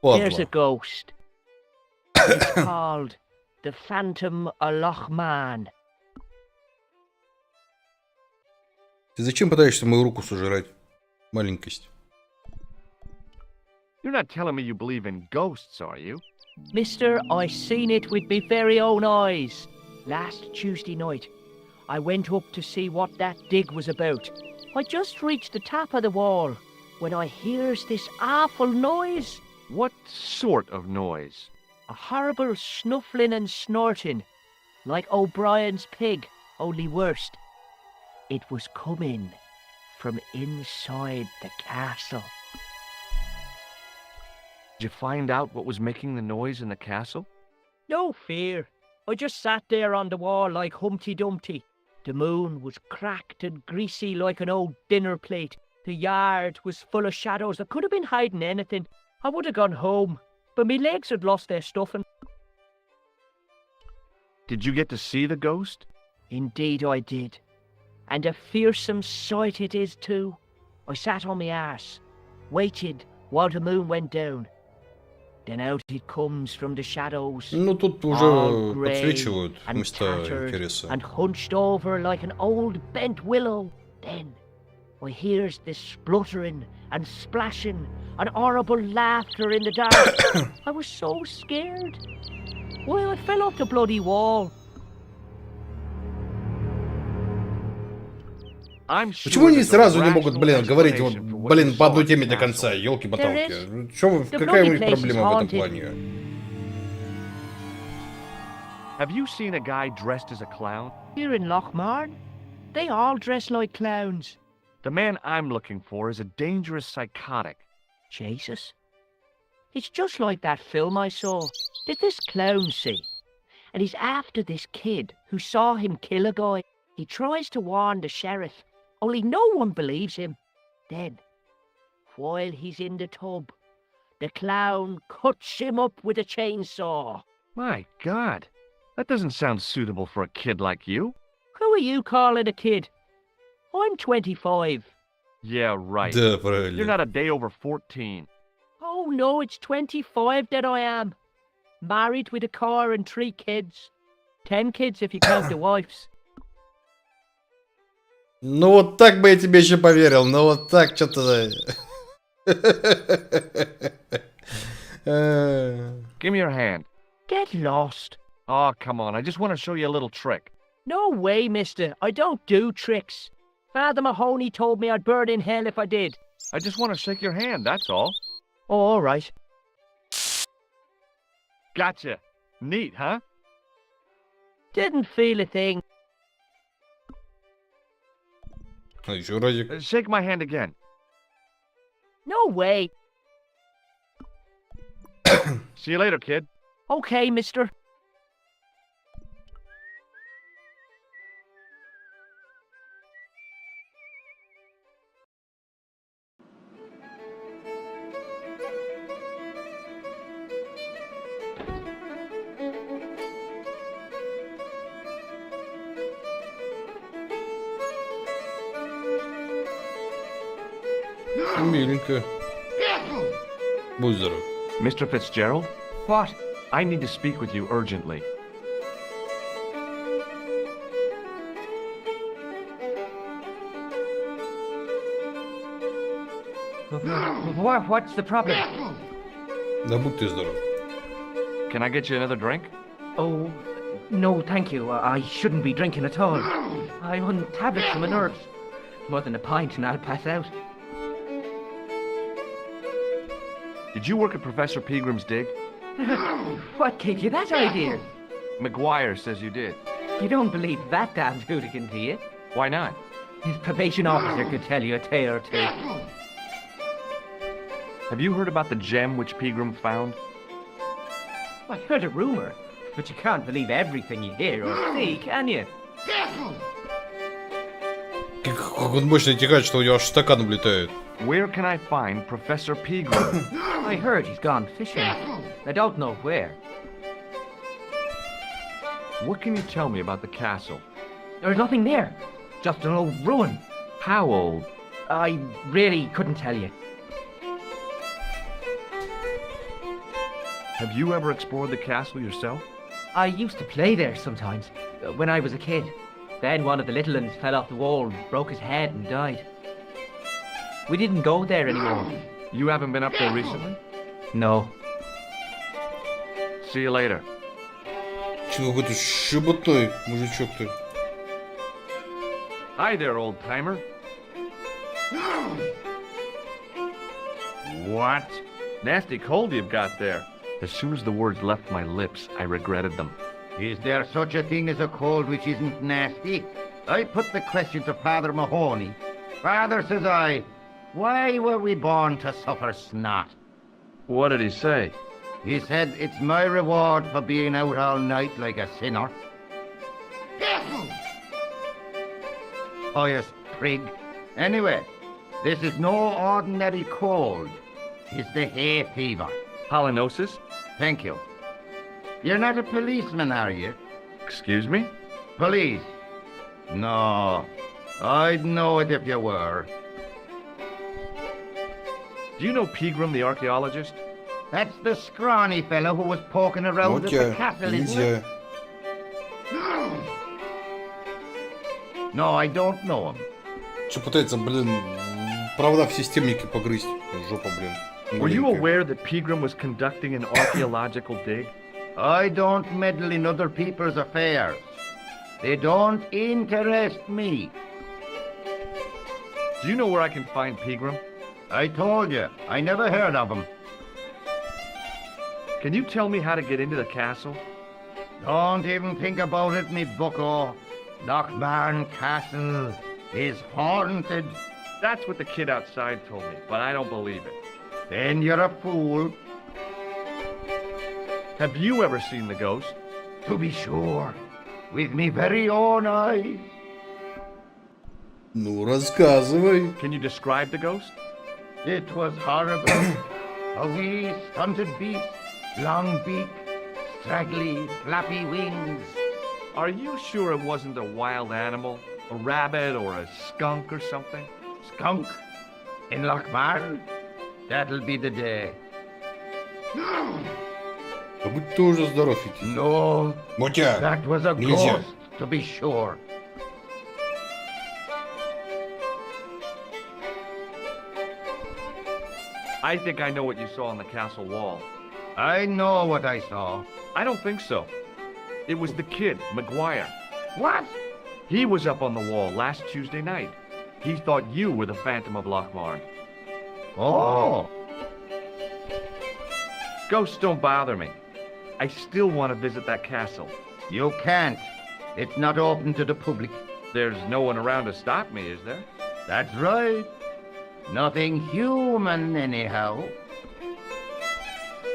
there's a Падла. ghost. It's called the Phantom of Loch Man. Ты зачем пытаешься мою руку сожрать? Маленькость. You're not telling me you believe in ghosts, are you? Mister, I seen it with me very own eyes. Last Tuesday night, I went up to see what that dig was about. I just reached the top of the wall when I hears this awful noise. What sort of noise? A horrible snuffling and snorting, like O'Brien's pig, only worse. It was coming from inside the castle. Did you find out what was making the noise in the castle? No fear. I just sat there on the wall like Humpty Dumpty. The moon was cracked and greasy like an old dinner plate. The yard was full of shadows. I could have been hiding anything. I would have gone home, but my legs had lost their stuffing. Did you get to see the ghost? Indeed I did. And a fearsome sight it is too. I sat on my arse, waited while the moon went down. Then out it comes from the shadows. Ну тут уже подсвечивают места интереса. And hunched over like an old bent willow. Then I hears this spluttering and splashing and horrible laughter in the dark. I was so scared. Why, I fell off the bloody wall. Почему они сразу не могут, говорить вот, по одной теме до конца, елки-боталки? Какая у них проблема в этом плане? Have you seen a guy dressed as a clown? Here in Lochmarn, they all dress like clowns. The man I'm looking for is a dangerous psychotic. Jesus. It's just like that film I saw that this clown see. And he's after this kid who saw him kill a guy. He tries to warn the sheriff, only no one believes him. Then, while he's in the tub, the clown cuts him up with a chainsaw. My God, that doesn't sound suitable for a kid like you. Who are you calling a kid? I'm 25. Yeah, right. Да, правильно. You're not a day over 14. Oh no, it's 25 that I am. Married with a car and 3 kids. 10 kids if you count the wives. Ну вот так бы я тебе еще поверил, но вот так что-то... Give me your hand. Get lost. Oh, come on, I just want to show you a little trick. No way, mister. I don't do tricks. Father Mahoney told me I'd burn in hell if I did. I just want to shake your hand, that's all. Oh, all right. Gotcha. Neat, huh? Didn't feel a thing. Еще разик. Shake my hand again. No way. See you later, kid. Okay, mister. Миленько. Будь здоров. Mr. Fitzgerald? What? I need to speak with you urgently. What's the problem? Да будь ты здоров. Can I get you another drink? Oh, no, thank you. I shouldn't be drinking at all. I'm on tablets for my nerves. More than a pint and I'll pass out. Did you work at Professor Pegram's dig? What gave you that idea? McGuire says you did. You don't believe that damned hooligan, do you? Why not? His probation officer could tell you a tale or two. Have you heard about the gem which Pegram found? I heard a rumor, but you can't believe everything you hear or see, can you? Как он мощно тягает, что у него аж стакан улетает. Where can I find Professor Pegram? I heard he's gone fishing. I don't know where. What can you tell me about the castle? There's nothing there. Just an old ruin. How old? I really couldn't tell you. Have you ever explored the castle yourself? I used to play there sometimes, when I was a kid. Then one of the little ones fell off the wall and broke his head and died. We didn't go there anymore. You haven't been up there recently? No. See you later. Чего какой-то шебутной мужичок-то. Hi there, old timer. What? Nasty cold you've got there. As soon as the words left my lips, I regretted them. Is there such a thing as a cold which isn't nasty? I put the question to Father Mahoney. Father, says I, why were we born to suffer snot? What did he say? He said, it's my reward for being out all night like a sinner. Pious prig. Anyway, this is no ordinary cold. It's the hay fever. Pollinosis? Thank you. You're not a policeman, are you? Excuse me? Police? No. I'd know it if you were. Do you know Pegram, the archaeologist? That's the scrawny fellow who was poking around at the castle, isn't it? No, I don't know him. Что пытается, блин, провода в системнике погрызть. Жопа, блин. Were you aware that Pegram was conducting an archaeological dig? I don't meddle in other people's affairs. They don't interest me. Do you know where I can find Pegram? I told you, I never heard of him. Can you tell me how to get into the castle? Don't even think about it, me bucko. Lochbarn Castle is haunted. That's what the kid outside told me, but I don't believe it. Then you're a fool. Have you ever seen the ghost? To be sure. With me very own eyes. Ну, рассказывай. Can you describe the ghost? It was horrible. A wee stunted beast, long beak, straggly, flappy wings. Are you sure it wasn't a wild animal? A rabbit or a skunk or something? Skunk? In Lochbarn? That'll be the day. Да будь тоже здоров идти. No. Мотя, That was a нельзя. ghost, to be sure. I think I know what you saw on the castle wall. I know what I saw. I don't think so. It was the kid, McGuire. What? He was up on the wall last Tuesday night. He thought you were the Phantom of Lochmarn. Oh. Ghosts don't bother me. I still want to visit that castle. You can't. It's not open to the public. There's no one around to stop me, is there? That's right. Nothing human, anyhow.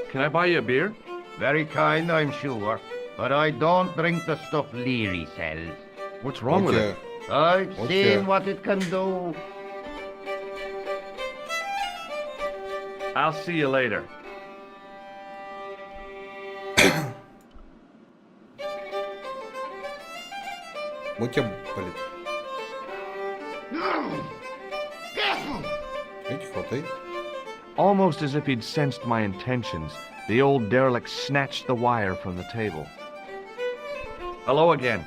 Can I buy you a beer? Very kind, I'm sure. But I don't drink the stuff Leary sells. What's wrong with it? I've seen what it can do. I'll see you later. Мотя, блин. Эти хватай. Almost as if he'd sensed my intentions, the old derelict snatched the wire from the table. Hello again.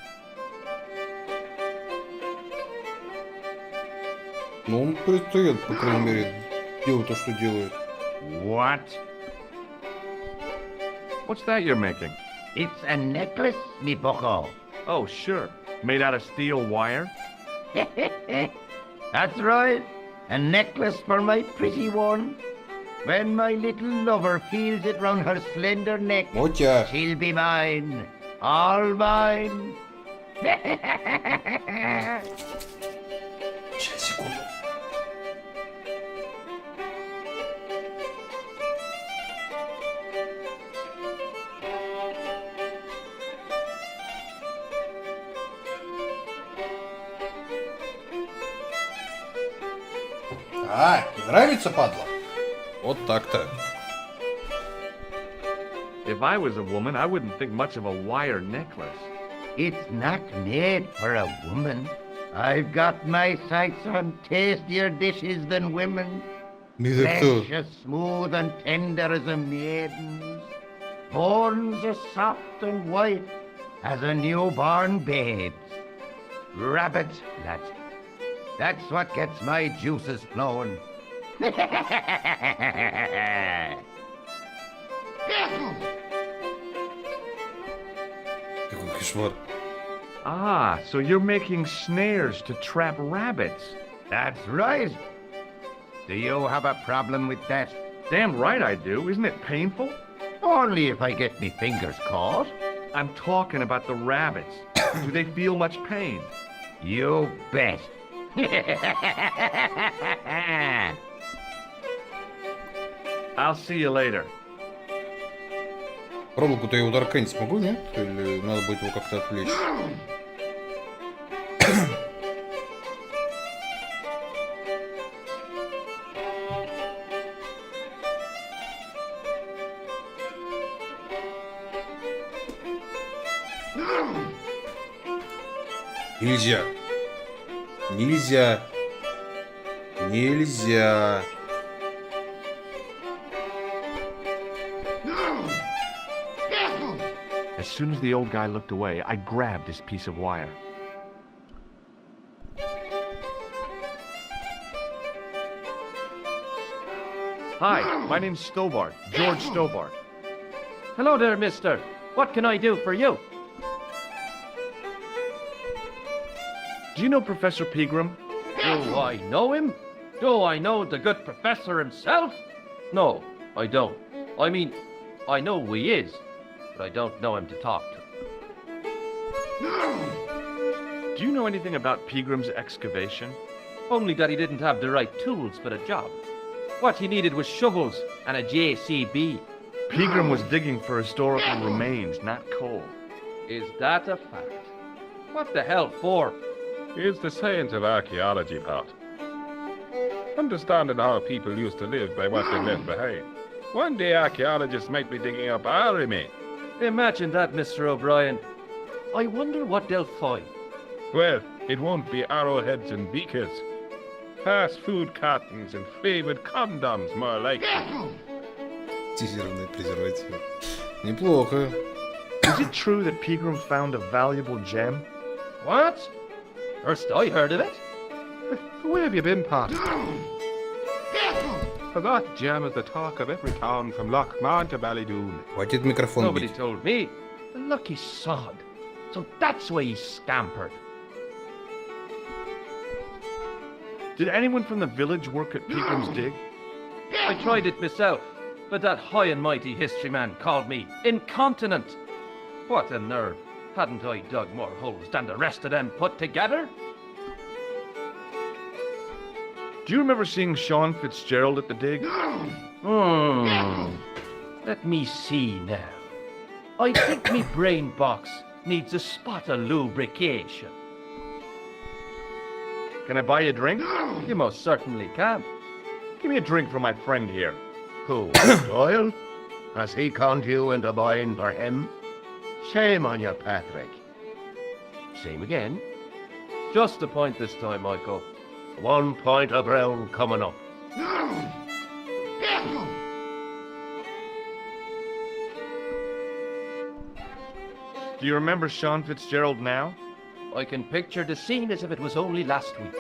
Ну, он предстоит, по крайней мере, делать то, что делает. What? What's that you're making? It's a necklace, me bucko. Oh, sure. Made out of steel wire? That's right. A necklace for my pretty one. When my little lover feels it round her slender neck, Мотя. she'll be mine. All mine. Сейчас, секунду. А, не нравится, падла? Вот так-то. If I was a woman, I wouldn't think much of a wire necklace. It's not made for a woman. I've got my sights on tastier dishes than women. Flesh as smooth and tender as a maiden's. Bones as soft and white as a newborn babe's. Rabbit, lads. That's what gets my juices flowing. Какой кошмар. Ah, so you're making snares to trap rabbits. That's right. Do you have a problem with that? Damn right I do. Isn't it painful? Only if I get me fingers caught. I'm talking about the rabbits. Do they feel much pain? You bet. I'll see you later. Проволоку-то я удар Кэнди смогу, нет? Или надо будет его как-то отвлечь? Нельзя. Нельзя. Нельзя. As soon as the old guy looked away, I grabbed this piece of wire. Hi, my name's Stobart, George Stobart. Hello there, mister. What can I do for you? Do you know Professor Pegram? Do I know him? Do I know the good professor himself? No, I don't. I mean, I know who he is, but I don't know him to talk to. Do you know anything about Pegram's excavation? Only that he didn't have the right tools for the job. What he needed was shovels and a JCB. Pegram was digging for historical remains, not coal. Is that a fact? What the hell for? It's the science of archaeology, Pat. Understanding how people used to live by what they left behind. One day archaeologists might be digging up our remains. Imagine that, Mr. O'Brien. I wonder what they'll find. Well, it won't be arrowheads and beakers. Fast food cartons and flavored condoms, more likely. Тизерные презервативы. Неплохо. Is it true that Pegram found a valuable gem? What? First I heard of it. Where have you been, Pat? For that gem is the talk of every town from Lochmarn to Ballydoon. Хватит микрофон Nobody бить. told me. The lucky sod. So that's why he scampered. Did anyone from the village work at Pegram's dig? I tried it myself, but that high and mighty history man called me incontinent. What a nerve. Hadn't I dug more holes than the rest of them put together? Do you remember seeing Sean Fitzgerald at the dig? Let me see now. I think me brain box needs a spot of lubrication. Can I buy you a drink? You most certainly can. Give me a drink for my friend here. Who, Doyle? Has he conned you into buying for him? Shame on you, Patrick. Same again. Just a point this time, Michael. 1 point of brown coming up. Do you remember Sean Fitzgerald now? I can picture the scene as if it was only last week.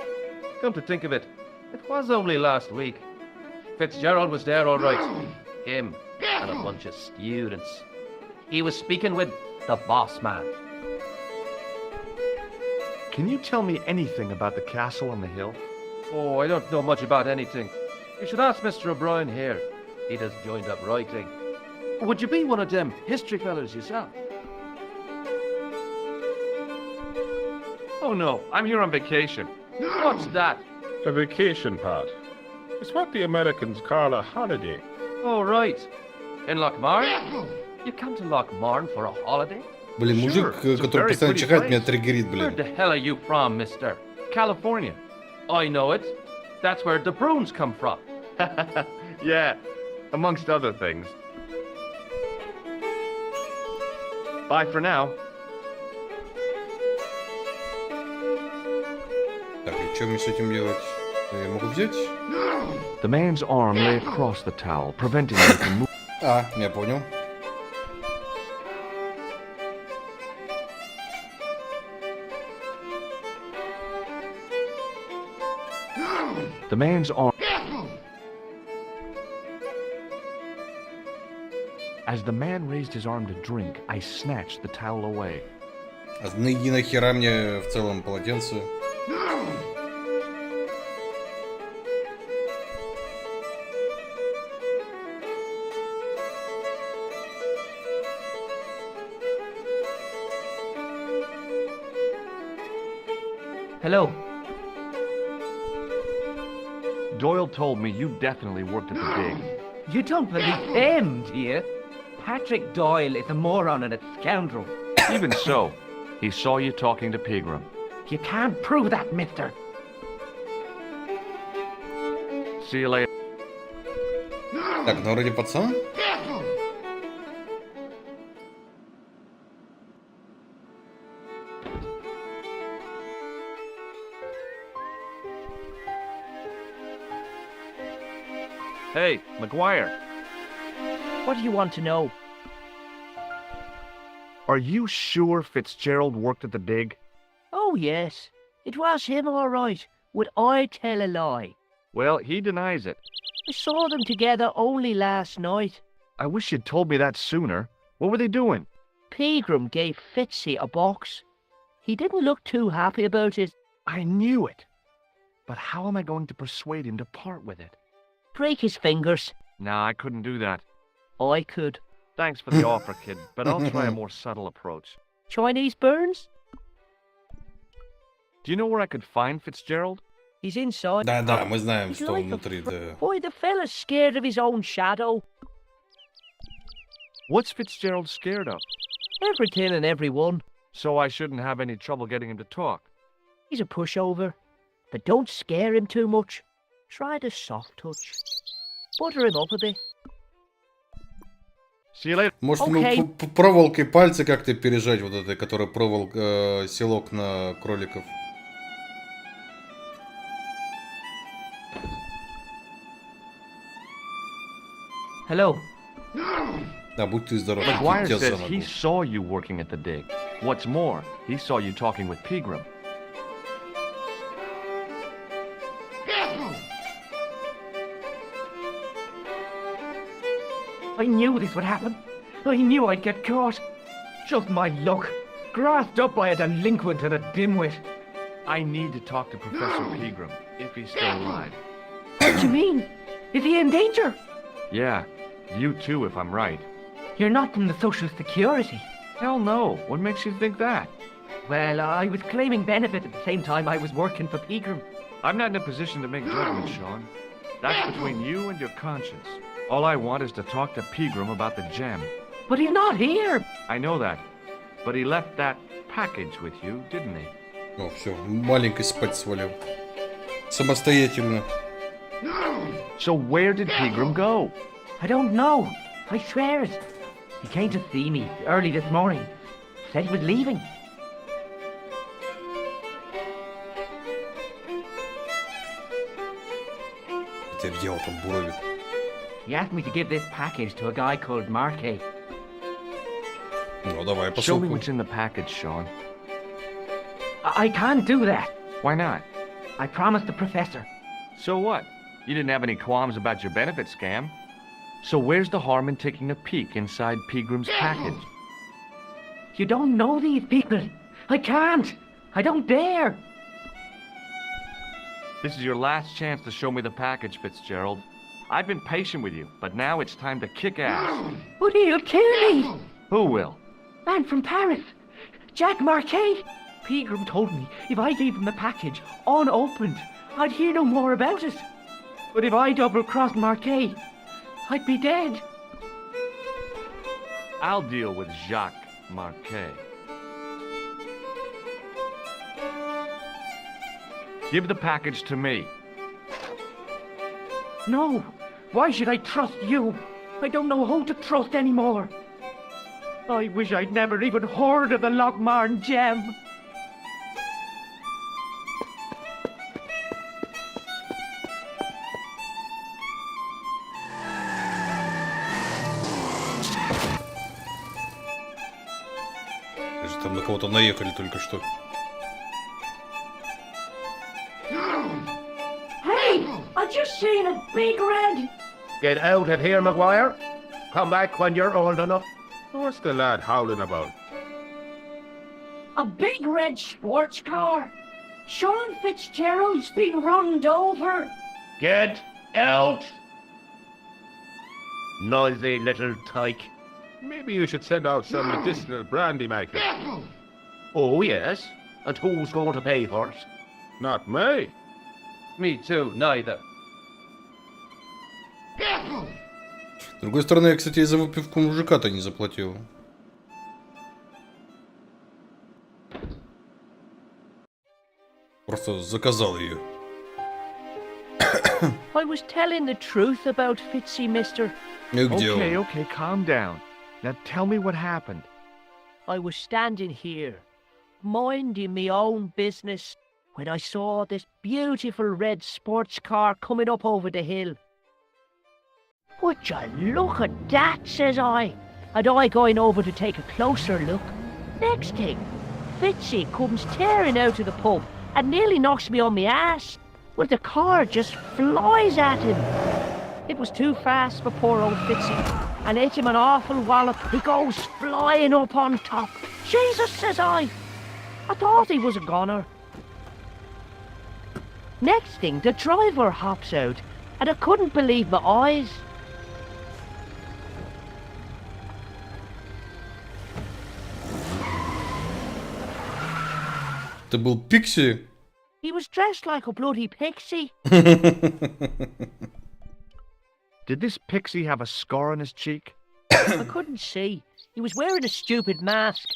Come to think of it, it was only last week. Fitzgerald was there all right. Him and a bunch of students. He was speaking with the boss man. Can you tell me anything about the castle on the hill? Oh, I don't know much about anything. You should ask Mr. O'Brien here. He just joined up writing. Would you be one of them history fellas yourself? Oh no, I'm here on vacation. What's that? A vacation, Pat. It's what the Americans call a holiday. Oh, right. In Lochmarn? You come to Lochmarn for a holiday? Блин, мужик, который постоянно чихает, меня триггерит, Where блин. the hell are you from, mister? California. I know it. That's where the Bruins come from. Yeah, amongst other things. Bye for now. что мне с этим делать? Я могу взять? The man's arm lay across the towel, preventing me from moving. А, я понял. The man's arm. As the man raised his arm to drink, I snatched the towel away. А иди нахера мне в целом полотенце? Hello. Doyle told me you definitely worked at the dig. You don't believe him, do you? Patrick Doyle is a moron and a scoundrel. Even so, he saw you talking to Pegram. You can't prove that, mister. See you later. Так, ну вроде пацан. Hey, McGuire. What do you want to know? Are you sure Fitzgerald worked at the dig? Oh, yes. It was him, all right. Would I tell a lie? Well, he denies it. I saw them together only last night. I wish you'd told me that sooner. What were they doing? Pegram gave Fitzy a box. He didn't look too happy about it. I knew it. But how am I going to persuade him to part with it? Break his fingers. Nah, I couldn't do that. I could. Thanks for the offer, kid, but I'll try a more subtle approach. Chinese burns? Do you know where I could find Fitzgerald? He's inside. Да, мы знаем, He's что like он внутри, да. Boy, the fella's scared of his own shadow. What's Fitzgerald scared of? Everything and everyone. So I shouldn't have any trouble getting him to talk. He's a pushover. But don't scare him too much. Try the soft touch. Butter him up a bit. See you later. Может, Okay. ему проволокой пальцы как-то пережать, вот это, который селок на кроликов. Hello. Да, будь ты здоров. McGuire я says сам he могу. saw you working at the dig. What's more, he saw you talking with Pegram. I knew this would happen. I knew I'd get caught. Just my luck. Grasped up by a delinquent and a dimwit. I need to talk to Professor Pegram, if he's still alive. What do you mean? Is he in danger? Yeah, you too, if I'm right. You're not from the Social Security. Hell no. What makes you think that? Well, I was claiming benefit at the same time I was working for Pegram. I'm not in a position to make judgments, Sean. That's between you and your conscience. All I want is to talk to Pegram about the gem. But he's not here. I know that. But he left that package with you, didn't he? О, все, маленький спать свалил. Самостоятельно. So where did Pegram go? I don't know. I swear it. He came to see me early this morning. Said he was leaving. Теперь дело там буровит. He asked me to give this package to a guy called Marquet. Ну, давай, Show me посылку. what's in the package, Sean. I can't do that. Why not? I promised the professor. So what? You didn't have any qualms about your benefit scam. So where's the harm in taking a peek inside Pegram's package? You don't know these people. I can't. I don't dare. This is your last chance to show me the package, Fitzgerald. I've been patient with you, but now it's time to kick ass. But he'll kill me. Who will? Man from Paris. Jack Marquet. Pegram told me if I gave him the package unopened, I'd hear no more about it. But if I double-crossed Marquet, I'd be dead. I'll deal with Jacques Marquet. Give the package to me. No. Why should I trust you? I don't know who to trust anymore. I wish I'd never even heard of the Lochmarn gem. там на кого-то наехали только что. Hey, I just seen a big red. Get out of here, Maguire. Come back when you're old enough. What's the lad howling about? A big red sports car. Sean Fitzgerald's been runned over. Get out! Noisy little tyke. Maybe you should send out some medicinal brandy maker. Oh, yes? And who's going to pay for it? Not me. Me too, neither. С другой стороны, я, кстати, и за выпивку мужика-то не заплатил. Просто заказал ее. I was telling the truth about Fitzy, mister. Okay, calm down. Now tell me what happened. I was standing here, minding my own business, when I saw this beautiful red sports car coming up over the hill. Would you look at that, says I, and I going over to take a closer look. Next thing, Fitzy comes tearing out of the pub and nearly knocks me on my ass. Well, the car just flies at him. It was too fast for poor old Fitzy, and hit him an awful wallop. He goes flying up on top. Jesus, says I thought he was a goner. Next thing, the driver hops out, and I couldn't believe my eyes. Это был Пикси? He was dressed like a bloody pixie. Did this pixie have a scar on his cheek? I couldn't see. He was wearing a stupid mask.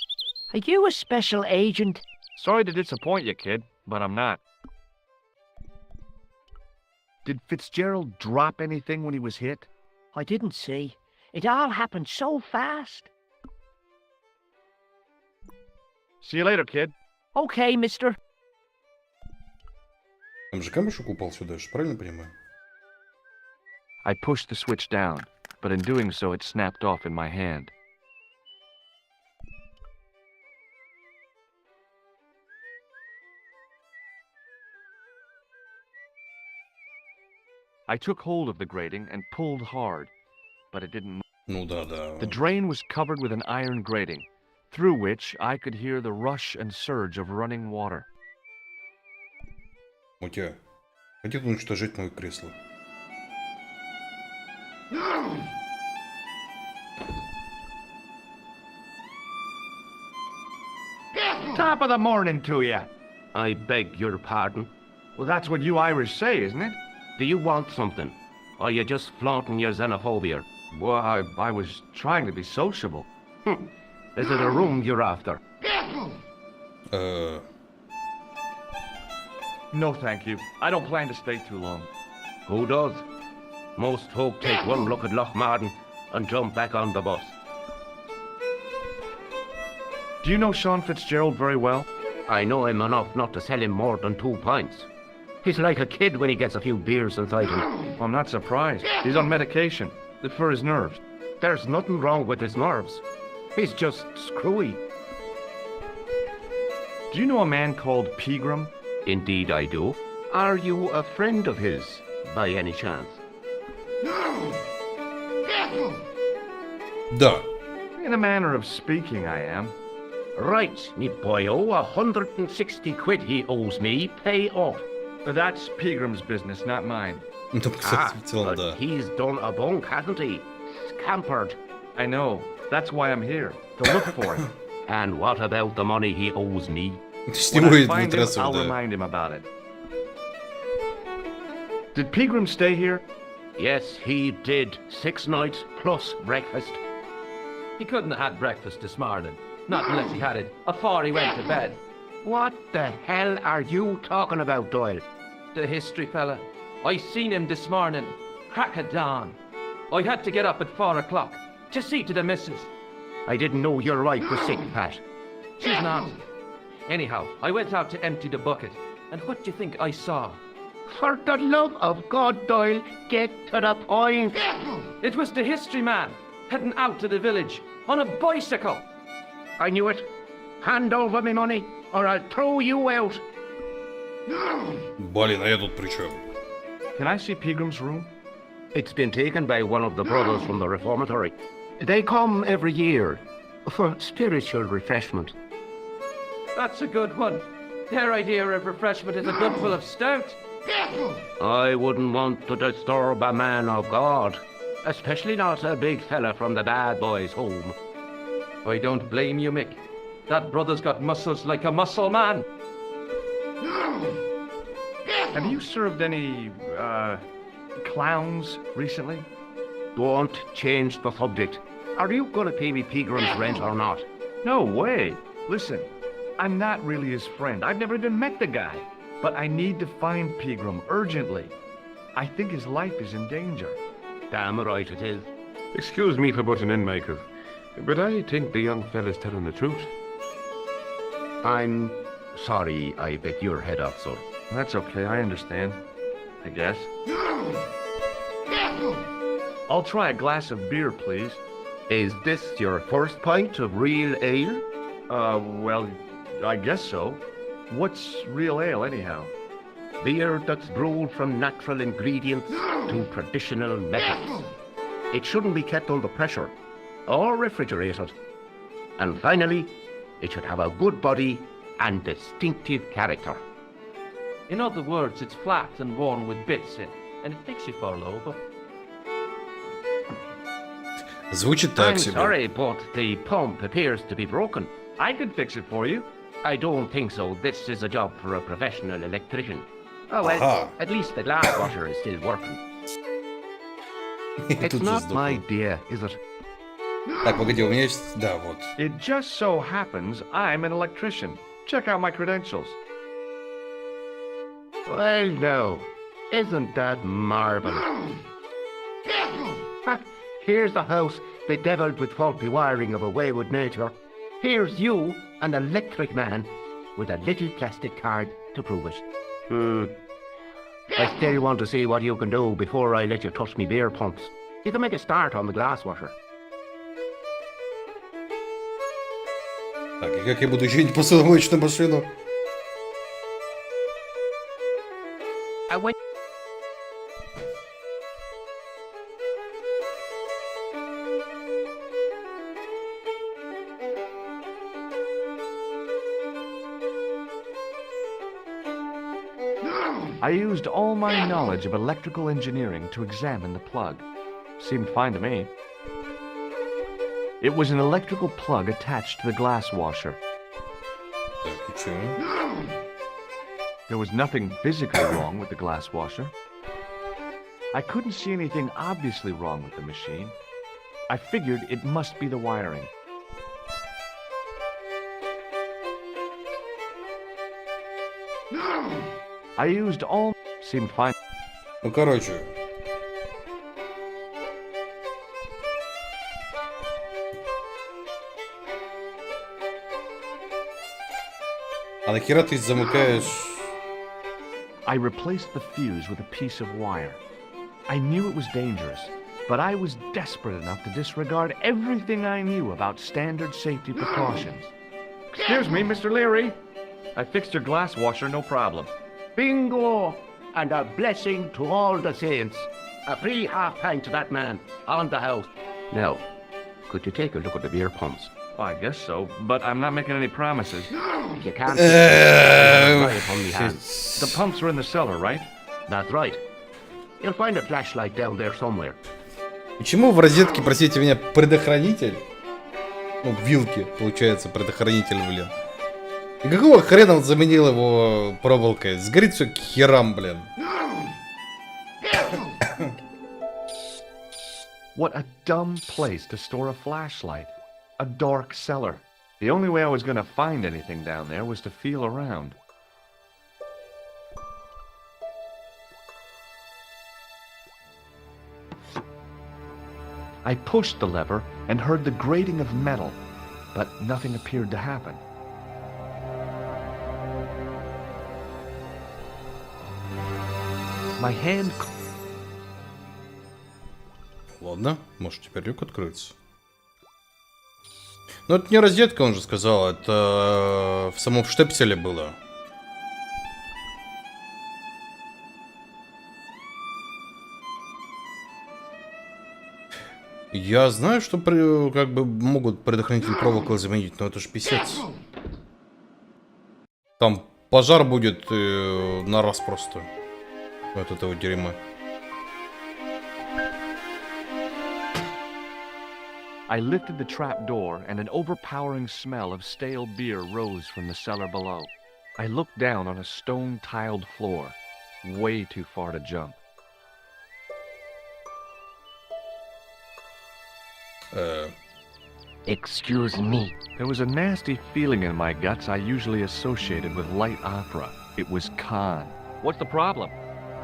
Are you a special agent? Sorry to disappoint you, kid, but I'm not. Did Fitzgerald drop anything when he was hit? I didn't see. It all happened so fast. See you later, kid. Okay, mister. Там же камешек упал сюда, я же правильно понимаю? I pushed the switch down, but in doing so it snapped off in my hand. I took hold of the grating and pulled hard, but it didn't move. Ну да, да. The drain was covered with an iron grating, through which I could hear the rush and surge of running water. Мутя, хотел уничтожить мое кресло. Top of the morning to you. I beg your pardon. Well, that's what you Irish say, isn't it? Do you want something? Or are you just flaunting your xenophobia? Well, I was trying to be sociable. Is it a room you're after? No, thank you. I don't plan to stay too long. Who does? Most folk take one look at Lochmarden and jump back on the bus. Do you know Sean Fitzgerald very well? I know him enough not to sell him more than 2 pints. He's like a kid when he gets a few beers inside him. I'm not surprised. He's on medication for his nerves. There's nothing wrong with his nerves. He's just screwy. Do you know a man called Pegram? Indeed I do. Are you a friend of his, by any chance? Да. In a manner of speaking, I am. Right, me boyo, 160 quid he owes me, pay up. That's Pegram's business, not mine. But he's done a bunk, hasn't he? Scampered. I know. That's why I'm here, to look for him. And what about the money he owes me? When I find him, I'll remind him about it. Did Pegram stay here? Yes, he did. 6 nights plus breakfast. He couldn't have had breakfast this morning. Not unless he had it afore he went to bed. What the hell are you talking about, Doyle? The history fella. I seen him this morning. Crack of dawn. I had to get up at 4 o'clock to see to the missus. I didn't know your wife was sick, Pat. She's not. Anyhow, I went out to empty the bucket, and what do you think I saw? For the love of God, Doyle, get to the point. It was the history man, heading out to the village, on a bicycle. I knew it. Hand over me money, or I'll throw you out. Блин, а я тут при чем? Can I see Peagram's room? It's been taken by one of the brothers from the reformatory. They come every year for spiritual refreshment. That's a good one. Their idea of refreshment is a good full of stout. I wouldn't want to disturb a man of God, especially not a big fella from the bad boys' home. I don't blame you, Mick. That brother's got muscles like a muscle man. Have you served any, clowns recently? Don't change the subject. Are you gonna pay me Peagram's rent or not? No way. Listen, I'm not really his friend. I've never even met the guy. But I need to find Peagram urgently. I think his life is in danger. Damn right it is. Excuse me for butting in, Michael, but I think the young fella's telling the truth. I'm sorry I bit your head off, sir. That's okay, I understand. I guess. I'll try a glass of beer, please. Is this your first pint of real ale? Well, I guess so. What's real ale, anyhow? Beer that's brewed from natural ingredients to traditional methods. It shouldn't be kept under pressure or refrigerated. And finally, it should have a good body and distinctive character. In other words, it's flat and worn with bits in, and it makes you fall over. Звучит так I'm себе. sorry, but the pump appears to be broken. I can fix it for you. I don't think so. This is a job for a professional electrician. Oh well, at least the glass washer is still working. It's not my idea, is it? Так, погоди, у меня есть... Да, вот. It just so happens I'm an electrician. Check out my credentials. Well, no. Isn't that marvelous? Here's a house bedeviled with faulty wiring of a wayward nature. Here's you, an electric man, with a little plastic card to prove it. I still want to see what you can do before I let you touch me beer pumps. You can make a start on the glass washer. Так, и как я буду чинить посудомоечную машину? I used all my knowledge of electrical engineering to examine the plug. Seemed fine to me. It was an electrical plug attached to the glass washer. There was nothing physically wrong with the glass washer. I couldn't see anything obviously wrong with the machine. I figured it must be the wiring. I used all... Seemed fine. Ну, короче. А нахера ты замыкаешь... I replaced the fuse with a piece of wire. I knew it was dangerous, but I was desperate enough to disregard everything I knew about standard safety precautions. Excuse me, Mr. Leary. I fixed your glass washer, no problem. Bingo! And a blessing to all the saints. A free half pint to that man, on the house. Now, could you take a look at the beer pumps? Well, I guess so, but I'm not making any promises. If you can't... The pumps are in the cellar, right? That's right. You'll find a flashlight down there somewhere. Почему в розетке, простите меня, предохранитель? Ну, в вилке, получается, предохранитель, блин. И какого хрена он заменил его проволокой? Сгорит все к херам, блин. What a dumb place to store a flashlight. A dark cellar. The only way I was going to find anything down there was to feel around. I pushed the lever and heard the grating of metal, but nothing appeared to happen. My hand... Ладно, может теперь люк откроется. Ну это не розетка, он же сказал, это в самом штепселе было. Я знаю, что как бы могут предохранитель проволокой заменить, но это ж писец. Там пожар будет на раз просто. От этого дерьма. I lifted the trap door, and an overpowering smell of stale beer rose from the cellar below. I looked down on a stone-tiled floor, way too far to jump. Excuse me. There was a nasty feeling in my guts I usually associated with light opera. It was Khan. What's the problem?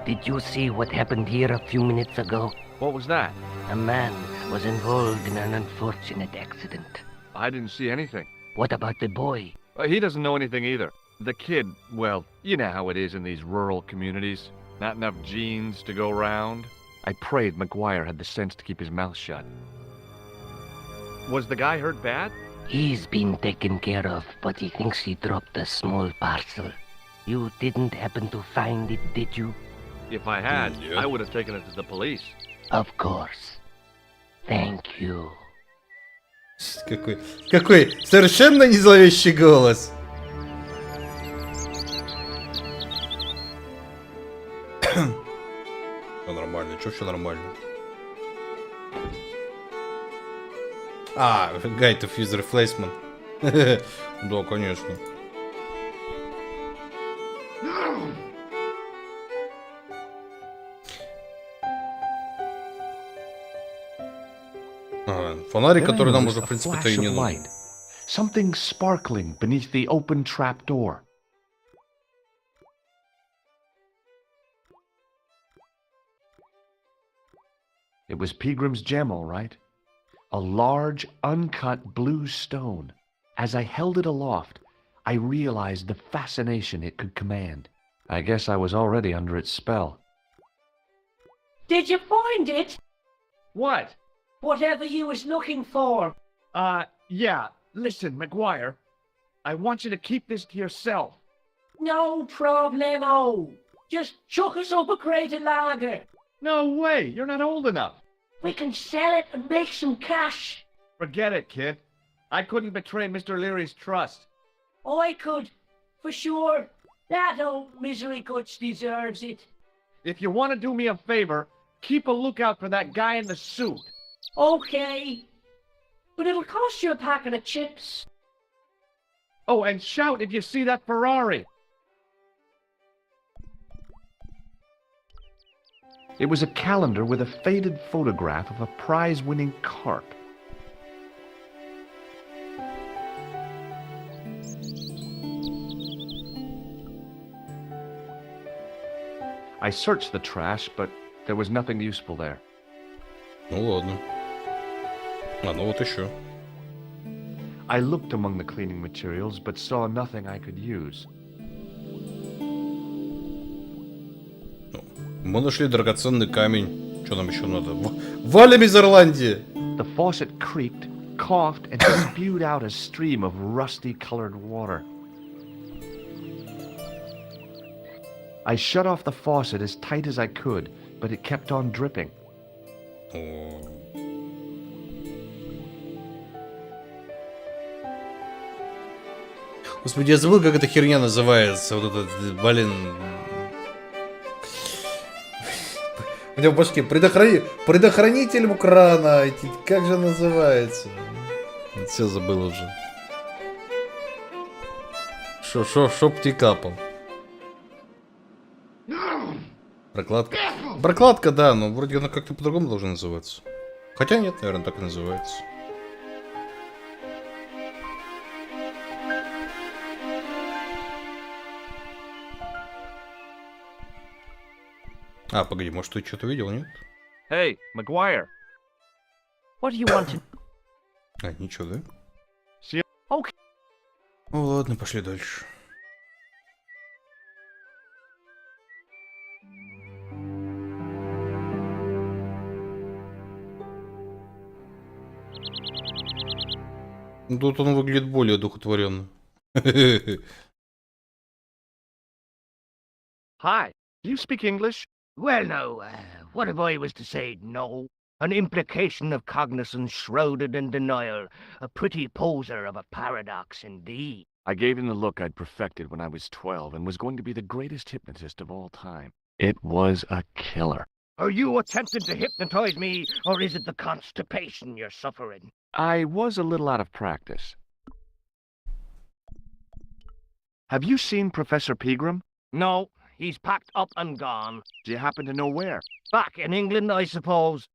Did you see what happened here a few minutes ago? What was that? A man was involved in an unfortunate accident. I didn't see anything. What about the boy? He doesn't know anything either. The kid, well, you know how it is in these rural communities. Not enough genes to go round. I prayed McGuire had the sense to keep his mouth shut. Was the guy hurt bad? He's been taken care of, but he thinks he dropped a small parcel. You didn't happen to find it, did you? If I had, I would have taken it to the police. Of course. Thank you. Какой совершенно незловещий голос. Все нормально, что все нормально? А, Guide of User Replacement. Да, конечно. Фонарик, который нам уже, в принципе-то, и не нужен. Something sparkling beneath the open trap door. It was Peagram's gem, all right. A large, uncut blue stone. As I held it aloft, I realized the fascination it could command. I guess I was already under its spell. Did you find it? What? Whatever you was looking for. Yeah. Listen, McGuire. I want you to keep this to yourself. No problemo. Just chuck us up a crate of lager. No way. You're not old enough. We can sell it and make some cash. Forget it, kid. I couldn't betray Mr. Leary's trust. I could, for sure. That old misery guts deserves it. If you want to do me a favor, keep a lookout for that guy in the suit. Okay. But it'll cost you a packet of chips. Oh, and shout if you see that Ferrari. It was a calendar with a faded photograph of a prize-winning carp. I searched the trash, but there was nothing useful there. Ну ладно. А, ну вот еще. I looked among the cleaning materials, but saw nothing I could use. Мы нашли драгоценный камень. Что нам еще надо? Валим из Ирландии! The faucet creaked, coughed, and spewed out a stream of rusty-colored water. I shut off the faucet as tight as I could, but it kept on dripping. Господи, я забыл, как эта херня называется. Вот этот, блин... У меня в башке предохранитель у крана. Как же называется? Все забыл уже. Чтоб ты капал. Прокладка. Прокладка, да, но вроде она как-то по-другому должна называться. Хотя нет, наверное, так и называется. А, погоди, может, ты что-то видел, нет? Hey, McGuire. What do you want to... А, ничего, да? Okay. Ну ладно, пошли дальше. Ну, тут он выглядит более одухотворенно. Hi, do you speak English? Well, now, what if I was to say no? An implication of cognizance shrouded in denial. A pretty poser of a paradox indeed. I gave him the look I'd perfected when I was 12 and was going to be the greatest hypnotist of all time. It was a killer. Are you attempting to hypnotize me, or is it the constipation you're suffering? I was a little out of practice. Have you seen Professor Pegram? No, he's packed up and gone. Do you happen to know where? Back in England, I suppose.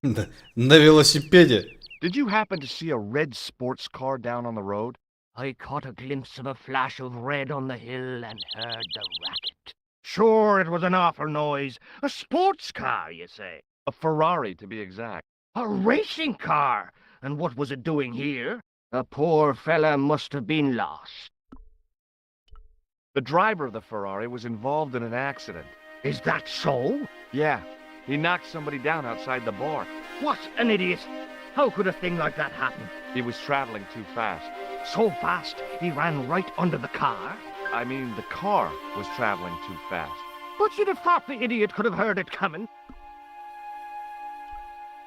На велосипеде. Did you happen to see a red sports car down on the road? I caught a glimpse of a flash of red on the hill and heard the racket. Sure, it was an awful noise. A sports car, you say? A Ferrari, to be exact. A racing car? And what was it doing here? A poor fella must have been lost. The driver of the Ferrari was involved in an accident. Is that so? Yeah, he knocked somebody down outside the bar. What an idiot! How could a thing like that happen? He was traveling too fast. So fast, he ran right under the car? I mean, the car was traveling too fast. But you'd have thought the idiot could have heard it coming.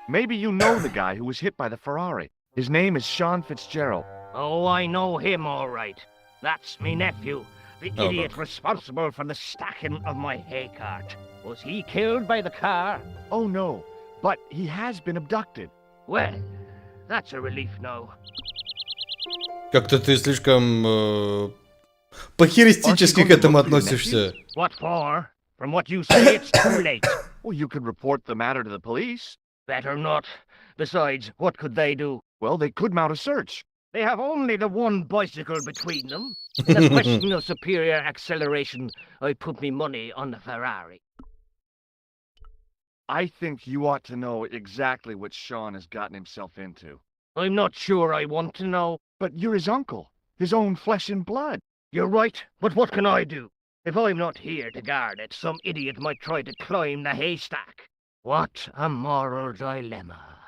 Maybe you know the guy who was hit by the Ferrari. His name is Sean Fitzgerald. Oh, I know him all right. That's me nephew, the Oh, idiot responsible for the stacking of my hay cart. Was he killed by the car? Oh no, but he has been abducted. Well, that's a relief now. Как-то ты слишком по-херистически к этому относишься. What for? From what you say, it's too late. Well, you could report the matter to the police. Better not. Besides, what could they do? Well, they could mount a search. They have only the one bicycle between them. In a question of superior acceleration, I put me money on the Ferrari. I think you ought to know exactly what Sean has gotten himself into. I'm not sure I want to know. But you're his uncle, his own flesh and blood. You're right, but what can I do? If I'm not here to guard it, some idiot might try to climb the haystack. What a moral dilemma.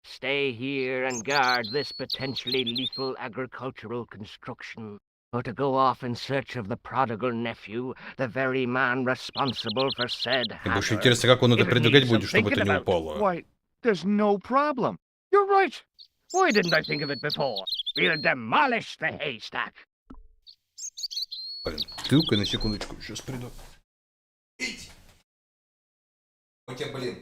Stay here and guard this potentially lethal agricultural construction, or to go off in search of the prodigal nephew, the very man responsible for said Мне больше hazard. интересно, как он это It продвигать needs будет, some чтобы это thinking не about. упало. Why, there's no problem. You're right. Why didn't I think of it before? We'll demolish the haystack. Блин, ссылка на секундочку, сейчас приду. Окей, блин.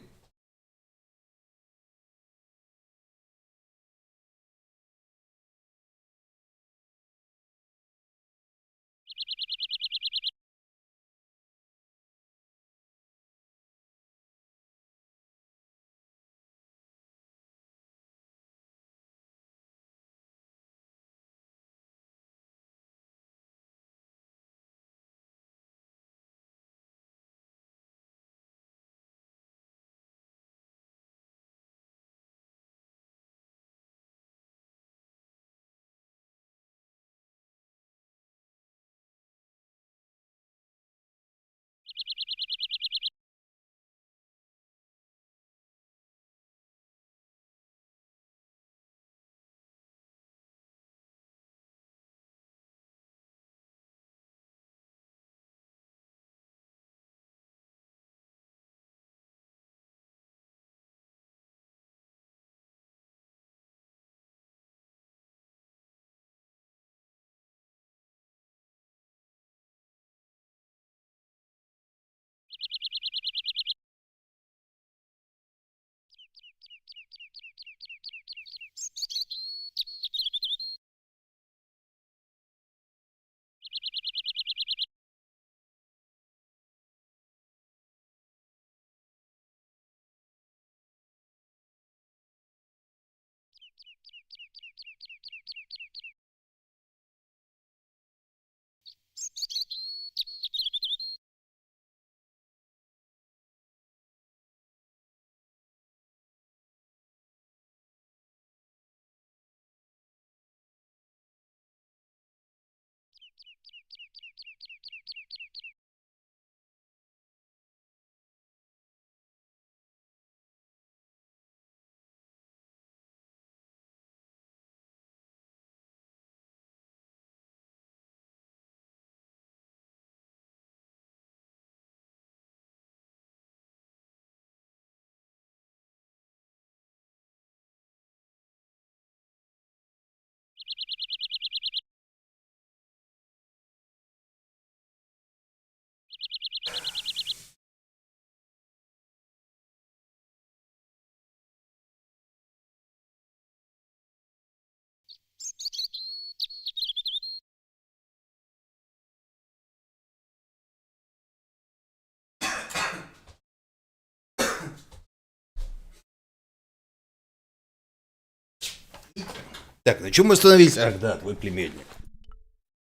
Так, на чем мы остановились? Ах да, твой племянник.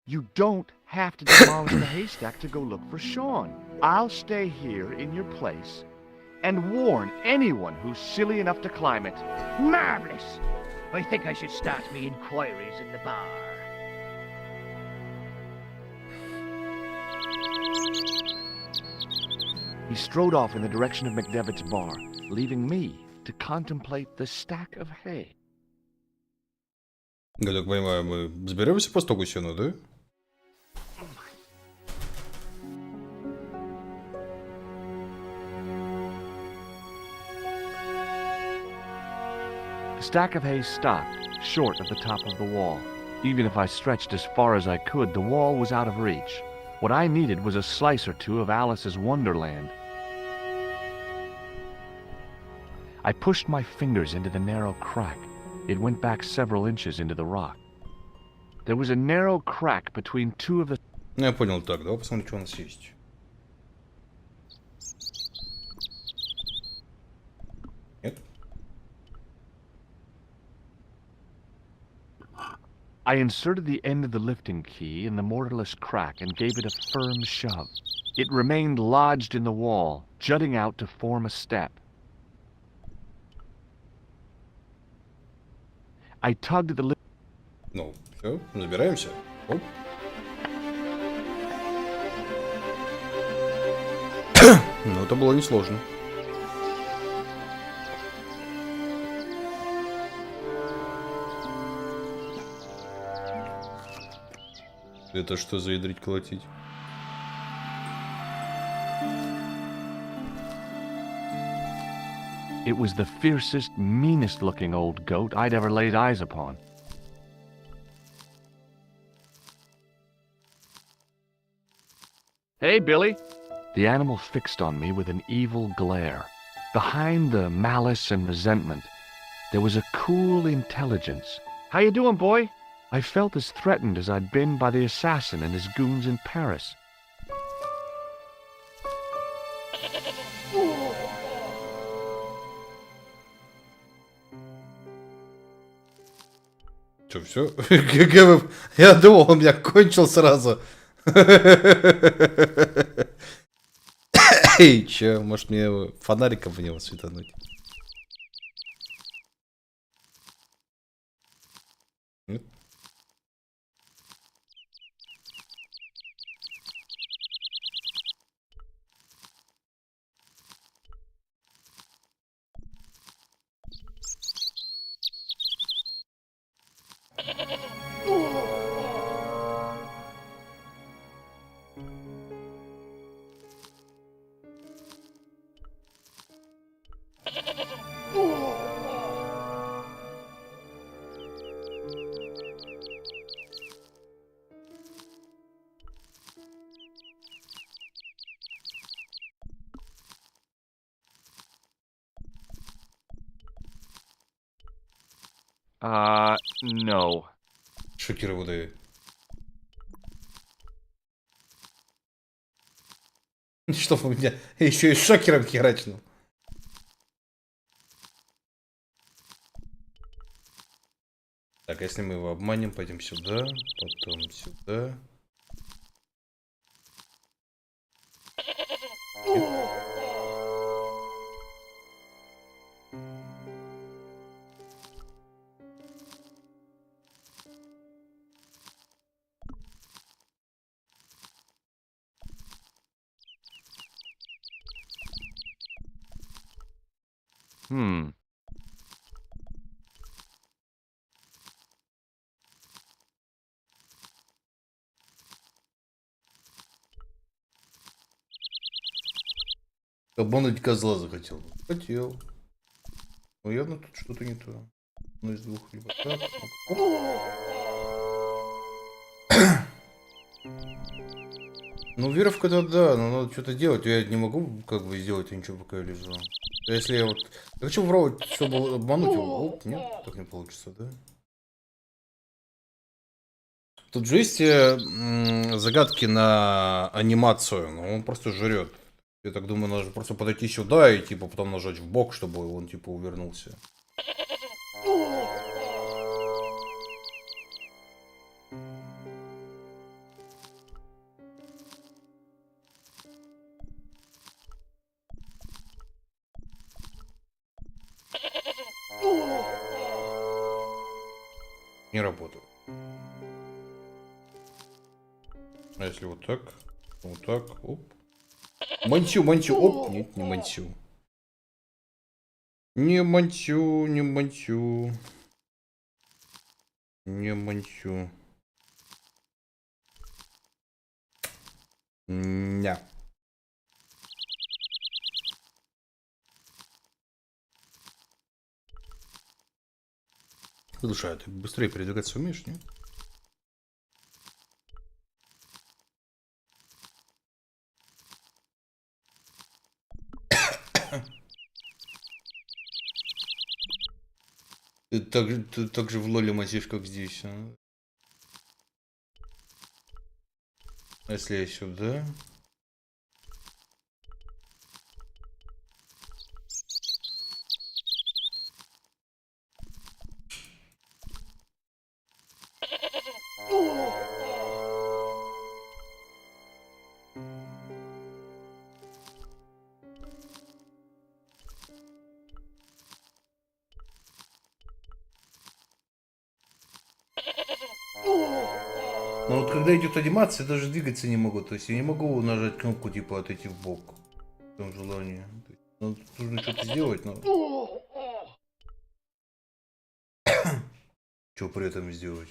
You don't have to demolish the haystack to go look for Sean. I'll stay here in your place and warn anyone who's silly enough to climb it. Marvelous! I think I should start me inquiries in the bar. He strode off in the direction of McDevitt's bar, leaving me to contemplate the stack of hay. Я так понимаю, мы заберемся по стоку сена, да? The stack of hay stopped, short of the top of the wall. Even if I stretched as far as I could, the wall was out of reach. What I needed was a slice or two of Alice's Wonderland. I pushed my fingers into the narrow crack. It went back several inches into the rock. There was a narrow crack between two of the... Ну, я понял. Так, давай посмотрим, что у нас есть. Нет? I inserted the end of the lifting key in the mortarless crack and gave it a firm shove. It remained lodged in the wall, jutting out to form a step. I tugged at the lift. Ну, все, забираемся. Оп. Ну, это было несложно. Это что за ядрить колотить? It was the fiercest, meanest-looking old goat I'd ever laid eyes upon. Hey, Billy! The animal fixed on me with an evil glare. Behind the malice and resentment, there was a cool intelligence. How you doing, boy? I felt as threatened as I'd been by the assassin and his goons in Paris. Че, все? Я думал, он меня кончил сразу. Эй, че, может мне фонариком в него светануть? Нет? No. Шокер выдаю. Что у меня еще и шокером херачнул. Так, если мы его обманем, пойдем сюда, потом сюда. Обмануть козла захотел. Хотел. Но явно тут что-то не то. Ну из двух либо так. Ну, веровка-то да, но надо что-то делать. Я не могу как бы сделать ничего, пока я лежу. Если я вот... Я хочу попробовать, чтобы обмануть его. Оп, нет, так не получится, да? Тут же есть загадки на анимацию, но он просто жрет. Я так думаю, надо просто подойти сюда и типа потом нажать в бок, чтобы он типа увернулся. Не работает. А если вот так, оп. Мантю, оп. Нет, не мантю. Не мантю. Ня. Душа, ты быстрее передвигаться умеешь, нет? Ты так же в лоле мазишь, как здесь, а? Если я сюда... Но вот когда идет анимация, даже двигаться не могу. То есть я не могу нажать кнопку типа отойти в бок. В том желании. Ну, нужно что-то сделать, но... Что при этом сделать?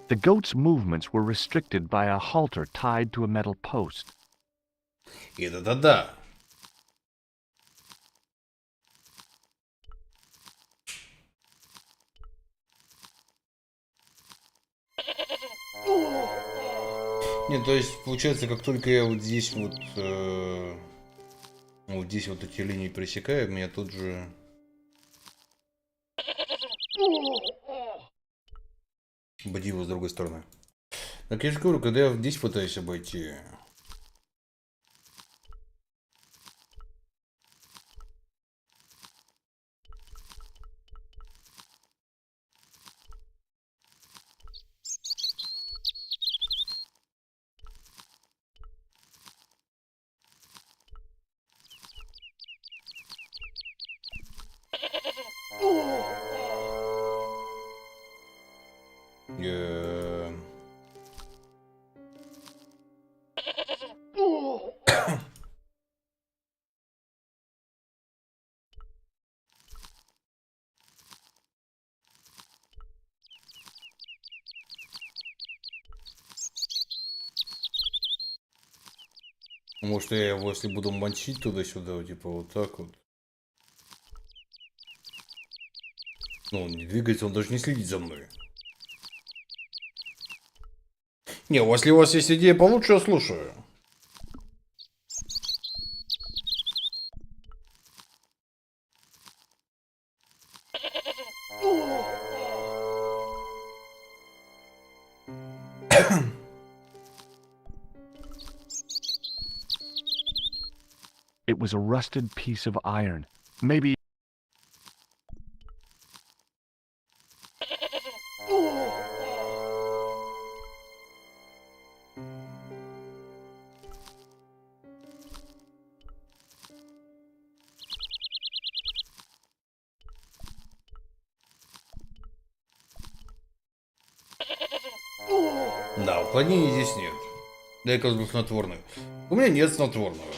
The goat's movements were restricted by a halter tied to a metal post. И да-да-да. Нет, то есть получается, как только я вот здесь вот здесь вот эти линии пересекаю, меня тут же бодило с другой стороны. Так я же говорю, когда я здесь пытаюсь обойти. Может, я его, если буду мочить туда-сюда, типа вот так вот. Ну, он не двигается, он даже не следит за мной. Не, если у вас есть идея получше, я слушаю. It was a rusted piece of iron. Maybe... Да, уклонений здесь нет. Дай-ка возьму снотворное. У меня нет снотворного.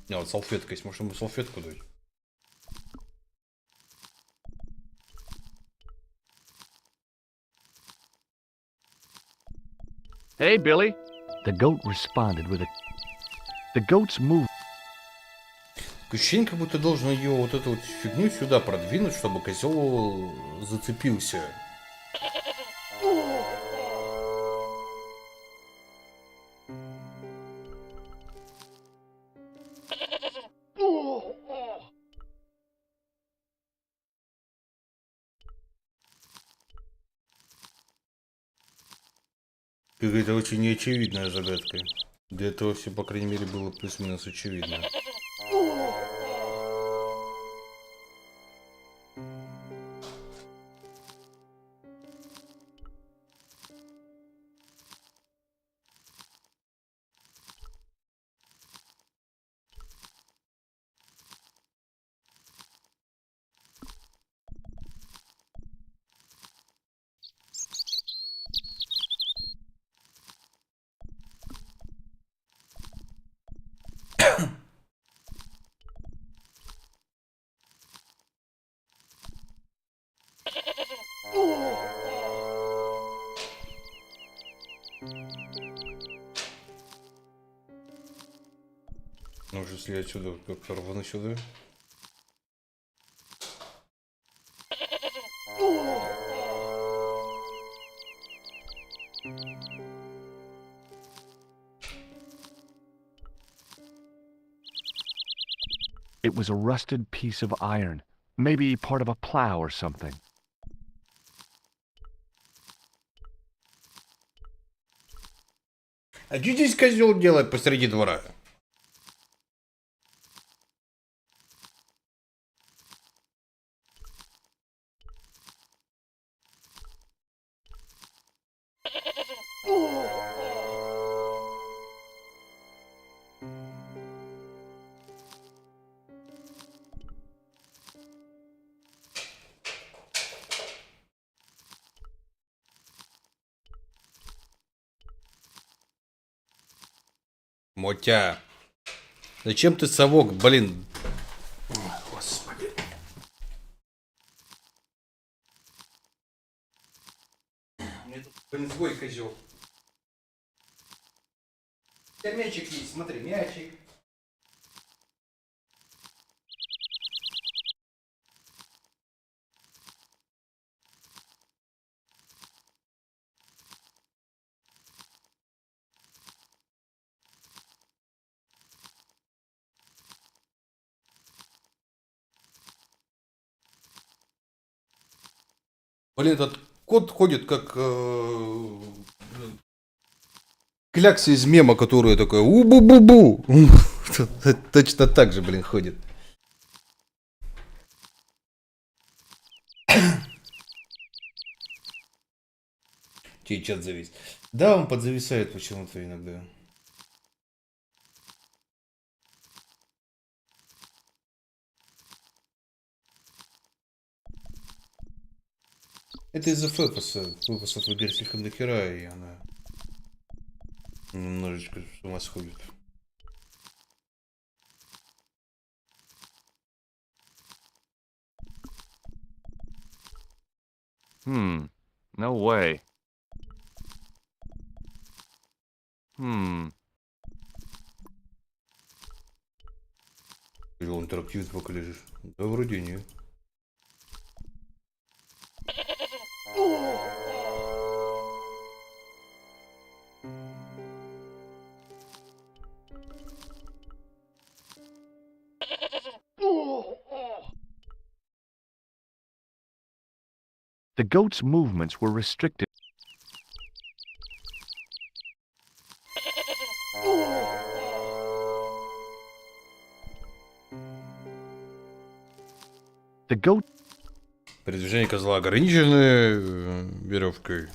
Не, вот салфетка есть. Может, ему салфетку дать? Hey, Billy. The goat responded with a... The goat's move... Ощущение, как будто должен ее вот эту вот фигню сюда продвинуть, чтобы козел зацепился. Какая-то очень неочевидная загадка. Для этого все, по крайней мере, было плюс-минус очевидно. если я отсюда как-то рвану сюда? It was a rusted piece of iron, maybe part of a plow or something. А что здесь козел делает посреди двора? Мотя. Зачем ты совок, блин? Ой, господи. У меня тут, блин, свой козел. У тебя мячик есть, смотри, мячик. Блин, этот кот ходит как клякса из мема, которая такая у-бу-бу-бу. Точно так же, блин, ходит. Чей чат завис? Да, он подзависает почему-то иногда. Это из-за выпусов в игре слишком дохера, и она немножечко с ума сходит. No way. Или он интерактивный пока лежишь? Да, вроде нет. The goat's movements were restricted. The goat... Передвижение козла ограничены веревкой.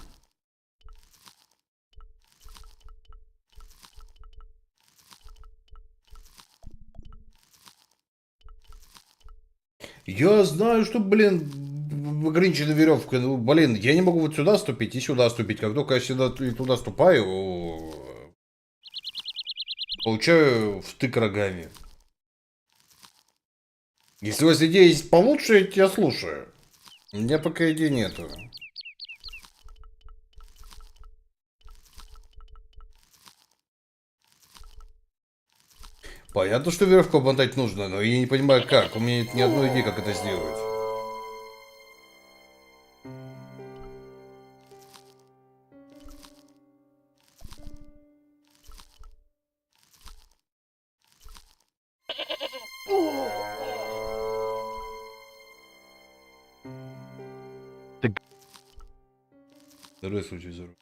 Я знаю, что, блин, ограничена веревкой. Ну, блин, я не могу вот сюда ступить и сюда ступить. Как только я сюда и туда ступаю, получаю втык рогами. Если у вас идея есть получше, я тебя слушаю. У меня пока идей нету. Понятно, что веревку обмотать нужно, но я не понимаю как. У меня нет ни одной идеи, как это сделать. Здравствуйте, здорово.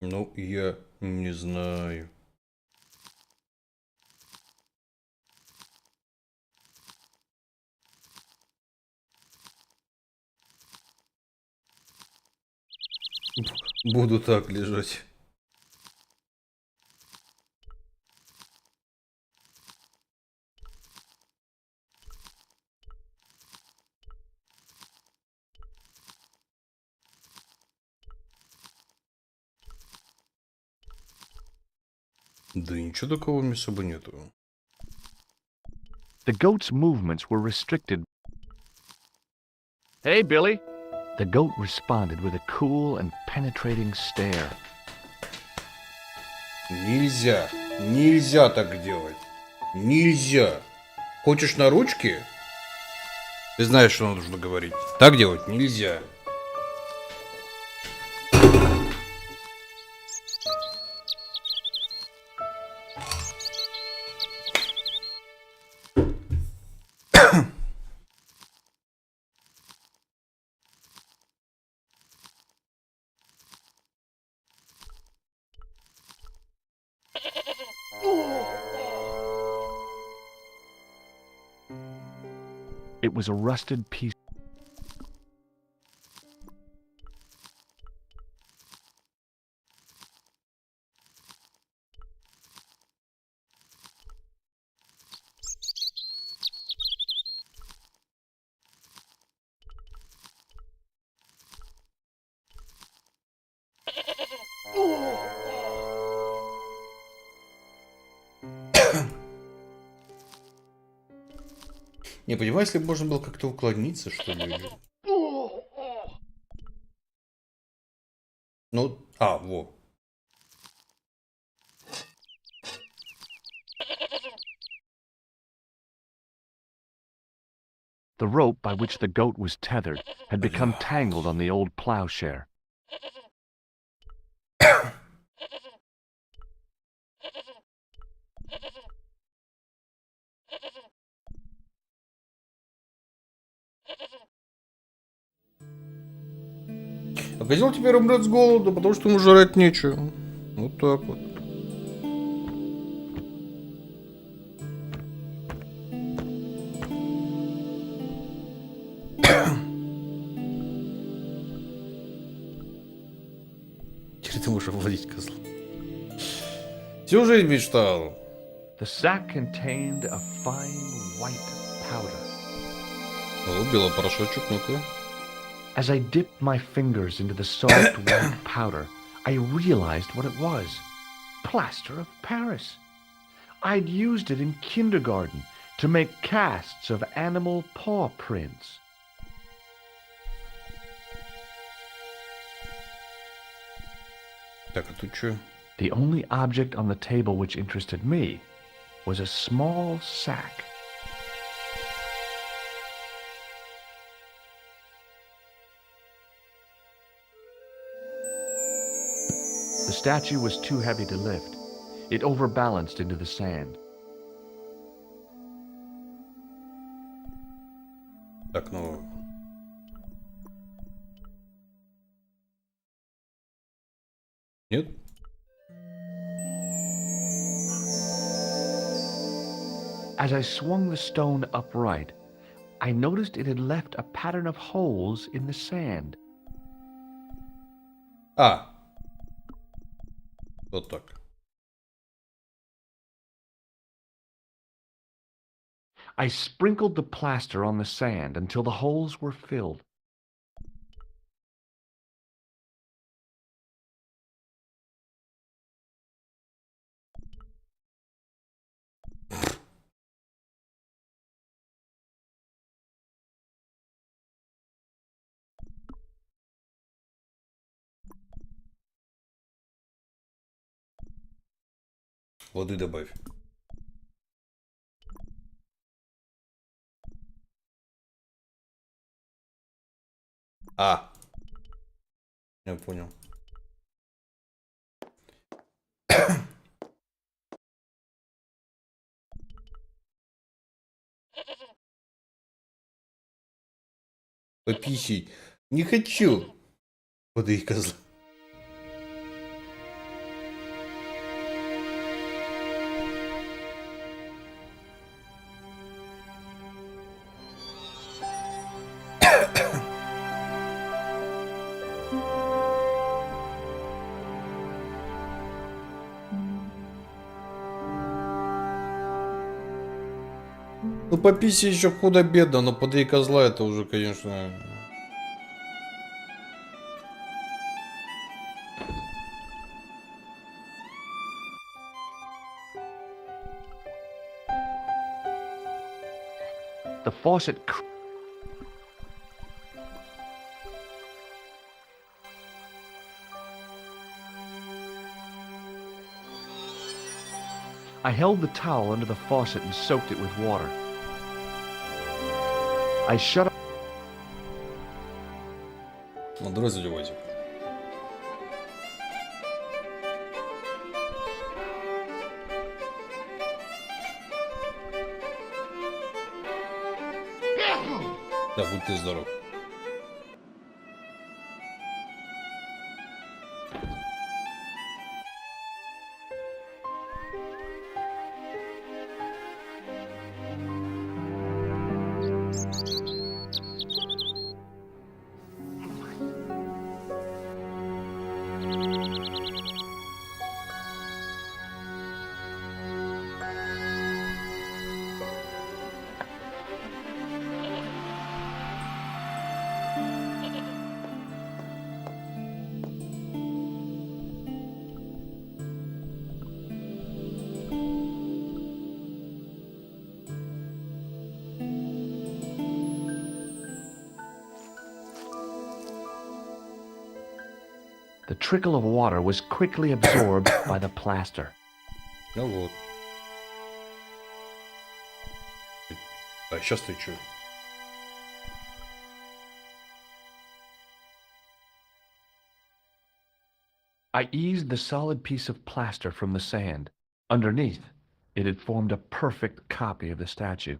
Ну, я не знаю. Буду так лежать. Да ничего такого между собой нету. The goat's movements were restricted. Hey, Billy! The goat responded with a cool and penetrating stare. Нельзя. Нельзя так делать. Нельзя. Хочешь на ручки? Ты знаешь, что нужно говорить. Так делать нельзя. It was a rusted piece. Не понимаю, если бы можно было как-то уклониться, что ли. Ну, во. The rope by which the goat was tethered had become tangled on the old plowshare. А козел теперь умрет с голоду, потому что ему жрать нечего. Вот так вот. Теперь ты можешь обводить козла. Всю жизнь мечтал. The sack contained a fine white powder. О, белый порошочек, ну-ка. As I dipped my fingers into the soft white powder, I realized what it was. Plaster of Paris. I'd used it in kindergarten to make casts of animal paw prints. Так, а тут что? The only object on the table which interested me was a small sack. The statue was too heavy to lift. It overbalanced into the sand. Так, ну... Нет? As I swung the stone upright, I noticed it had left a pattern of holes in the sand. А. Вот так. I sprinkled the plaster on the sand until the holes were filled. Воды добавь. А. Я понял. Пописей. Не хочу. Воды и козла. Ну по писе еще худо-бедно, но по 3 козла это уже, конечно... The faucet I held the towel under the faucet and soaked it with water. I shut up. Ну, давай задевайся. Да, будь ты здоров. The trickle of water was quickly absorbed by the plaster. Ну вот. А сейчас ты чё? I eased the solid piece of plaster from the sand. Underneath, it had formed a perfect copy of the statue.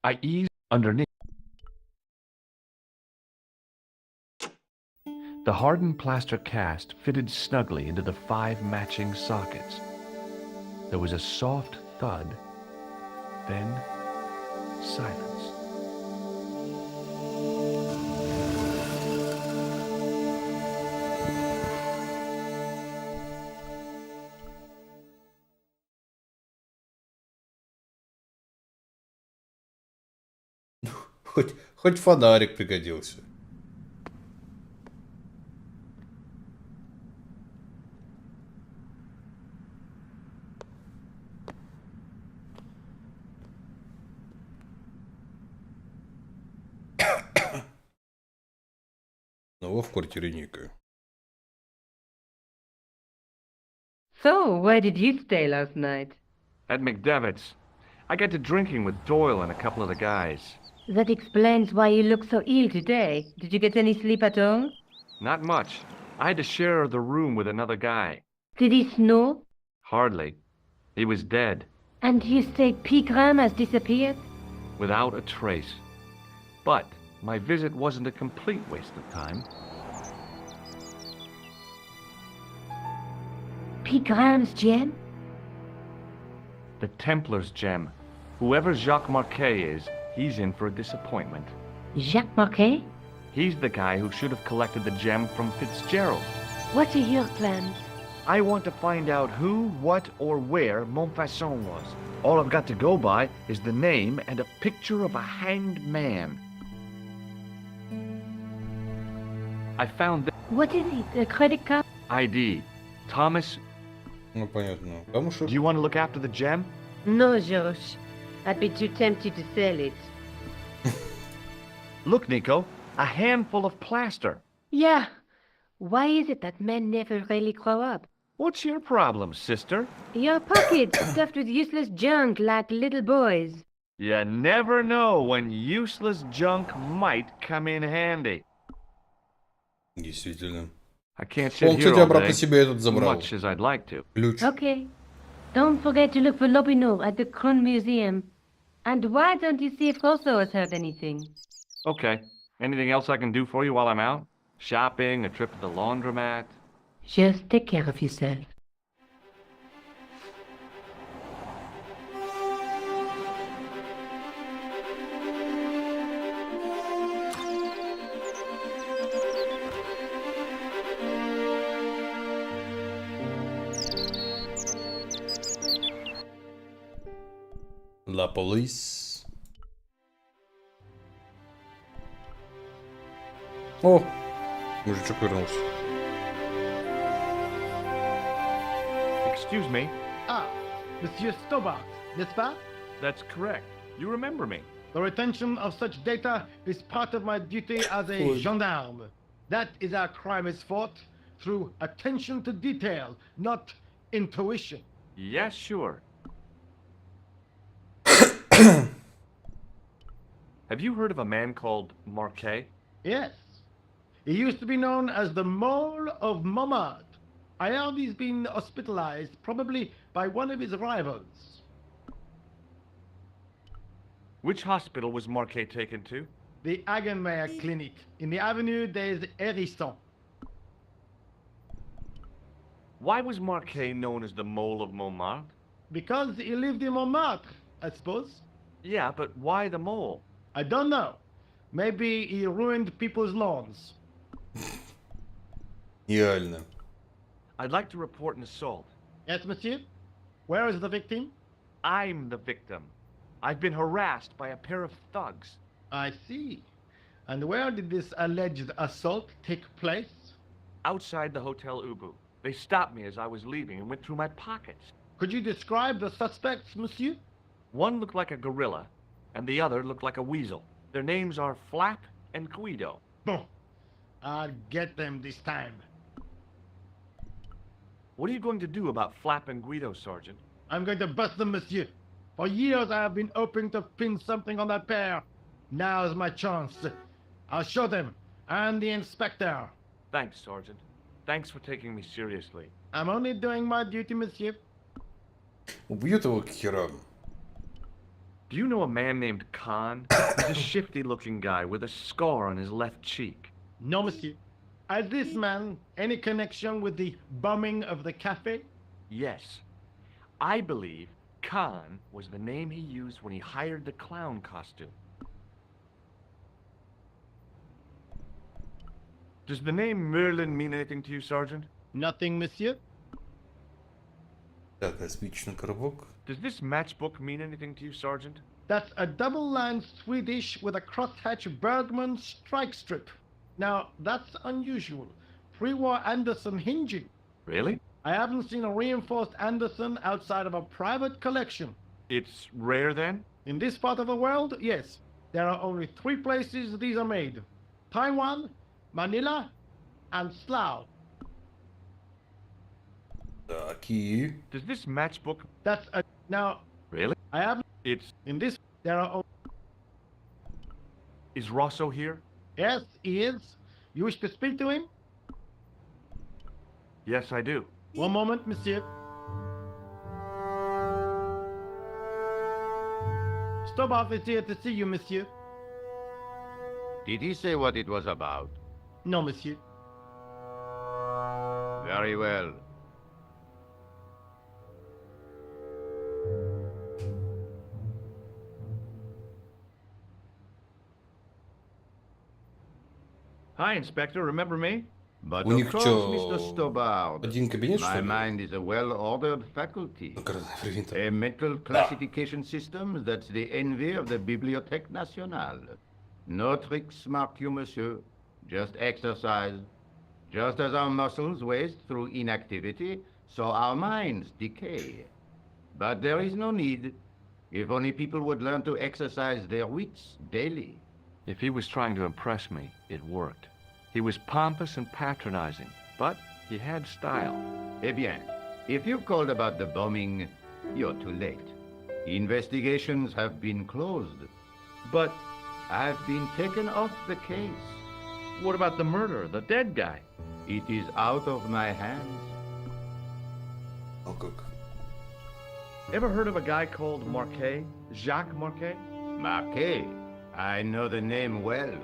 I eased underneath. The hardened plaster cast fitted snugly into the 5 matching sockets. There was a soft thud, then silence. Хоть фонарик пригодился. Снова в квартире Ника. So, where did you stay last night? At McDevitt's. I got to drinking with Doyle and a couple of the guys. That explains why you look so ill today. Did you get any sleep at all? Not much. I had to share the room with another guy. Did he snore? Hardly. He was dead, And you say Pigram has disappeared? without a trace. But my visit wasn't a complete waste of time. Pigram's gem? The Templars gem. Whoever Jacques Marquet is, he's in for a disappointment. Jacques Marquet? He's the guy who should have collected the gem from Fitzgerald. What are your plans? I want to find out who, what, or where Montfaucon was. All I've got to go by is the name and a picture of a hanged man. I found the What is it? A credit card? ID. Thomas. Ну понятно. Потому что... Do you want to look after the gem? No, Josh. I'd be too tempted to sell it. Look, Nico, a handful of plaster. Yeah. Why is it that men never really grow up? What's your problem, sister? Your pockets stuffed with useless junk like little boys. You never know when useless junk might come in handy. Действительно. I can't sit Он, here кстати, all обратно day, себе этот забрал. much as I'd like to. Ключ. Okay. Don't forget to look for Lobino at the Kron Museum. And why don't you see if Rosso has heard anything? Okay. Anything else I can do for you while I'm out? Shopping, a trip to the laundromat? Just take care of yourself. La Police. О, мужичок вернулся. Excuse me. Ah, Monsieur Stobart, n'est-ce pas? That's correct. You remember me. The retention of such data is part of my duty as a gendarme. That is how crime is fought, through attention to detail, not intuition. Yes, sure. Have you heard of a man called Marquet? Yes. He used to be known as the Mole of Montmartre. I heard he's been hospitalized, probably by one of his rivals. Which hospital was Marquet taken to? The Hagenmeyer Clinic, in the Avenue des Hérissons. Why was Marquet known as the Mole of Montmartre? Because he lived in Montmartre, I suppose. Yeah, but why the mole? I don't know. Maybe he ruined people's lawns. Реально. I'd like to report an assault. Yes, monsieur? Where is the victim? I'm the victim. I've been harassed by a pair of thugs. I see. And where did this alleged assault take place? Outside the Hotel Ubu. They stopped me as I was leaving and went through my pockets. Could you describe the suspects, monsieur? One looked like a gorilla, and the other looked like a weasel. Their names are Flap and Guido. Bon. I'll get them this time. What are you going to do about Flap and Guido, Sergeant? I'm going to bust them, monsieur. For years I have been hoping to pin something on that pair. Now's my chance. I'll show them. And the inspector. Thanks, Sergeant. Thanks for taking me seriously. I'm only doing my duty, monsieur. Убьют его к херам. Do you know a man named Khan? He's a shifty-looking guy with a scar on his left cheek. No, monsieur. Has this man any connection with the bombing of the cafe? Yes. I believe Khan was the name he used when he hired the clown costume. Does the name Merlin mean anything to you, Sergeant? Nothing, monsieur. Так, спичный коробок. Does this matchbook mean anything to you, Sergeant? That's a double-line Swedish with a crosshatch Bergman strike strip. Now, that's unusual. Pre-war Anderson hinging. Really? I haven't seen a reinforced Anderson outside of a private collection. It's rare, then? In this part of the world, yes. There are only 3 places these are made. Taiwan, Manila, and Slough. Такие. Does this matchbook... That's a... Now... Really? I haven't... It's... In this... There are... Is Rosso here? Yes, he is. You wish to speak to him? Yes, I do. One moment, monsieur. Stobart is here to see you, monsieur. Did he say what it was about? No, monsieur. Very well. Hi, Inspector. Remember me? But У of них course, чё, Mr. Stobart, один кабинет, что my ли? mind is a well-ordered faculty. Принтер. A mental classification system that's the envy of the Bibliothèque Nationale. No tricks mark you, monsieur. Just exercise. Just as our muscles waste through inactivity, so our minds decay. But there is no need. If only people would learn to exercise their wits daily. If he was trying to impress me, it worked. He was pompous and patronizing, but he had style. Eh bien, if you called about the bombing, you're too late. Investigations have been closed. But I've been taken off the case. what about the murderer, the dead guy? It is out of my hands. О как. Ever heard of a guy called Marquet? Jacques Marquet? Marquet? I know the name well.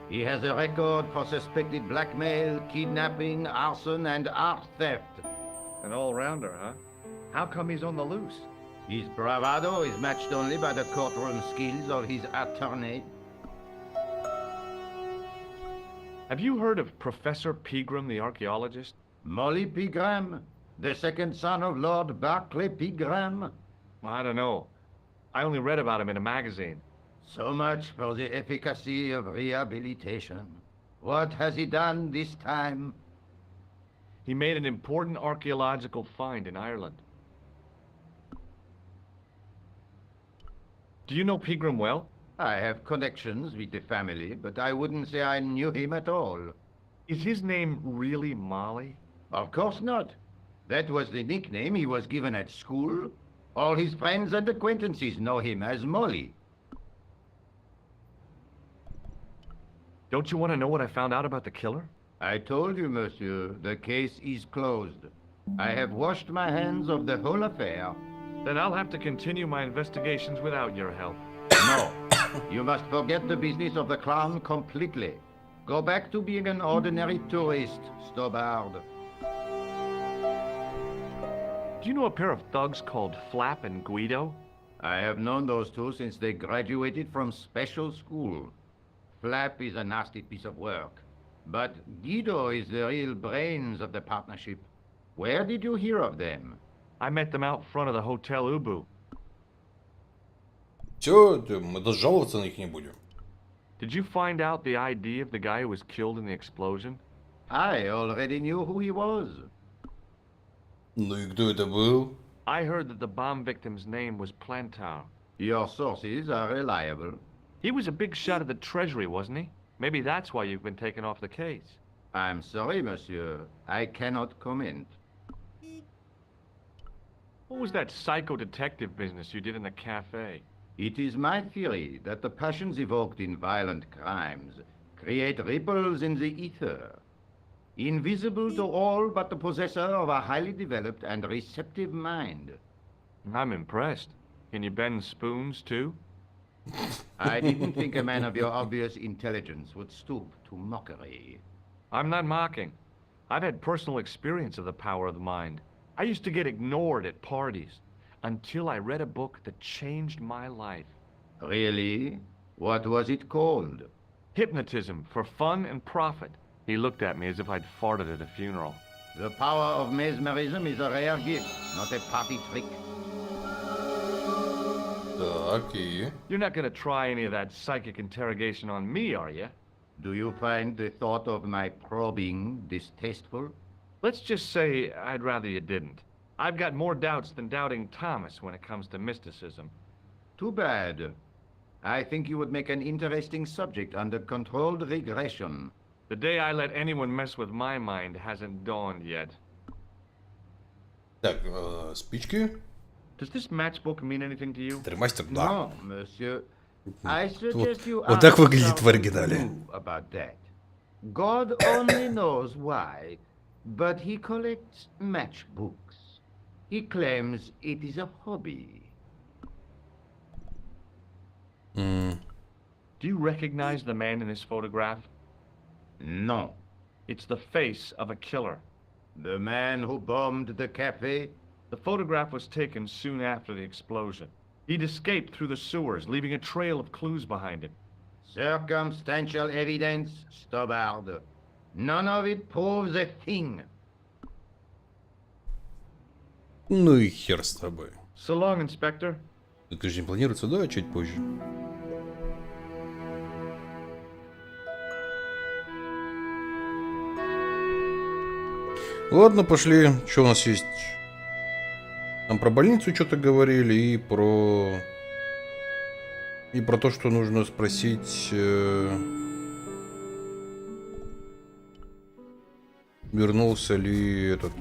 He has a record for suspected blackmail, kidnapping, arson, and art theft. An all-rounder, huh? How come he's on the loose? His bravado is matched only by the courtroom skills of his attorney. Have you heard of Professor Pegram, the archaeologist? Molly Pegram, the second son of Lord Barclay Pegram. I don't know. I only read about him in a magazine. So much for the efficacy of rehabilitation. What has he done this time? He made an important archaeological find in Ireland. Do you know Pegram well? I have connections with the family, but I wouldn't say I knew him at all. Is his name really Molly? Of course not. That was the nickname he was given at school. All his friends and acquaintances know him as Molly. Don't you want to know what I found out about the killer? I told you, monsieur, the case is closed. I have washed my hands of the whole affair. Then I'll have to continue my investigations without your help. No. You must forget the business of the clown completely. Go back to being an ordinary tourist, Stobard. Do you know a pair of thugs called Flap and Guido? I have known those two since they graduated from special school. Flap is a nasty piece of work, but Guido is the real brains of the partnership. Where did you hear of them? I met them out front of the Hotel Ubu. Все, мы даже жаловаться на них не будем. Did you find out the ID of the guy who was killed in the explosion? I already knew who he was. Ну и кто это был? I heard that the bomb victim's name was Plantar. Your sources are reliable. He was a big shot at the Treasury, wasn't he? Maybe that's why you've been taken off the case. I'm sorry, monsieur. I cannot comment. What was that psycho-detective business you did in the cafe? It is my theory that the passions evoked in violent crimes create ripples in the ether, invisible to all but the possessor of a highly developed and receptive mind. I'm impressed. Can you bend spoons, too? I didn't think a man of your obvious intelligence would stoop to mockery. I'm not mocking. I've had personal experience of the power of the mind. I used to get ignored at parties until I read a book that changed my life. Really? What was it called? Hypnotism for Fun and Profit. He looked at me as if I'd farted at a funeral. The power of mesmerism is a rare gift, not a party trick. Так, и... You're not gonna try any of that psychic interrogation on me, are you? Do you find the thought of my probing distasteful? Let's just say I'd rather you didn't. I've got more doubts than doubting Thomas when it comes to mysticism. Too bad. I think you would make an interesting subject under controlled regression. The day I let anyone mess with my mind hasn't dawned yet. Так, спички. Does this matchbook mean anything to you? Термастер, да. No, monsieur. I suggest you Вот так ask выглядит в Dr. оригинале. Blue about that. God only knows why, but he collects matchbooks. He claims it is a hobby. Do you recognize the man in this photograph? No. It's the face of a killer. The man who bombed the cafe? The photograph was taken soon after the explosion. He'd escaped through the sewers, leaving a trail of clues behind him. Circumstantial evidence, Stobard. None of it proves a thing. Ну и хер с тобой. So long, Inspector. Это же не планируется, да, чуть позже. Ладно, пошли. Что у нас есть? Там про больницу что-то говорили и про то, что нужно спросить, вернулся ли этот.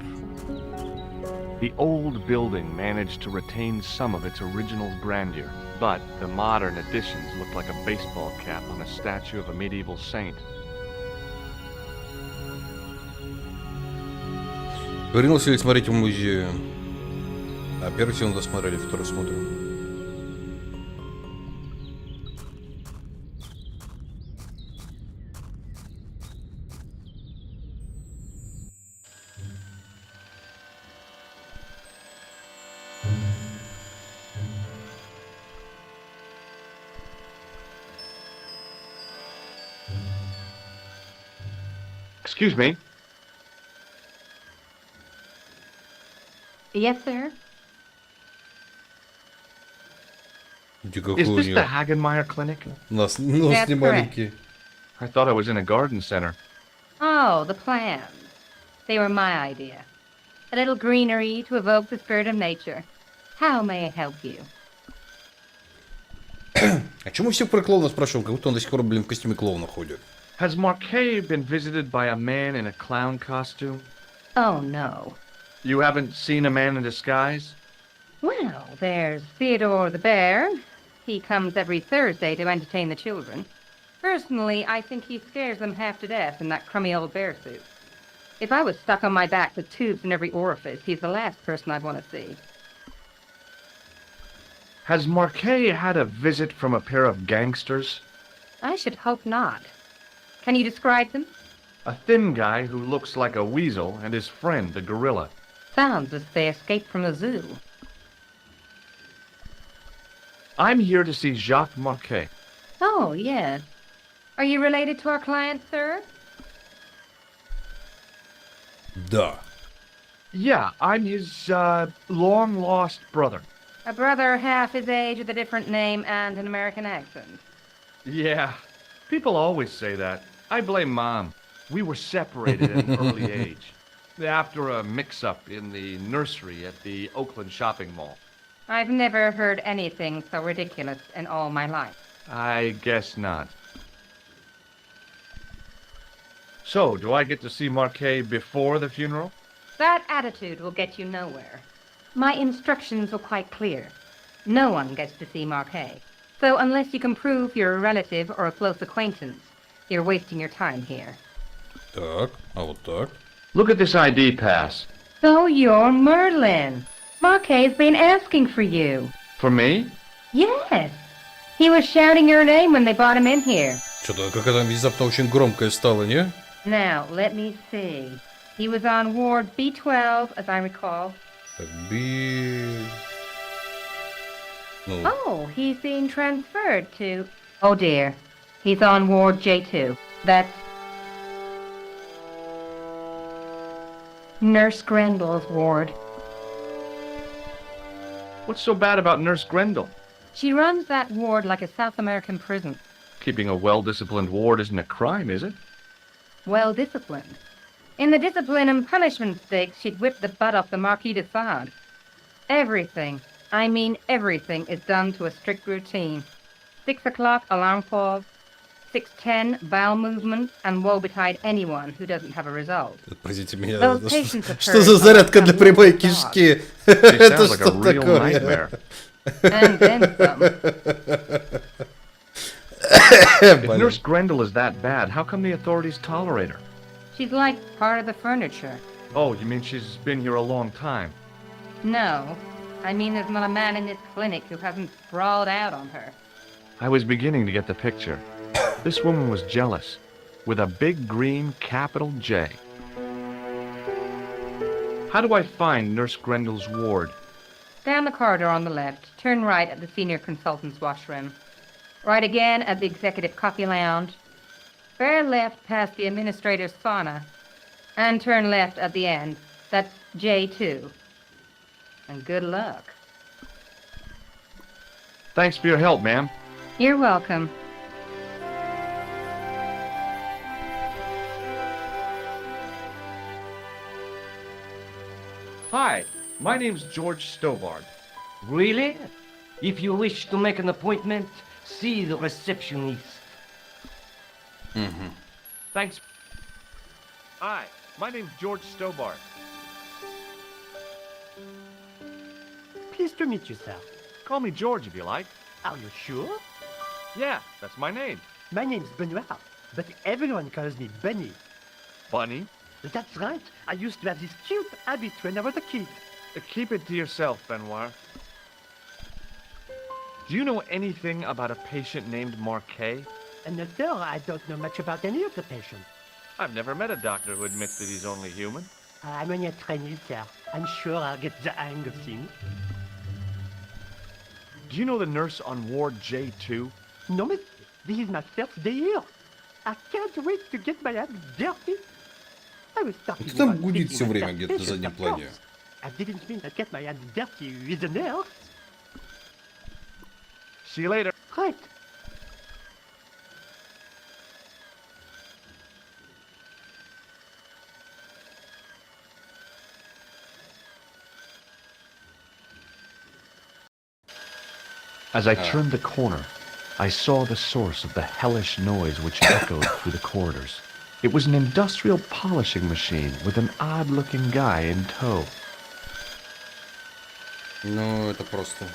The old building managed to retain some of its original grandeur, but the modern additions looked like a baseball cap on a statue of a medieval saint. Вернулся ли смотреть в музее? А первый сезон досмотрели, второй смотрим. Excuse me. Yes, sir. Is this the Hagenmeyer Clinic? Нос That's не маленький. I thought I was in a garden center. Oh, the plants. They were my idea. A little greenery to evoke the spirit of nature. How may I help you? А чему все про клоуна спрашиваем? Как будто он до сих пор, блин, в костюме клоуна ходит. Has Marquet been visited by a man in a clown costume? Oh, no. You haven't seen a man in disguise? Well, there's Theodore the bear. He comes every Thursday to entertain the children. Personally, I think he scares them half to death in that crummy old bear suit. If I was stuck on my back with tubes in every orifice, he's the last person I'd want to see. Has Marquet had a visit from a pair of gangsters? I should hope not. Can you describe them? A thin guy who looks like a weasel and his friend, a gorilla. Sounds as if they escaped from the zoo. I'm here to see Jacques Marquet. Oh, yes. Are you related to our client, sir? Да. Yeah, I'm his, long-lost brother. A brother half his age with a different name and an American accent. Yeah, people always say that. I blame Mom. We were separated at an early age. After a mix-up in the nursery at the Oakland shopping mall. I've never heard anything so ridiculous in all my life. I guess not. So, do I get to see Marquet before the funeral? That attitude will get you nowhere. My instructions were quite clear. No one gets to see Marquet. So unless you can prove you're a relative or a close acquaintance, you're wasting your time here. Так, а вот так. Look at this ID pass. So you're Merlin. Marquet's been asking for you. For me? Yes. He was shouting your name when they brought him in here. Что-то какая-то внезапно очень громкая стала, не? Now, let me see. He was on ward B12, as I recall. Так, Ну. Oh, he's being transferred to... Oh dear. He's on ward J2. That's... Nurse Grendel's ward. What's so bad about Nurse Grendel? She runs that ward like a South American prison. Keeping a well-disciplined ward isn't a crime, is it? Well disciplined. In the discipline and punishment stakes, she'd whip the butt off the Marquis de Sade. Everything, I mean everything, is done to a strict routine. 6 o'clock, alarm falls. 6:10, bowel movement, and woe betide anyone who doesn't have a result. Простите меня, Those patients of что hers за зарядка have для no прямой thought. кишки? She Это sounds like a что real такое? nightmare. And then some. If Nurse Grendel is that bad, how come the authorities tolerate her? She's like part of the furniture. Oh, you mean she's been here a long time? No, I mean there's not a man in this clinic who hasn't sprawled out on her. I was beginning to get the picture. This woman was jealous, with a big green capital J. How do I find Nurse Grendel's ward? Down the corridor on the left, turn right at the senior consultant's washroom. Right again at the executive coffee lounge. Bear left past the administrator's sauna. And turn left at the end. That's J2. And good luck. Thanks for your help, ma'am. You're welcome. Hi, my name's George Stovard. Really? If you wish to make an appointment, see the receptionist. Thanks. Hi, my name's George Stobart. Pleased to meet you, sir. Call me George if you like. Are you sure? Yeah, that's my name. My name's Benoit, but everyone calls me Bunny. Bunny? That's right. I used to have this cute habit when I was a kid. Keep it to yourself, Benoit. Do you know anything about a patient named Marquet? No, sir, I don't know much about any of the patients. I've never met a doctor who admits that he's only human. I'm only a trainee, sir. I'm sure I'll get the hang of things. Do you know the nurse on ward J2? No, miss. This is my first day here. I can't wait to get my hands dirty. I was talking Кто там about гудит fixing все my время где-то на patients, заднем of плане? course. I didn't mean to get my hands dirty with a nurse. See you later. Right. As I turned the corner, I saw the source of the hellish noise which echoed through the corridors. It was an industrial polishing machine with an odd-looking guy in tow. Ну, это просто...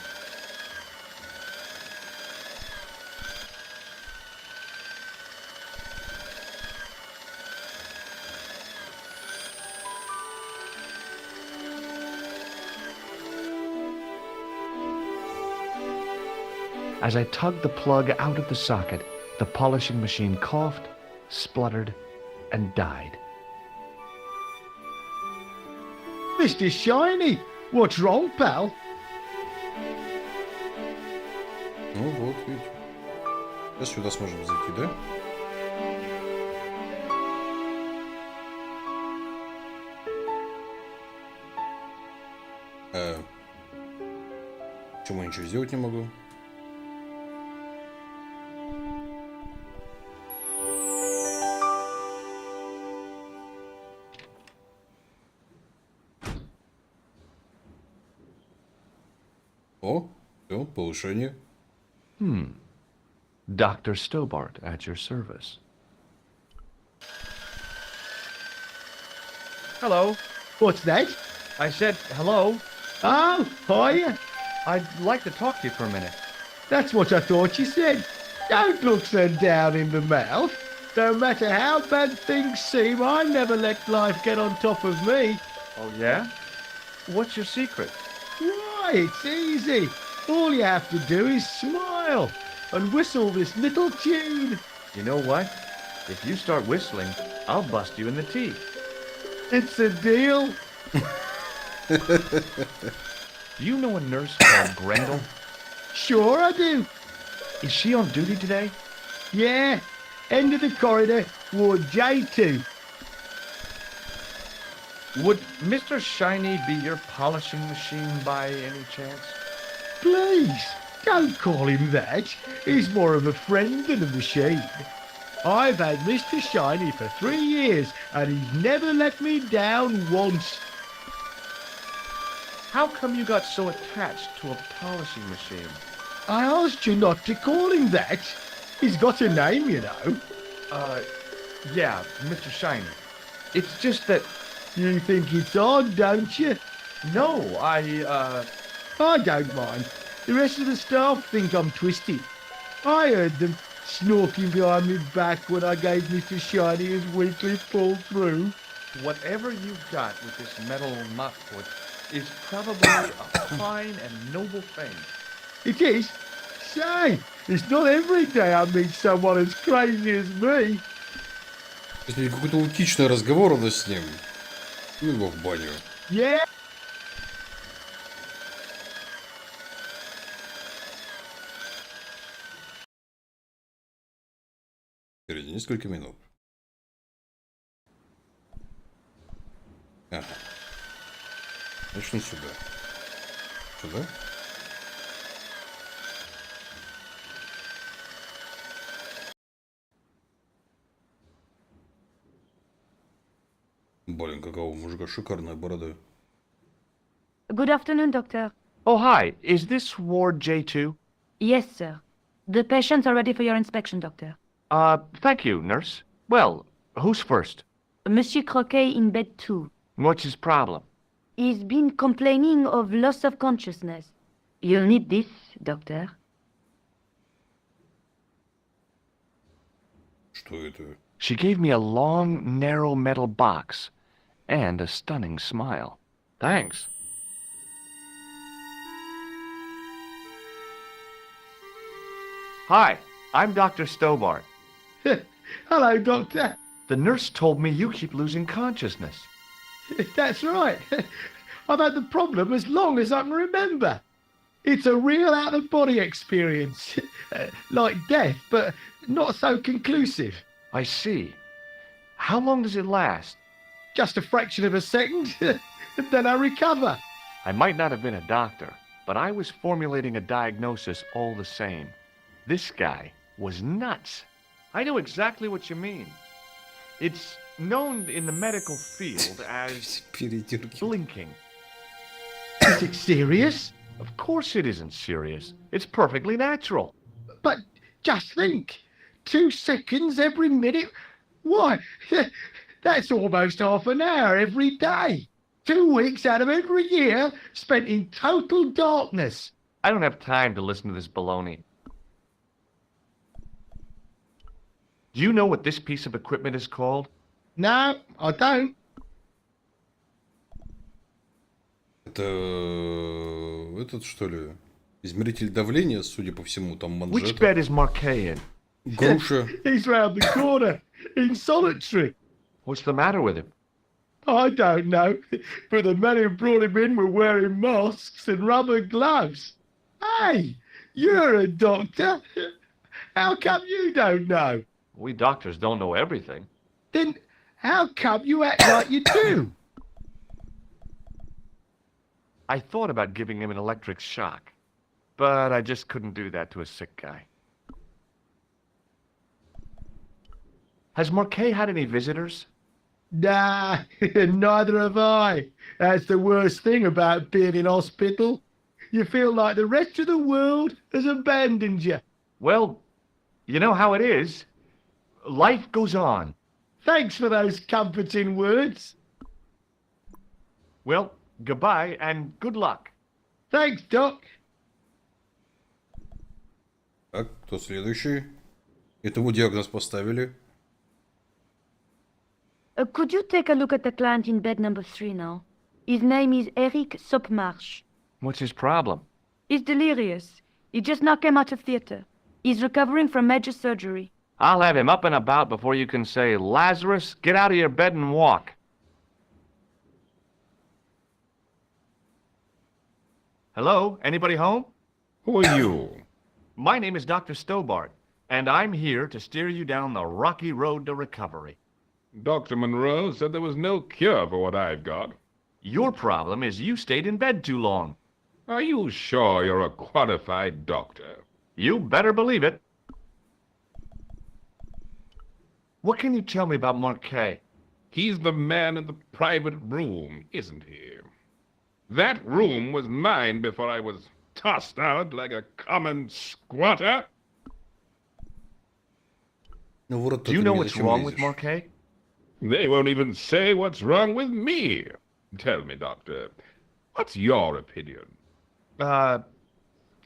As I tugged the plug out of the socket, the polishing machine coughed, spluttered, and died. Mr. Shiny, what's wrong, pal? Ну вот, видите. Сейчас сюда сможем зайти, да? Почему я ничего сделать не могу? О, все, повышение. Dr. Stobart at your service. Hello. What's that? I said hello. Oh, hiya. I'd like to talk to you for a minute. That's what I thought you said. Don't look so down in the mouth. No matter how bad things seem, I never let life get on top of me. Oh, yeah? What's your secret? Why, it's easy. All you have to do is smile and whistle this little tune. You know what? If you start whistling, I'll bust you in the teeth. It's a deal. Do you know a nurse called Grendel? Sure I do. Is she on duty today? Yeah. End of the corridor, Ward J2. Would Mr. Shiny be your polishing machine by any chance? Please, don't call him that. He's more of a friend than a machine. I've had Mr. Shiny for 3 years, and he's never let me down once. How come you got so attached to a polishing machine? I asked you not to call him that. He's got a name, you know. Yeah, Mr. Shiny. It's just that... You think it's odd, don't you? No, I don't mind. The rest of the staff think I'm twisted. I heard them snorking behind my back when I gave Mr. Shiny his weekly pull through. Whatever you've got with this metal mop-foot is probably a fine and noble thing. It is? Say, it's not every day I meet someone as crazy as me. Если какой-то утичный разговор у нас с ним, ну его в баню. Yeah. Через несколько минут. Ага. Начну сюда. Сюда? Блин, какая у мужика шикарная борода. Good afternoon, Doctor. Oh, hi. Is this Ward J2? Yes, sir. The patients are ready for your inspection, Doctor. Thank you, nurse. Well, who's first? Monsieur Croquet in bed 2. What's his problem? He's been complaining of loss of consciousness. You'll need this, Doctor. Что это? She gave me a long, narrow metal box and a stunning smile. Thanks. Hi, I'm Dr. Stobart. Hello, Doctor. The nurse told me you keep losing consciousness. That's right. I've had the problem as long as I can remember. It's a real out-of-body experience. Like death, but not so conclusive. I see. How long does it last? Just a fraction of a second, and then I recover. I might not have been a doctor, but I was formulating a diagnosis all the same. This guy was nuts. I know exactly what you mean. It's known in the medical field as blinking. Is it serious? Of course it isn't serious. It's perfectly natural. But just think, 2 seconds every minute. Why, that's almost half an hour every day. 2 weeks out of every year spent in total darkness. I don't have time to listen to this baloney. Do you know what this piece of equipment is called? No, I don't. Это этот, что ли? Измеритель давления, судя по всему, там Which манжета. bed is Marquet in? Груша. He's round the corner, in solitary. What's the matter with him? I don't know, but the men who brought him in were wearing masks and rubber gloves. Hey, you're a doctor. How come you don't know? We doctors don't know everything. Then how come you act like you do? I thought about giving him an electric shock, but I just couldn't do that to a sick guy. Has Marquet had any visitors? Nah, neither have I. That's the worst thing about being in hospital. You feel like the rest of the world has abandoned you. Well, you know how it is. Life goes on. Thanks for those comforting words. Well, goodbye and good luck. Thanks, Doc. Так, кто следующий? Этому диагноз поставили. Could you take a look at the client in bed number 3 now? His name is Eric Sopmarsh. What's his problem? He's delirious. He just now came out of theater. He's recovering from major surgery. I'll have him up and about before you can say, Lazarus, get out of your bed and walk. Hello? Anybody home? Who are you? My name is Dr. Stobart, and I'm here to steer you down the rocky road to recovery. Dr. Monroe said there was no cure for what I've got. Your problem is you stayed in bed too long. Are you sure you're a qualified doctor? You better believe it. What can you tell me about Marquet? He's the man in the private room, isn't he? That room was mine before I was tossed out like a common squatter. Ну, Do you know what's wrong with Marquet? They won't even say what's wrong with me. Tell me, Doctor, what's your opinion?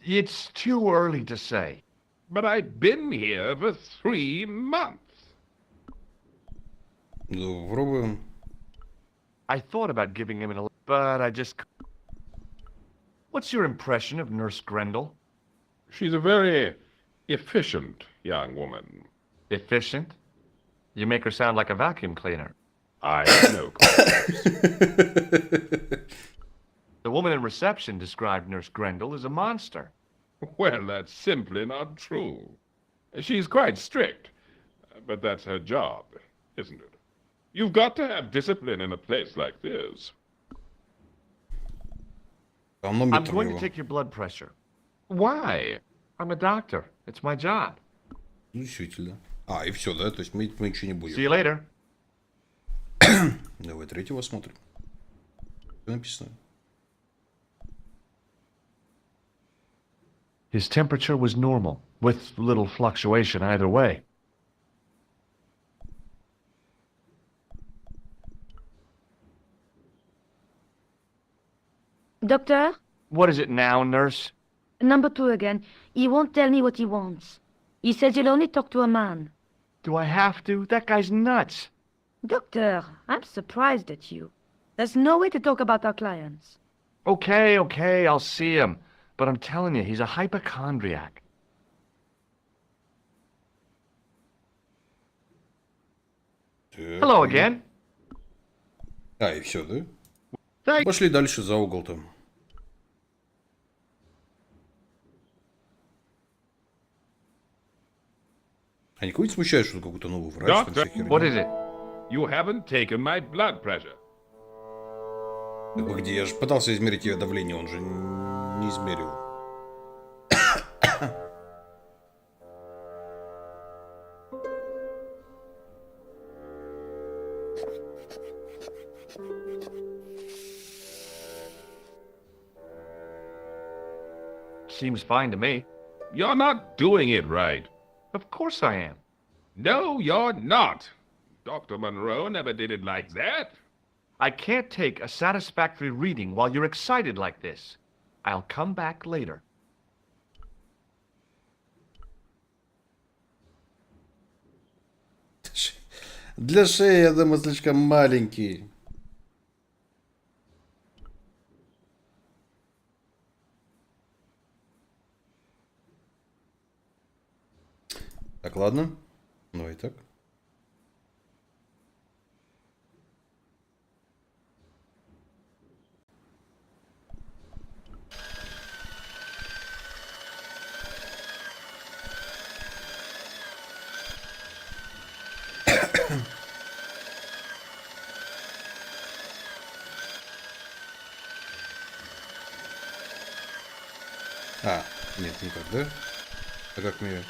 It's too early to say. But I've been here for 3 months. Ну, пробуем. I thought about giving him an but I just... What's your impression of Nurse Grendel? She's a very efficient young woman. Efficient? You make her sound like a vacuum cleaner. I know. The woman in reception described Nurse Grendel as a monster. Well, that's simply not true. She's quite strict, but that's her job, isn't it? You've got to have discipline in a place like this. I'm going to take your blood pressure. Why? I'm a doctor. It's my job. Действительно. А, и все, да? То есть мы ничего не будем. See you later. Давай третьего смотрим. Что написано? His temperature was normal, with little fluctuation either way. Doctor? What is it now, nurse? Number 2 again. He won't tell me what he wants. He says he'll only talk to a man. Do I have to? That guy's nuts. Doctor, I'm surprised at you. There's no way to talk about our clients. Okay, I'll see him. But I'm telling you, he's a hypochondriac. Hello again. А, и все, да? Пошли дальше за угол там. А никого не смущает, что какой-то новый врач? Doctor, what is it? You haven't taken my blood pressure. Так где? Я же пытался измерить ее давление, он же не измерил. Seems fine to me. You're not doing it right. Of course I am. No, you're not. Dr. Monroe never did it like that. I can't take a satisfactory reading while you're excited like this. I'll come back later. Для шеи, я думаю, слишком маленький. Так, ладно. Ну и так. А, нет, не так, да? А как мне...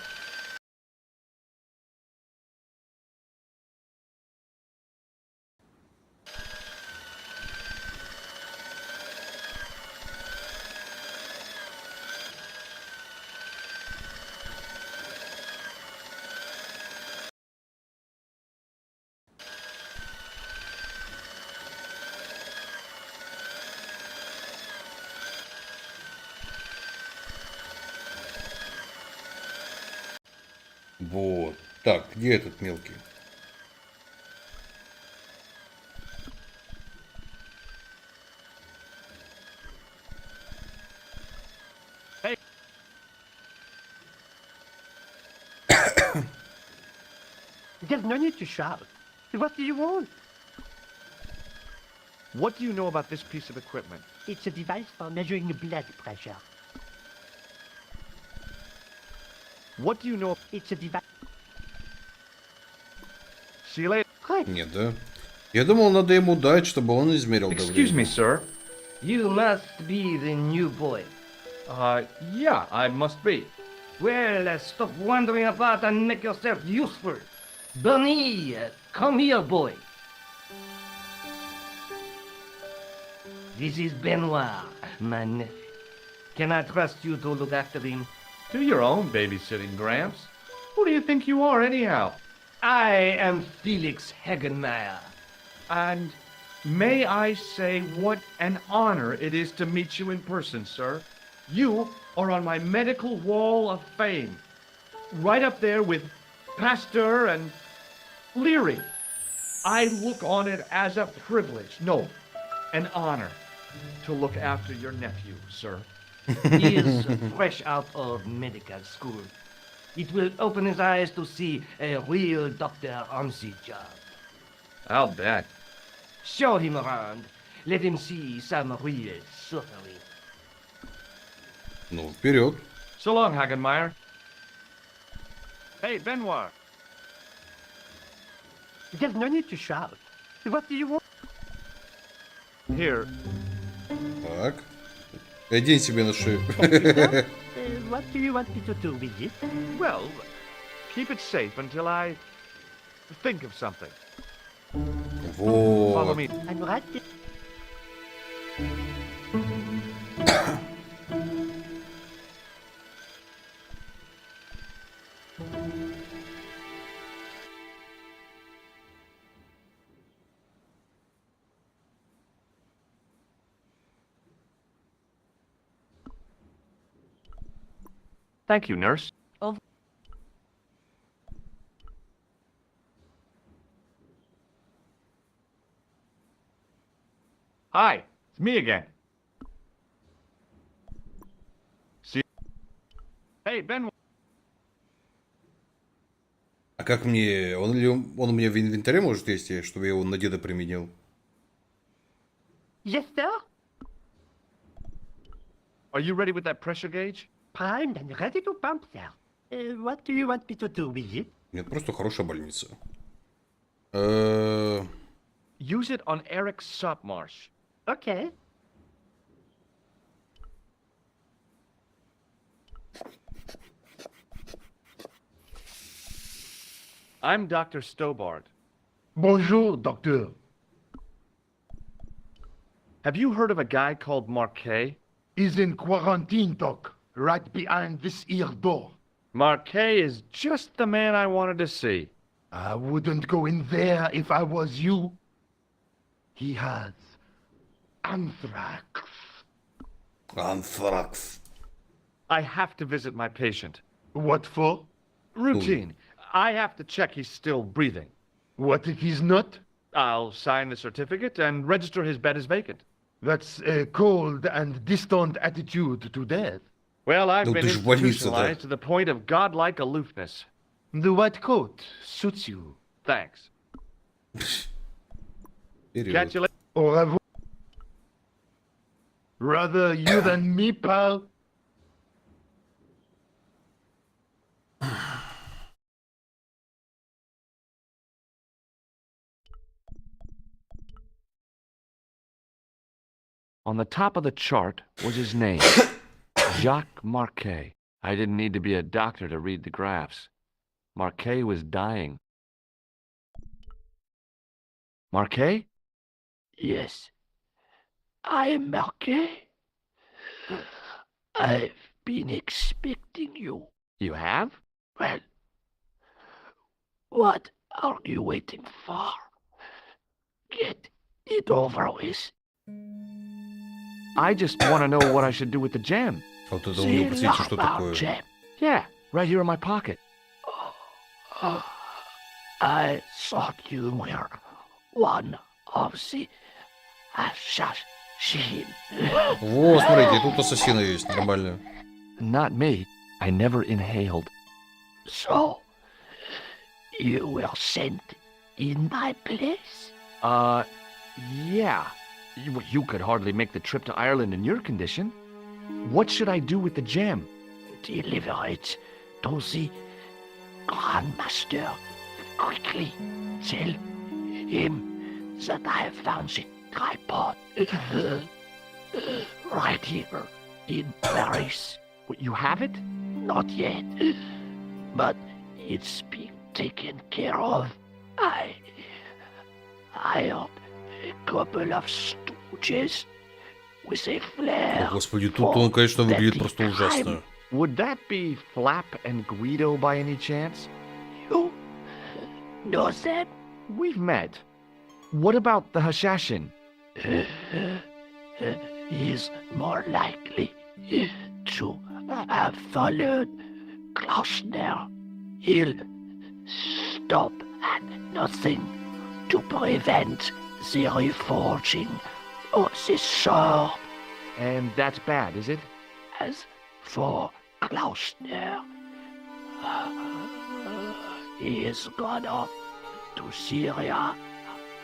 Вот. Так, где этот мелкий? There's no need to shout. What do you want? What do you know about this piece of equipment? It's a device for measuring blood pressure. What do you know? It's a device. See you later. Нет, да? Я думал, надо ему дать, чтобы он измерил давление. Excuse me, sir. You must be the new boy. Yeah, I must be. Well, stop wandering about and make yourself useful. Bernie, come here, boy. This is Benoit, my nephew. Can I trust you to look after him? Do your own babysitting, Gramps. Who do you think you are, anyhow? I am Felix Hagenmeyer. And may I say what an honor it is to meet you in person, sir. You are on my medical wall of fame. Right up there with Pasteur and Leary. I look on it as a privilege, no, an honor, to look after your nephew, sir. He is fresh out of medical school. It will open his eyes to see a real doctor on the job. I'll bet. Show him around. Let him see some real suffering. Ну, вперед. So long, Hagenmeyer. Hey, Benoit. There's no need to shout. What do you want? Here. Так. Одень себе на шею. What do you want me to do with it? Well, keep it safe until I think of something. Follow Вот. me. I'm right there. Thank you, nurse. Of Hi, it's me again. See? Hey, Benoit. А как мне... Он у меня в инвентаре может есть, чтобы я его на деда применил? yes, sir. Are you ready with that pressure gauge? Primed and ready to pump, sir. What do you want me to do with it? Нет, просто хорошая больница. Use it on Eric Sopmarsh. Okay. I'm Dr. Stobart. Bonjour, docteur. Have you heard of a guy called Marquet? He's in quarantine, doc, right behind this here door. Marquet is just the man I wanted to see. I wouldn't go in there if I was you. He has anthrax. Anthrax. I have to visit my patient. What for? Routine. I have to check he's still breathing. What if he's not? I'll sign the certificate and register his bed as vacant. That's a cold and distant attitude to death. Well, I've Ну, been ты ж в больнице, да. institutionalized to the point of godlike aloofness. The white coat suits you. Thanks. Вперед. Catch you later. Au revoir. Rather you than me, pal. On the top of the chart was his name, Jacques Marquet. I didn't need to be a doctor to read the graphs. Marquet was dying. Marquet? Yes, I am Marquet. I've been expecting you. You have? Well, what are you waiting for? Get it over with. I just want to know what I should do with the gem. Вот это у него, посмотрите, что такое. Gem. Yeah, right here in my pocket. I thought you were one of the assassins. Во, смотрите, и тут ассасины есть, нормально. Not me. I never inhaled. So, you were sent in my place? Yeah. You could hardly make the trip to Ireland in your condition. What should I do with the gem? Deliver it to the Grandmaster quickly. Tell him that I have found the tripod right here in Paris. You have it? Not yet, but it's being taken care of. I hired a couple of stooges with a flair. О, господи, тут он, конечно, выглядит просто ужасно. Would that be Flap and Guido by any chance? You know them? We've met. What about the Hashashin? He's more likely to have followed Klausner. He'll stop at nothing to prevent the reforging of the sword. And that's bad, is it? As for Klausner, he has gone off to Syria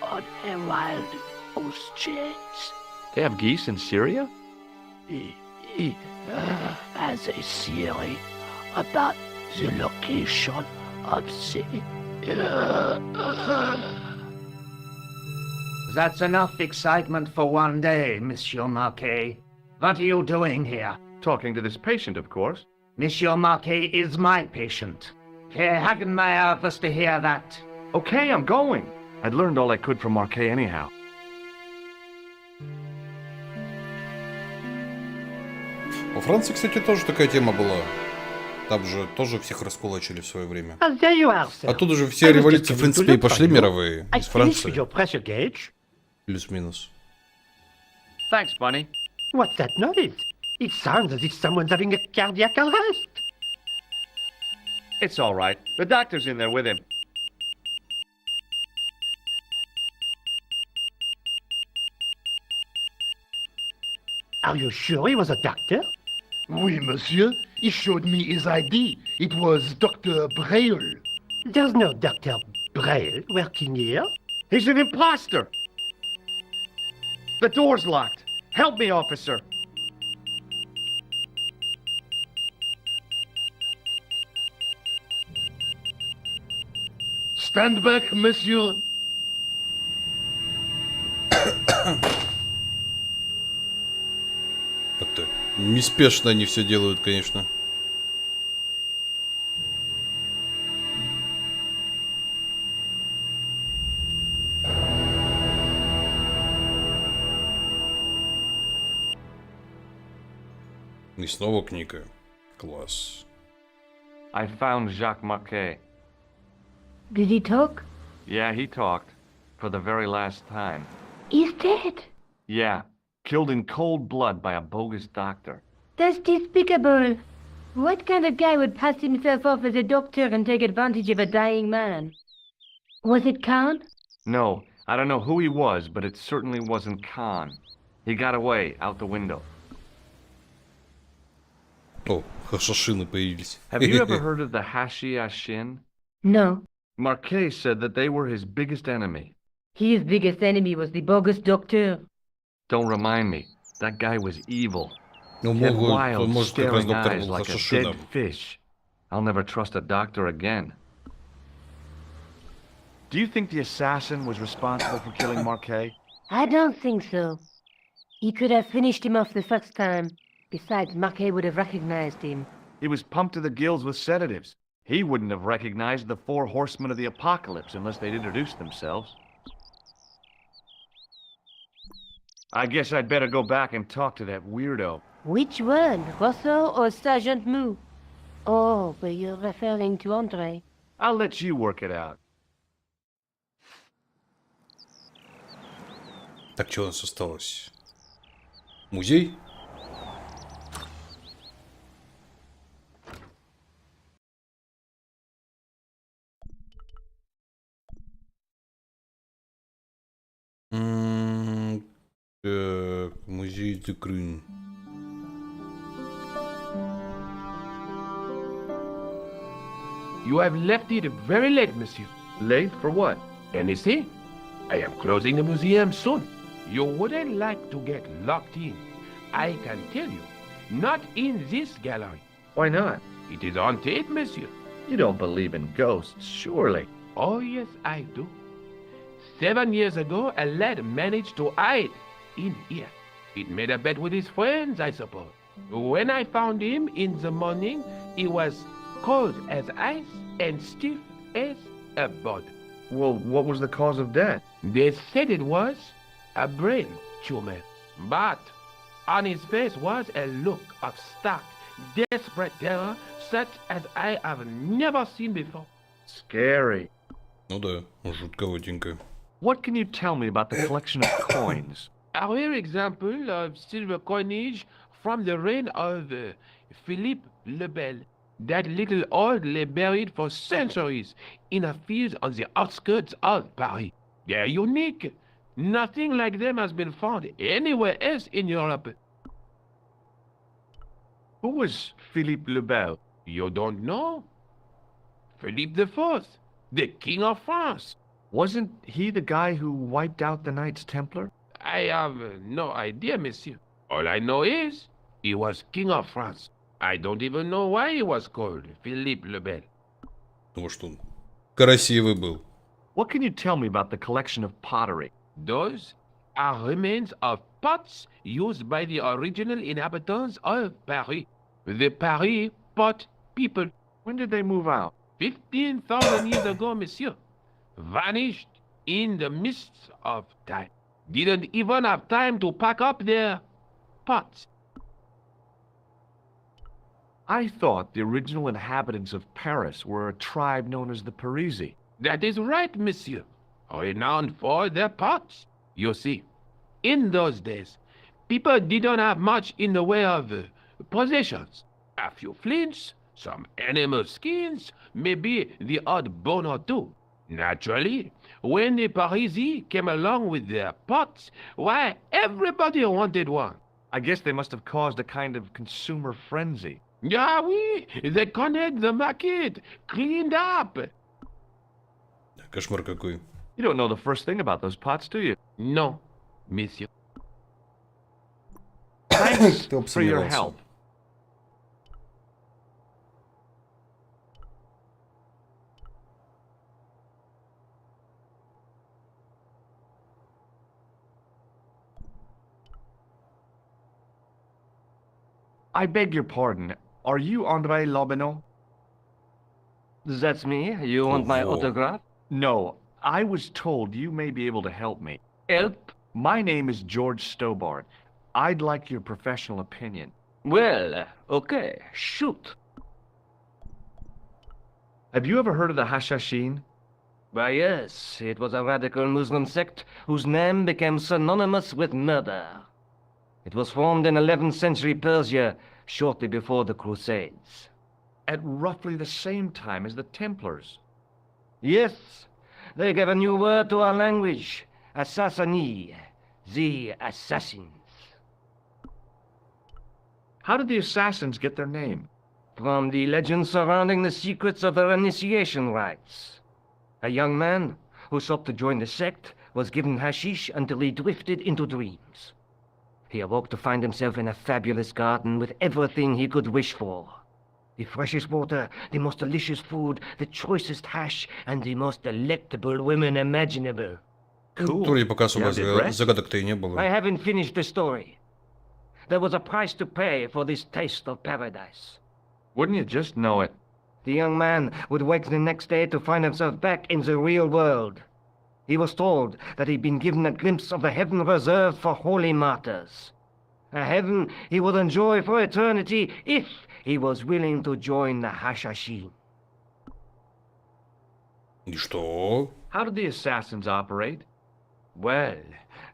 on a wild goose chase. They have geese in Syria? He has a theory about the location of the... That's enough excitement for one day, Monsieur Marquet. What are you doing here? Talking to this patient, of course. Monsieur Marquet is my patient. Herr Hagenmeyer was to hear that. Okay, I'm going. I'd learned all I could from Marquet anyhow. Во Франции, кстати, тоже такая тема была. Там же тоже всех раскулачили в свое время. There you are, sir. Оттуда же все революции, в принципе, и пошли мировые. I Из finished Франции. with your pressure gauge. Плюс-минус. Thanks, Bunny. What's that noise? It sounds as if someone's having a cardiac arrest. It's all right. The doctor's in there with him. Are you sure he was a doctor? Oui, monsieur. He showed me his ID. It was Dr. Braille. There's no Dr. Braille working here. He's an imposter! The door's locked. Help me, officer. Stand back, monsieur. Как-то неспешно они все делают, конечно. снова книга. Класс. I found Jacques Marquet. Did he talk? Yeah, he talked. For the very last time. He's dead. Yeah, killed in cold blood by a bogus doctor. That's despicable. What kind of guy would pass himself off as a doctor and take advantage of a dying man? Was it Khan? No, I don't know who he was, but it certainly wasn't Khan. He got away, out the window. О, хашашины появились. Have you ever heard of the Hashiashin? No. Marquet said that they were his biggest enemy. His biggest enemy was the bogus doctor. Don't remind me. That guy was evil. Ну, He had может, wild, как раз staring доктор eyes был like a dead хашашином. fish. I'll never trust a doctor again. Do you think the assassin was responsible for killing Marquet? I don't think so. He could have finished him off the first time. Besides, Marquet would have recognized him. He was pumped to the gills with sedatives. He wouldn't have recognized the 4 horsemen of the apocalypse unless they'd introduced themselves. I guess I'd better go back and talk to that weirdo. Which one, Rousseau or Sergeant Mou? Oh, but you're referring to Andre. I'll let you work it out. Так, что у нас осталось? Музей? Так, музей закрыт. You have left it very late, monsieur. Late for what? Anything? I am closing the museum soon. You wouldn't like to get locked in. I can tell you. Not in this gallery. Why not? It is haunted, monsieur. You don't believe in ghosts, surely. Oh, yes, I do. 7 years ago, a lad managed to hide in here. It made a bet with his friends, I suppose. When I found him in the morning, he was cold as ice and stiff as a board. Well, what was the cause of death? They said it was a brain tumor, but on his face was a look of stark, desperate terror such as I have never seen before. Scary. Ну да, жутковатенько. What can you tell me about the collection of coins? A rare example of silver coinage from the reign of Philippe le Bel. That little old lay buried for centuries in a field on the outskirts of Paris. They're unique. Nothing like them has been found anywhere else in Europe. Who was Philippe le Bel? You don't know? Philippe IV, the King of France. Wasn't he the guy who wiped out the Knights Templar? I have no idea, monsieur. All I know is he was King of France. I don't even know why he was called Philippe le Bel. Потому что он красивый был. What can you tell me about the collection of pottery? Those are remains of pots used by the original inhabitants of Paris. The Paris pot people. When did they move out? 15,000 years ago, monsieur. Vanished in the mists of time. Didn't even have time to pack up their pots. I thought the original inhabitants of Paris were a tribe known as the Parisi. That is right, monsieur. Renowned for their pots. You see, in those days, people didn't have much in the way of possessions. A few flints, some animal skins, maybe the odd bone or two. Naturally, when the Parisi came along with their pots, why, everybody wanted one. I guess they must have caused a kind of consumer frenzy. Yeah, oui, they connect the market, cleaned up. Кошмар какой. You don't know the first thing about those pots, do you? No, monsieur. Thanks Кто for your обсмеялся? help. I beg your pardon. Are you André Lobineau? That's me. You want my Whoa. autograph? No, I was told you may be able to help me. Help? My name is George Stobart. I'd like your professional opinion. Well, okay, shoot. Have you ever heard of the Hashashin? Why, yes, it was a radical Muslim sect whose name became synonymous with murder. It was formed in 11th century Persia, shortly before the Crusades. At roughly the same time as the Templars. Yes, they gave a new word to our language, assassini, the assassins. How did the assassins get their name? From the legends surrounding the secrets of their initiation rites. A young man who sought to join the sect was given hashish until he drifted into dreams. He awoke to find himself in a fabulous garden with everything he could wish for. The freshest water, the most delicious food, the choicest hash, and the most delectable women imaginable. Вроде пока особо загадок-то и не было. I haven't finished the story. There was a price to pay for this taste of paradise. Wouldn't you just know it? The young man would wake the next day to find himself back in the real world. He was told that he'd been given a glimpse of the heaven reserved for holy martyrs. A heaven he would enjoy for eternity if he was willing to join the Hashashin. И что? How did the assassins operate? Well,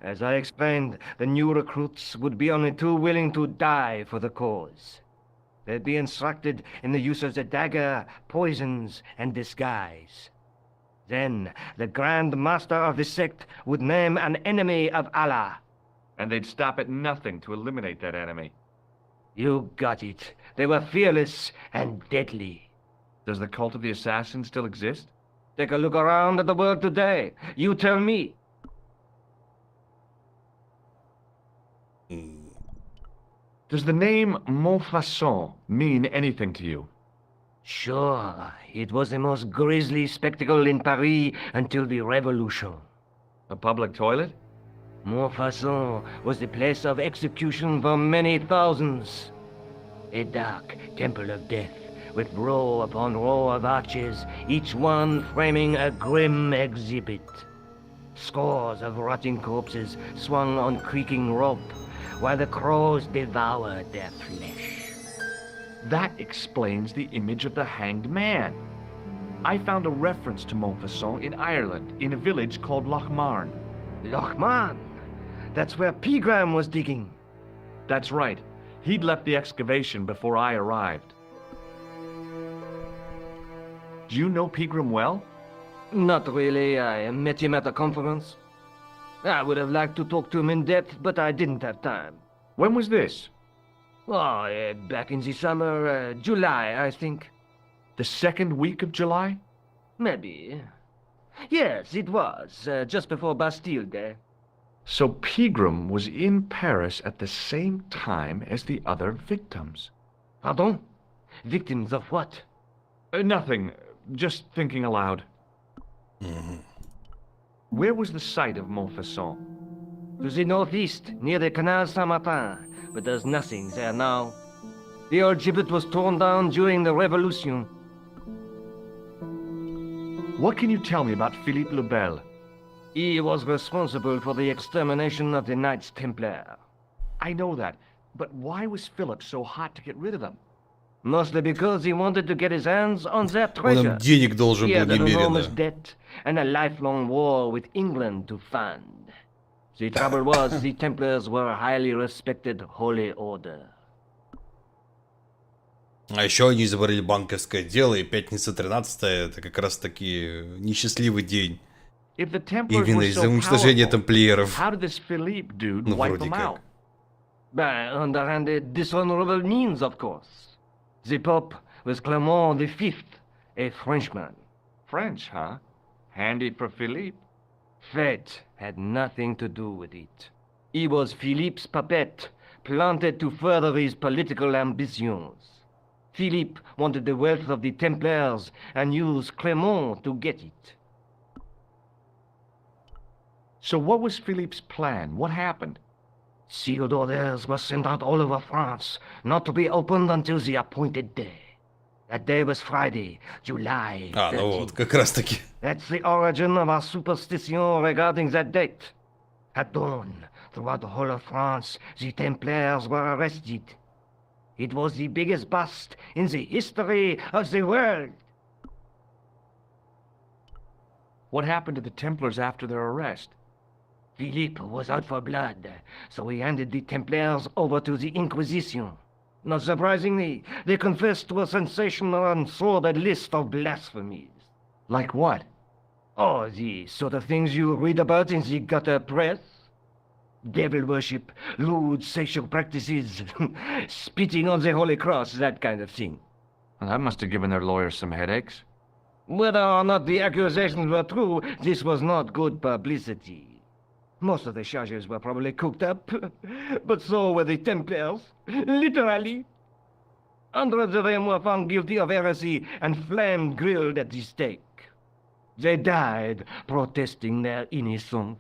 as I explained, the new recruits would be only too willing to die for the cause. They'd be instructed in the use of the dagger, poisons, and disguise. Then, the Grand Master of the sect would name an enemy of Allah. And they'd stop at nothing to eliminate that enemy. You got it. They were fearless and deadly. Does the cult of the assassins still exist? Take a look around at the world today. You tell me. Does the name Montfaucon mean anything to you? Sure, it was the most grisly spectacle in Paris until the Revolution. A public toilet? Montfaucon was the place of execution for many thousands. A dark temple of death, with row upon row of arches, each one framing a grim exhibit. Scores of rotting corpses swung on creaking rope, while the crows devoured their flesh. That explains the image of the hanged man. I found a reference to Montfaucon in Ireland, in a village called Lochmarn. Lochmarn? That's where Iggraim was digging. That's right. He'd left the excavation before I arrived. Do you know Iggraim well? Not really. I met him at a conference. I would have liked to talk to him in depth, but I didn't have time. When was this? Oh, back in the summer, July, I think. The second week of July? Maybe. Yes, it was, just before Bastille Day. So Iggraim was in Paris at the same time as the other victims. Pardon? Victims of what? Nothing. Just thinking aloud. Where was the site of Montfaucon? To the northeast, near the Canal Saint-Martin, but there's nothing there now. The old gibbet was torn down during the Revolution. What can you tell me about Philippe le Bel? He was responsible for the extermination of the Knights Templar. I know that, but why was Philip so hot to get rid of them? Mostly because he wanted to get his hands on their treasure. Он им денег должен He был had an немерено. enormous debt and a lifelong war with England to fund. The trouble was, the Templars were a highly respected holy order. А еще они изобрели банковское дело, и пятница 13-е это как раз таки несчастливый день. If the Templars Именно were из-за so уничтожения powerful, тамплиеров. how did this Philippe dude Ну, wipe вроде them как. out? By underhanded, dishonorable means, of course. The Pope was Clement V, a Frenchman. French, huh? Handy for Philippe. Fate had nothing to do with it. He was Philippe's puppet, planted to further his political ambitions. Philippe wanted the wealth of the Templars and used Clement to get it. So what was Philippe's plan? What happened? Sealed orders were sent out all over France, not to be opened until the appointed day. That day was Friday, July 13th. Ну вот, как раз таки. That's the origin of our superstition regarding that date. At dawn, throughout the whole of France, the Templars were arrested. It was the biggest bust in the history of the world. What happened to the Templars after their arrest? Philippe was out for blood, so he handed the Templars over to the Inquisition. Not surprisingly, they confessed to a sensational and sordid list of blasphemies. Like what? Oh, the sort of things you read about in the gutter press. Devil worship, lewd sexual practices, spitting on the Holy Cross, that kind of thing. Well, that must have given their lawyers some headaches. Whether or not the accusations were true, this was not good publicity. Most of the charges were probably cooked up, but so were the Templars, literally. Hundreds of them were found guilty of heresy and flame-grilled at the stake. They died protesting their innocence.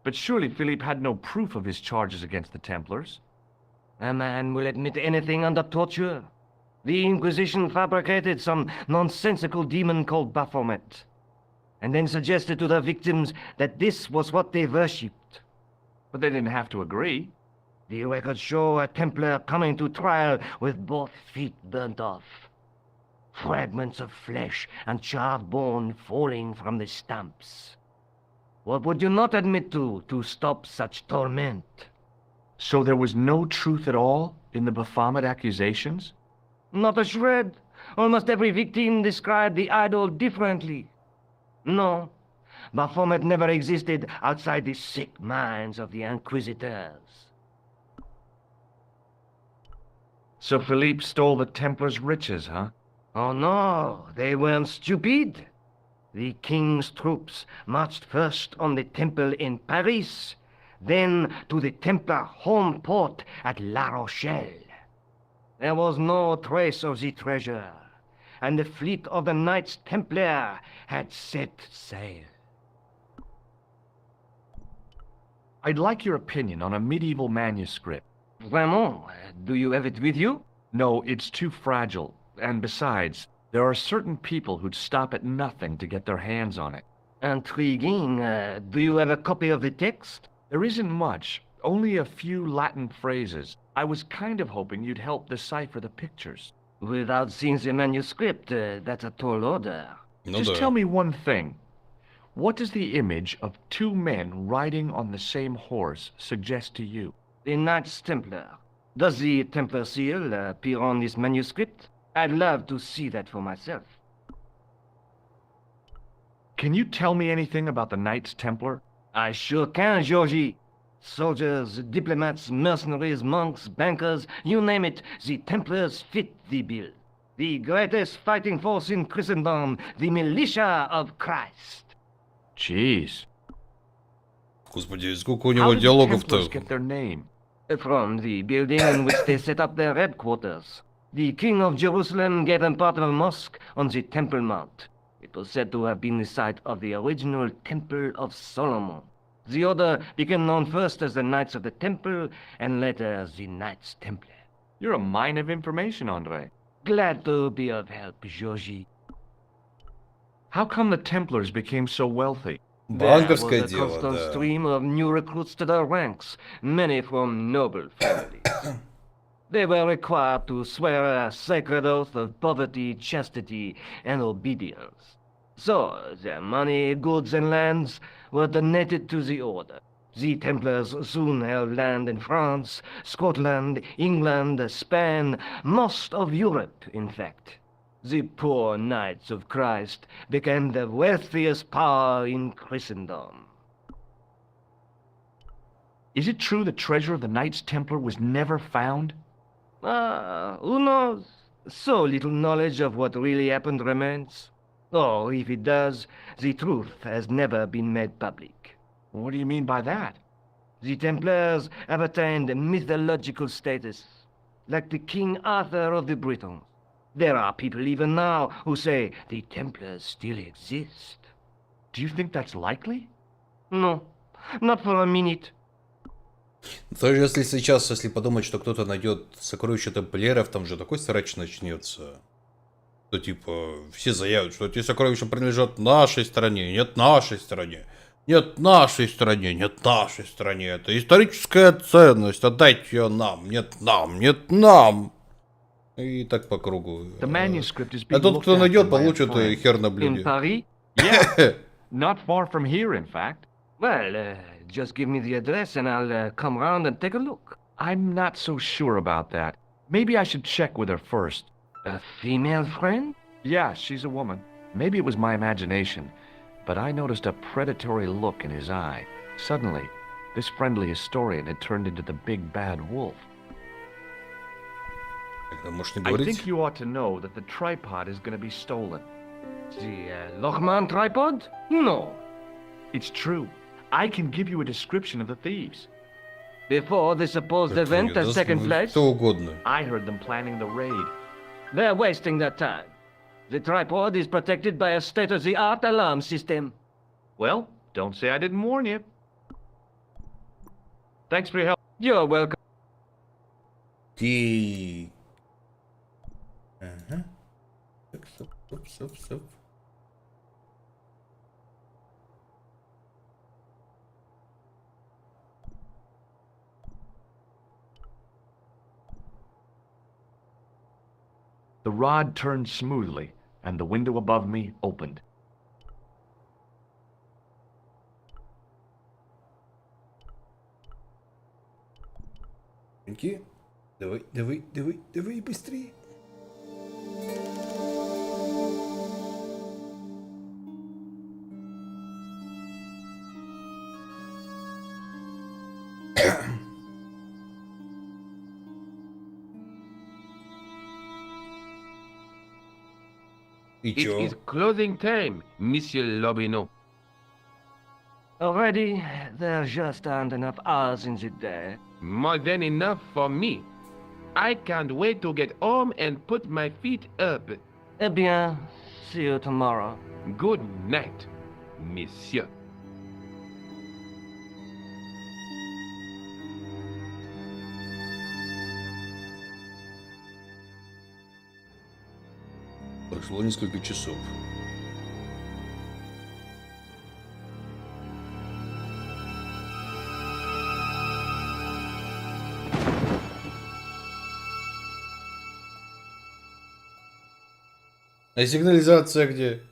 But surely Philippe had no proof of his charges against the Templars. A man will admit anything under torture. The Inquisition fabricated some nonsensical demon called Baphomet, and then suggested to the victims that this was what they worshipped. But they didn't have to agree. The records show a Templar coming to trial with both feet burnt off. Fragments of flesh and charred bone falling from the stumps. What would you not admit to stop such torment? So there was no truth at all in the Baphomet accusations? Not a shred. Almost every victim described the idol differently. No, Baphomet never existed outside the sick minds of the Inquisitors. So Philippe stole the Templars' riches, huh? Oh no, they weren't stupid. The king's troops marched first on the temple in Paris, then to the Templar home port at La Rochelle. There was no trace of the treasure, and the fleet of the Knights Templar had set sail. I'd like your opinion on a medieval manuscript. Vraiment? Do you have it with you? No, it's too fragile. And besides, there are certain people who'd stop at nothing to get their hands on it. Intriguing. Do you have a copy of the text? There isn't much. Only a few Latin phrases. I was kind of hoping you'd help decipher the pictures. Without seeing the manuscript, that's a tall order. Just tell me one thing. What does the image of two men riding on the same horse suggest to you? The Knights Templar. Does the Templar seal appear on this manuscript? I'd love to see that for myself. Can you tell me anything about the Knights Templar? I sure can, Georgie. Soldiers, diplomats, mercenaries, monks, bankers, you name it, the Templars fit the bill. The greatest fighting force in Christendom, the militia of Christ. Jeez. Господи, сколько у него диалогов-то? Get their name? From the building in which they set up their headquarters. The King of Jerusalem gave them part of a mosque on the Temple Mount. It was said to have been the site of the original Temple of Solomon. The order became known first as the Knights of the Temple, and later as the Knights Templar. You're a mine of information, Andre. Glad to be of help, Georgie. How come the Templars became so wealthy? Банковское There was a дело, constant да. stream of new recruits to their ranks, many from noble families. They were required to swear a sacred oath of poverty, chastity, and obedience. So, their money, goods, and lands were donated to the order. The Templars soon held land in France, Scotland, England, Spain, most of Europe, in fact. The poor Knights of Christ became the wealthiest power in Christendom. Is it true the treasure of the Knights Templar was never found? Who knows? So little knowledge of what really happened remains. Or, if it does, the truth has never been made public. What do you mean by that? The Templars have attained a mythological status, like the King Arthur of the Britons. There are people even now who say the Templars still exist. Do you think that's likely? No, not for a minute. Даже если сейчас, если подумать, что кто-то найдет сокровища тамплиеров, там же такой срач начнется. Что типа все заявят, что эти сокровища принадлежат нашей стране, нет нашей стране. Нет нашей стране, нет нашей стране. Это историческая ценность. Отдайте ее нам. Нет нам, нет нам. И так по кругу. The manuscript is А being тот, looked кто at найдет, by a получит friend. хер на In блюде. Paris? Yeah, not far from here, in fact. Well, just give me the address and I'll come round and take a look. I'm not so sure about that. Maybe I should check with her first. A female friend? Yeah, she's a woman. Maybe it was my imagination, but I noticed a predatory look in his eye. Suddenly, this friendly historian had turned into the big bad wolf. Может, не I говорить? think you ought to know that the tripod is going to be stolen. The Lochman tripod? No. It's true. I can give you a description of the thieves. Before the supposed event has taken place? Что угодно. I heard them planning the raid. They're wasting their time. The tripod is protected by a state-of-the-art alarm system. Well, don't say I didn't warn you. Thanks for your help. You're welcome. Ти. Ага. Стоп. The rod turned smoothly, and the window above me opened. Давай быстрее. It is closing time, Monsieur Lobineau. Already, there just aren't enough hours in the day. More than enough for me. I can't wait to get home and put my feet up. Eh bien, see you tomorrow. Good night, Monsieur. Прошло несколько часов. А сигнализация где?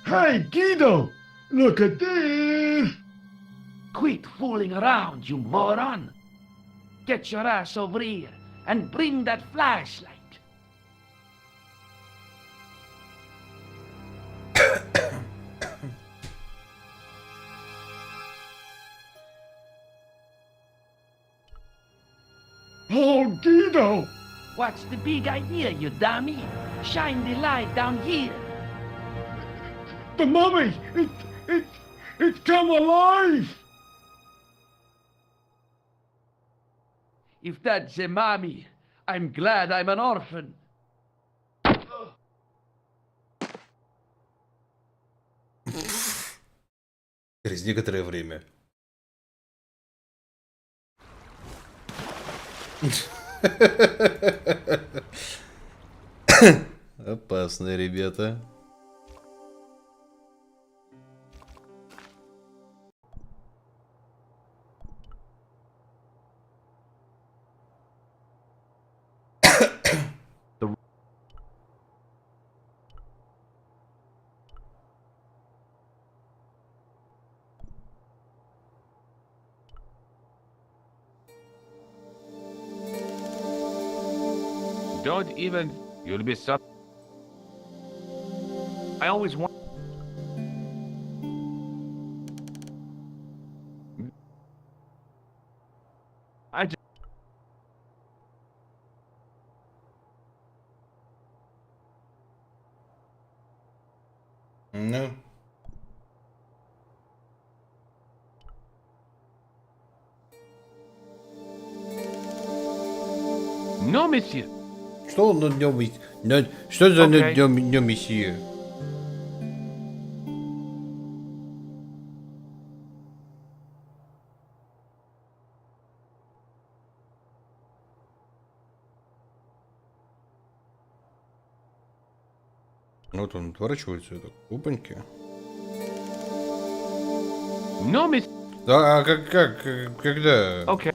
Hey, Guido! Look at this! Quit fooling around, you moron! Get your ass over here and bring that flashlight. Oh, Guido! What's the big idea, you dummy? Shine the light down here. The mummy! It's come alive! If that's a mommy, I'm glad I'm an orphan. Через некоторое время. Опасные ребята. Don't even. You'll be so. I always want. I just. No. No, monsieur. Что он на днем... Что за днем мессия? Вот он отворачивается, так, опаньки. No, miss. Да, а когда? Okay.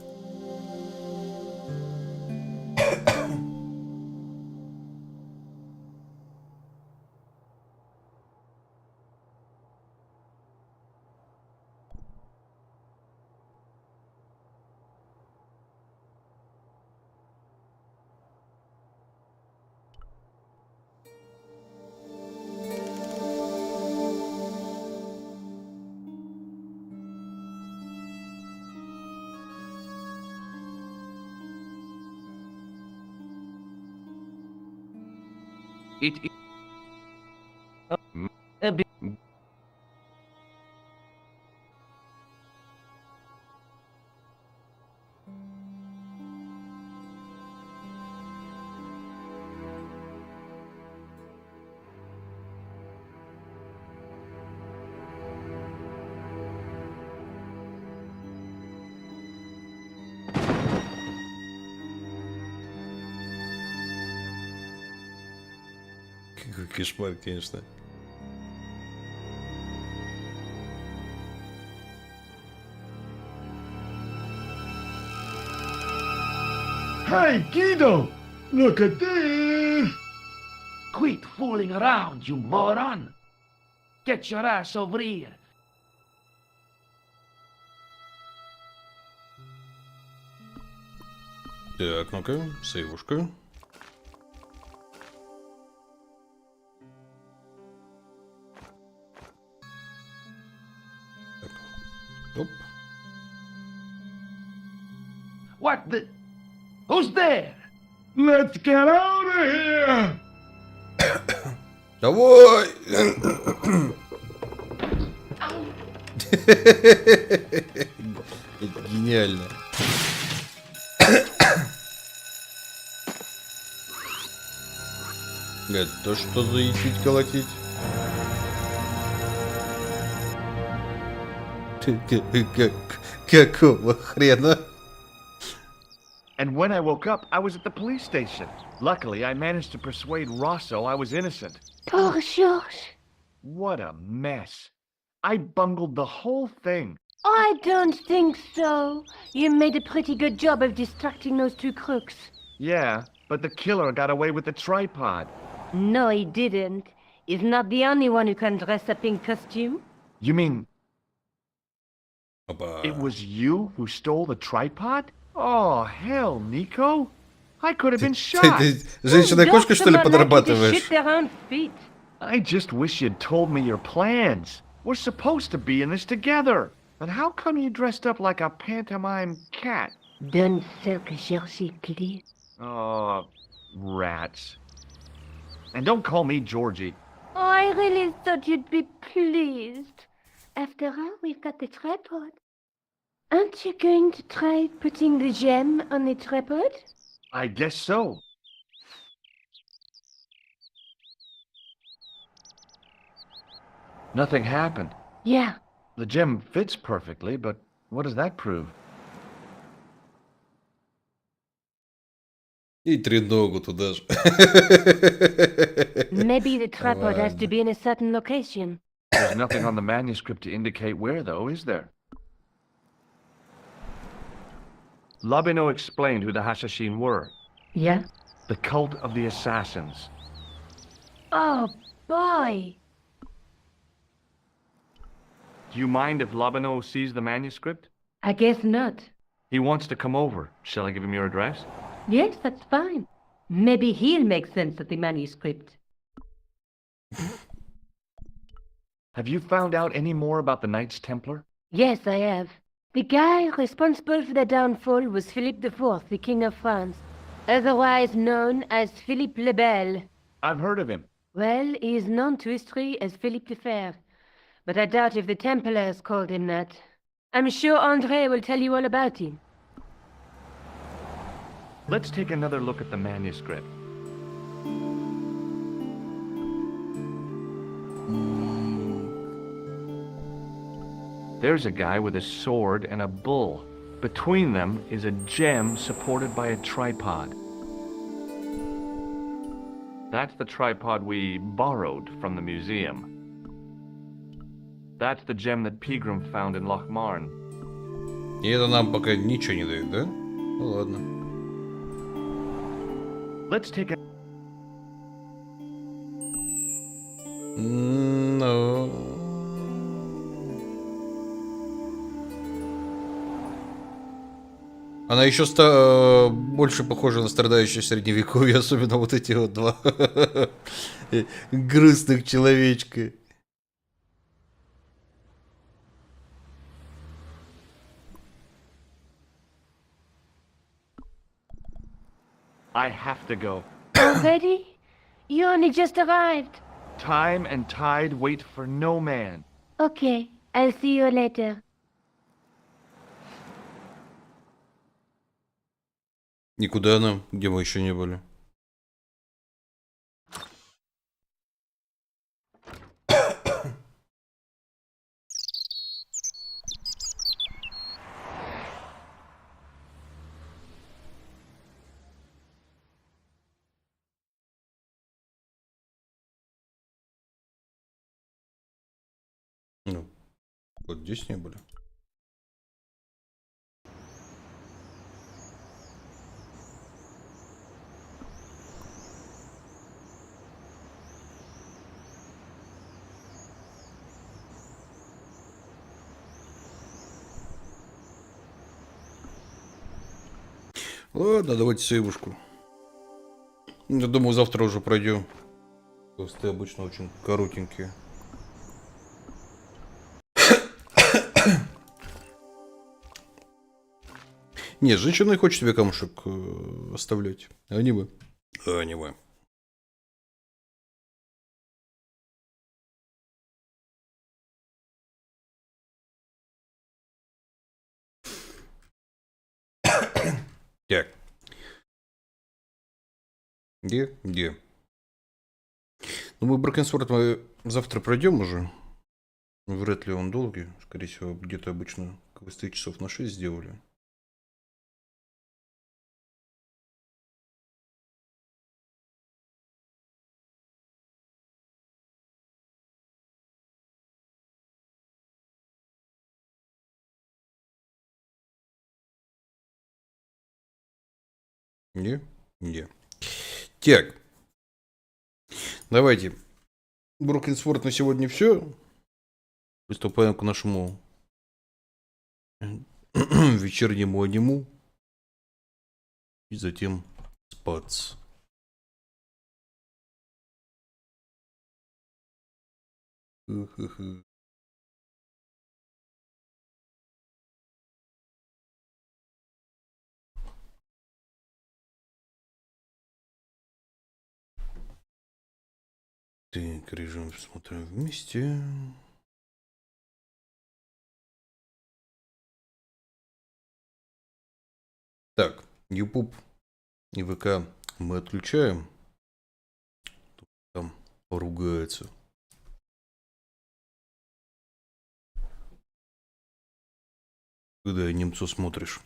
It is a bit. Какой кошмар, конечно. Hey, Guido! Look at this! Quit fooling around, you moron! Get your ass over here! Так, ну-ка, сейвушка. Так, оп. What the? Who's there? Let's get out of here! Давай! Гениально. Это что за ефить колотить? Какого хрена? And when I woke up, I was at the police station. Luckily, I managed to persuade Rosso I was innocent. Poor Georges. What a mess. I bungled the whole thing. I don't think so. You made a pretty good job of distracting those two crooks. Yeah, but the killer got away with the tripod. No, he didn't. He's not the only one who can dress up in costume. You mean Опа. it was you who stole the tripod? Oh, hell, Nico. I could have been shot. Ты женщина-кошка, что ли, подрабатываешь? Shoot their own feet. I just wish you'd told me your plans. We're supposed to be in this together. But how come you dressed up like a pantomime cat? Don't sell que Georges, please. Oh, rats. And don't call me Georgie. Oh, I really thought you'd be pleased. After all, we've got the tripod. Aren't you going to try putting the gem on the tripod? I guess so. Nothing happened. Yeah. The gem fits perfectly, but what does that prove? И треногу туда же. Maybe the tripod has to be in a certain location. There's nothing on the manuscript to indicate where, though, is there? Labino explained who the Hashashin were. Yeah? The cult of the assassins. Oh, boy. Do you mind if Labino sees the manuscript? I guess not. He wants to come over. Shall I give him your address? Yes, that's fine. Maybe he'll make sense of the manuscript. Have you found out any more about the Knights Templar? Yes, I have. The guy responsible for their downfall was Philippe IV, the King of France, otherwise known as Philippe le Bel. I've heard of him. Well, he is known to history as Philippe the Fair, but I doubt if the Templars called him that. I'm sure André will tell you all about him. Let's take another look at the manuscript. There's a guy with a sword and a bull. Between them is a gem supported by a tripod. That's the tripod we borrowed from the museum. That's the gem that Pegram found in Loch Marne. И это нам пока ничего не дает, да? Ну ладно. Let's take a... Она еще больше похожа на страдающее средневековье, особенно вот эти вот два грустных человечка. I have to go. Already? You only just arrived. Time and tide wait for no man. Okay, I'll see you later. Никуда нам, где мы еще не были. Ну, вот здесь не были. Ладно, давайте сейвушку. Я думаю, завтра уже пройдем. Квесты обычно очень коротенькие. Не, женщина не хочет тебе камушек оставлять. Аниме. Аниме. Так. Где? Ну, мы Бракенсворд мы завтра пройдем уже. Вряд ли он долгий. Скорее всего, где-то обычно квесты часов на 6 сделали. Не. Так. Давайте. Брокенсворд на сегодня все. Приступаем к нашему вечернему аниму. И затем спать. Так, режим смотрим вместе. Так, YouTube и ВК мы отключаем. Там ругается. Когда немцу смотришь.